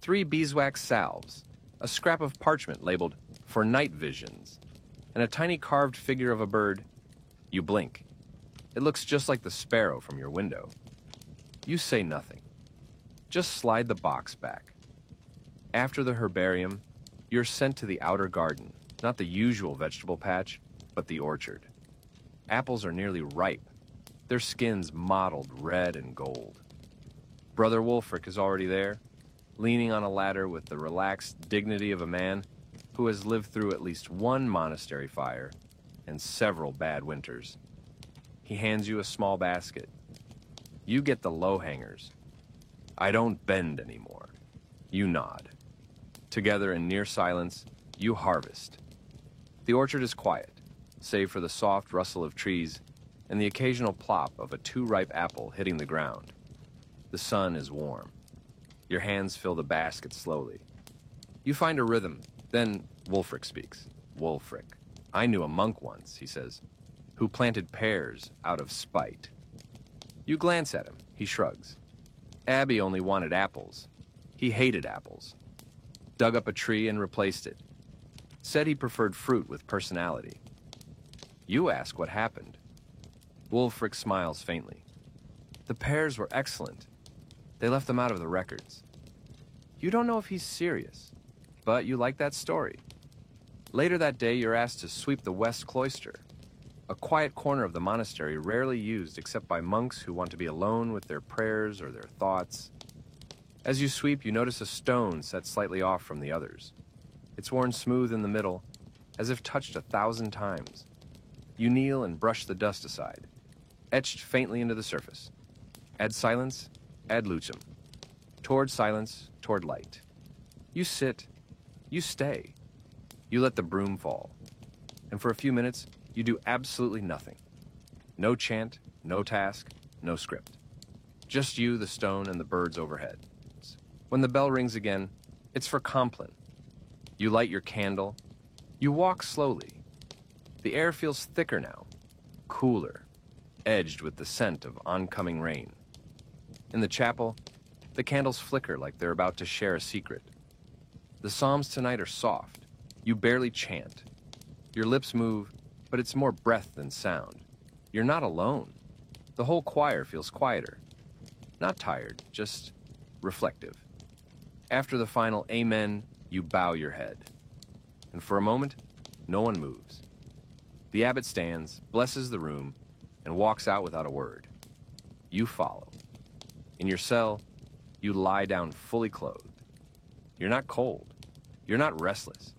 A: 3 beeswax salves, a scrap of parchment labeled "For Night Visions," and a tiny carved figure of a bird. You blink. It looks just like the sparrow from your window. You say nothing. Just slide the box back. After the herbarium, you're sent to the outer garden, not the usual vegetable patch, but the orchard. Apples are nearly ripe, their skins mottled red and gold. Brother Wulfric is already there, leaning on a ladder with the relaxed dignity of a man who has lived through at least one monastery fire and several bad winters. He hands you a small basket. You get the low hangers. I don't bend anymore. You nod. Together in near silence, you harvest. The orchard is quiet, save for the soft rustle of trees and the occasional plop of a too-ripe apple hitting the ground. The sun is warm. Your hands fill the basket slowly. You find a rhythm. Then Wulfric speaks. Wulfric. I knew a monk once, he says, who planted pears out of spite. You glance at him. He shrugs. Abby only wanted apples. He hated apples. Dug up a tree and replaced it. Said he preferred fruit with personality. You ask what happened. Wulfric smiles faintly. The pears were excellent. They left them out of the records. You don't know if he's serious, but you like that story. Later that day, you're asked to sweep the west cloister, a quiet corner of the monastery rarely used except by monks who want to be alone with their prayers or their thoughts. As you sweep, you notice a stone set slightly off from the others. It's worn smooth in the middle, as if touched 1,000 times. You kneel and brush the dust aside, etched faintly into the surface. Add silence, ad lucem. Toward silence, toward light. You sit, you stay. You let the broom fall. And for a few minutes, you do absolutely nothing. No chant, no task, no script. Just you, the stone, and the birds overhead. When the bell rings again, it's for Compline. You light your candle. You walk slowly. The air feels thicker now, cooler, edged with the scent of oncoming rain. In the chapel, the candles flicker like they're about to share a secret. The psalms tonight are soft. You barely chant. Your lips move, but it's more breath than sound. You're not alone. The whole choir feels quieter. Not tired, just reflective. After the final amen, you bow your head. And for a moment, no one moves. The abbot stands, blesses the room, and walks out without a word. You follow. In your cell, you lie down fully clothed. You're not cold. You're not restless.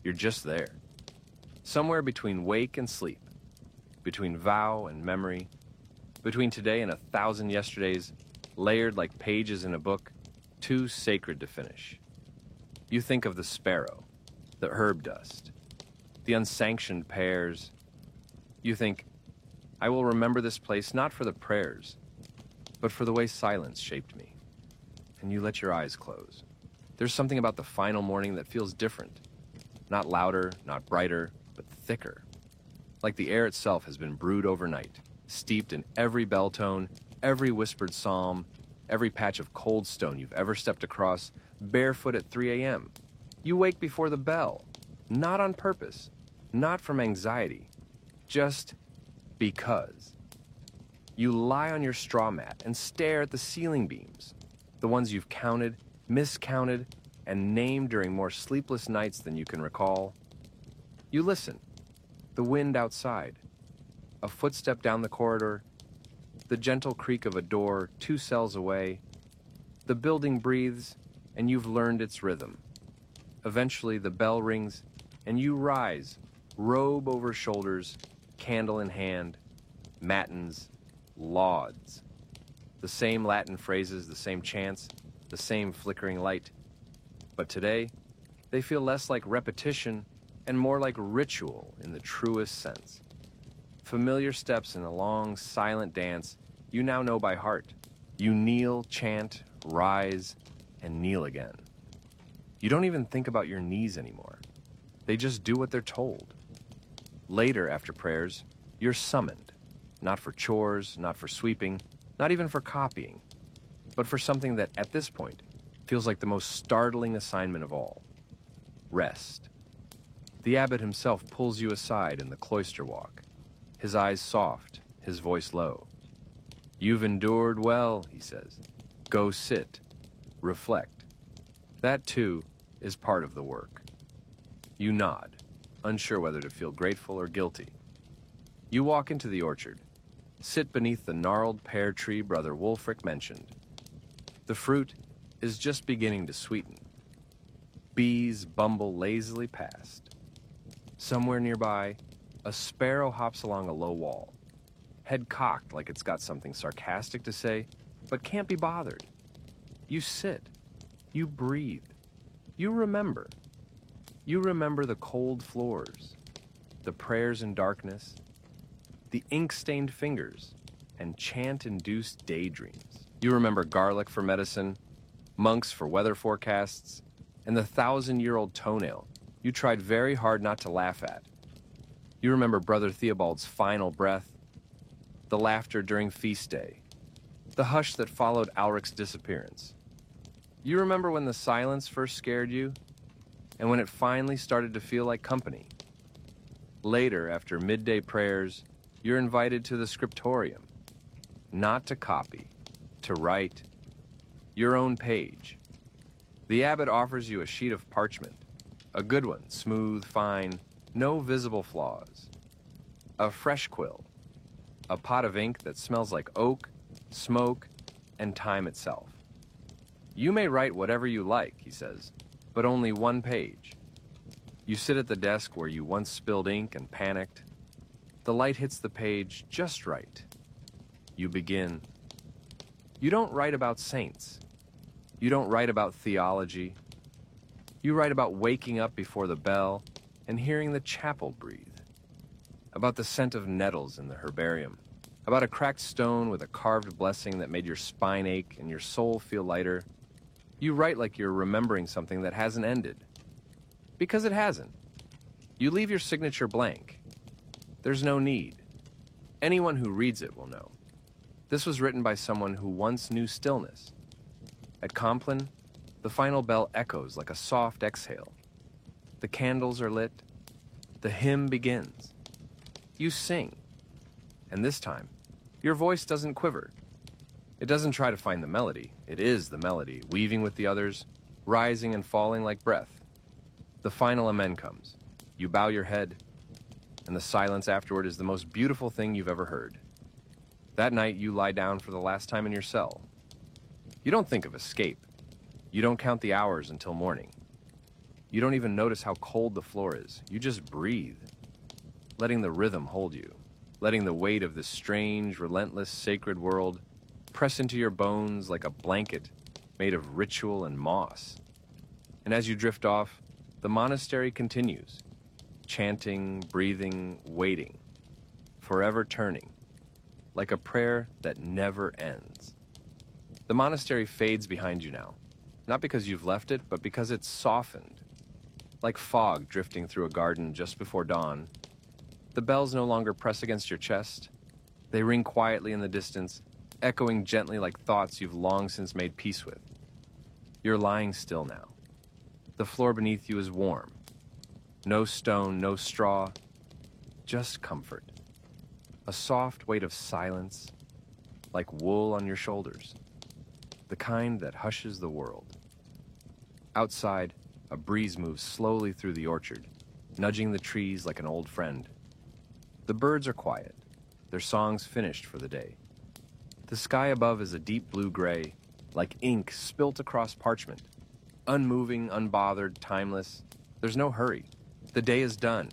A: You're just there. Somewhere between wake and sleep, between vow and memory, between today and 1,000 yesterdays, layered like pages in a book, too sacred to finish. You think of the sparrow, the herb dust, the unsanctioned pears. You think, I will remember this place not for the prayers, but for the way silence shaped me. And you let your eyes close. There's something about the final morning that feels different. Not louder, not brighter, but thicker. Like the air itself has been brewed overnight, steeped in every bell tone, every whispered psalm, every patch of cold stone you've ever stepped across, barefoot at 3 a.m. You wake before the bell, not on purpose, not from anxiety, just because. You lie on your straw mat and stare at the ceiling beams, the ones you've counted, miscounted, and named during more sleepless nights than you can recall. You listen. The wind outside. A footstep down the corridor. The gentle creak of a door 2 cells away. The building breathes, and you've learned its rhythm. Eventually, the bell rings, and you rise, robe over shoulders, candle in hand, matins, lauds. The same Latin phrases, the same chants, the same flickering light. But today, they feel less like repetition and more like ritual in the truest sense. Familiar steps in a long, silent dance you now know by heart. You kneel, chant, rise, and kneel again. You don't even think about your knees anymore. They just do what they're told. Later, after prayers, you're summoned. Not for chores, not for sweeping, not even for copying, but for something that, at this point, feels like the most startling assignment of all. Rest. The abbot himself pulls you aside in the cloister walk, his eyes soft, his voice low. "You've endured well," he says. "Go sit, reflect." That, too, is part of the work. You nod, unsure whether to feel grateful or guilty. You walk into the orchard, sit beneath the gnarled pear tree Brother Wulfric mentioned. The fruit is just beginning to sweeten. Bees bumble lazily past. Somewhere nearby, a sparrow hops along a low wall, head cocked like it's got something sarcastic to say, but can't be bothered. You sit. You breathe. You remember. You remember the cold floors, the prayers in darkness, the ink-stained fingers, and chant-induced daydreams. You remember garlic for medicine, monks for weather forecasts, and the 1,000-year-old toenail you tried very hard not to laugh at. You remember Brother Theobald's final breath, the laughter during feast day, the hush that followed Alric's disappearance. You remember when the silence first scared you, and when it finally started to feel like company. Later, after midday prayers, you're invited to the scriptorium, not to copy, to write your own page. The abbot offers you a sheet of parchment, a good one, smooth, fine, no visible flaws, a fresh quill, a pot of ink that smells like oak, smoke, and time itself. You may write whatever you like, he says, but only one page. You sit at the desk where you once spilled ink and panicked. The light hits the page just right. You begin. You don't write about saints. You don't write about theology. You write about waking up before the bell and hearing the chapel breathe. About the scent of nettles in the herbarium. About a cracked stone with a carved blessing that made your spine ache and your soul feel lighter. You write like you're remembering something that hasn't ended. Because it hasn't. You leave your signature blank. There's no need. Anyone who reads it will know. This was written by someone who once knew stillness. At Compline, the final bell echoes like a soft exhale. The candles are lit. The hymn begins. You sing. And this time, your voice doesn't quiver. It doesn't try to find the melody. It is the melody, weaving with the others, rising and falling like breath. The final amen comes. You bow your head, and the silence afterward is the most beautiful thing you've ever heard. That night, you lie down for the last time in your cell. You don't think of escape. You don't count the hours until morning. You don't even notice how cold the floor is. You just breathe, letting the rhythm hold you, letting the weight of this strange, relentless, sacred world press into your bones like a blanket made of ritual and moss. And as you drift off, the monastery continues, chanting, breathing, waiting, forever turning, like a prayer that never ends. The monastery fades behind you now, not because you've left it, but because it's softened, like fog drifting through a garden just before dawn. The bells no longer press against your chest. They ring quietly in the distance, echoing gently like thoughts you've long since made peace with. You're lying still now. The floor beneath you is warm. No stone, no straw, just comfort. A soft weight of silence, like wool on your shoulders. The kind that hushes the world. Outside, a breeze moves slowly through the orchard, nudging the trees like an old friend. The birds are quiet, their songs finished for the day. The sky above is a deep blue-gray, like ink spilt across parchment. Unmoving, unbothered, timeless. There's no hurry. The day is done,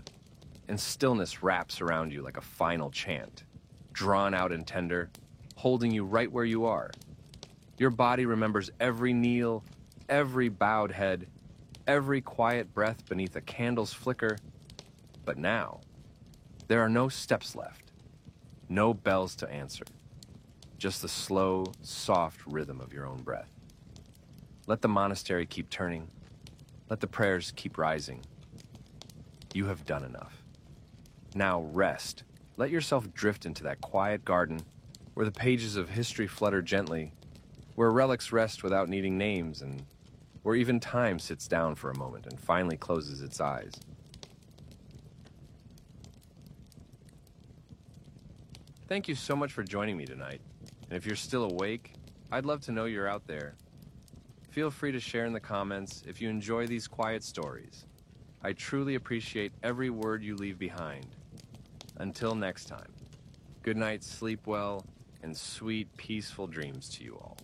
A: and stillness wraps around you like a final chant, drawn out and tender, holding you right where you are. Your body remembers every kneel, every bowed head, every quiet breath beneath a candle's flicker. But now, there are no steps left, no bells to answer. Just the slow, soft rhythm of your own breath. Let the monastery keep turning. Let the prayers keep rising. You have done enough. Now rest. Let yourself drift into that quiet garden where the pages of history flutter gently, where relics rest without needing names, and where even time sits down for a moment and finally closes its eyes. Thank you so much for joining me tonight, and if you're still awake, I'd love to know you're out there. Feel free to share in the comments if you enjoy these quiet stories. I truly appreciate every word you leave behind. Until next time, good night, sleep well, and sweet, peaceful dreams to you all.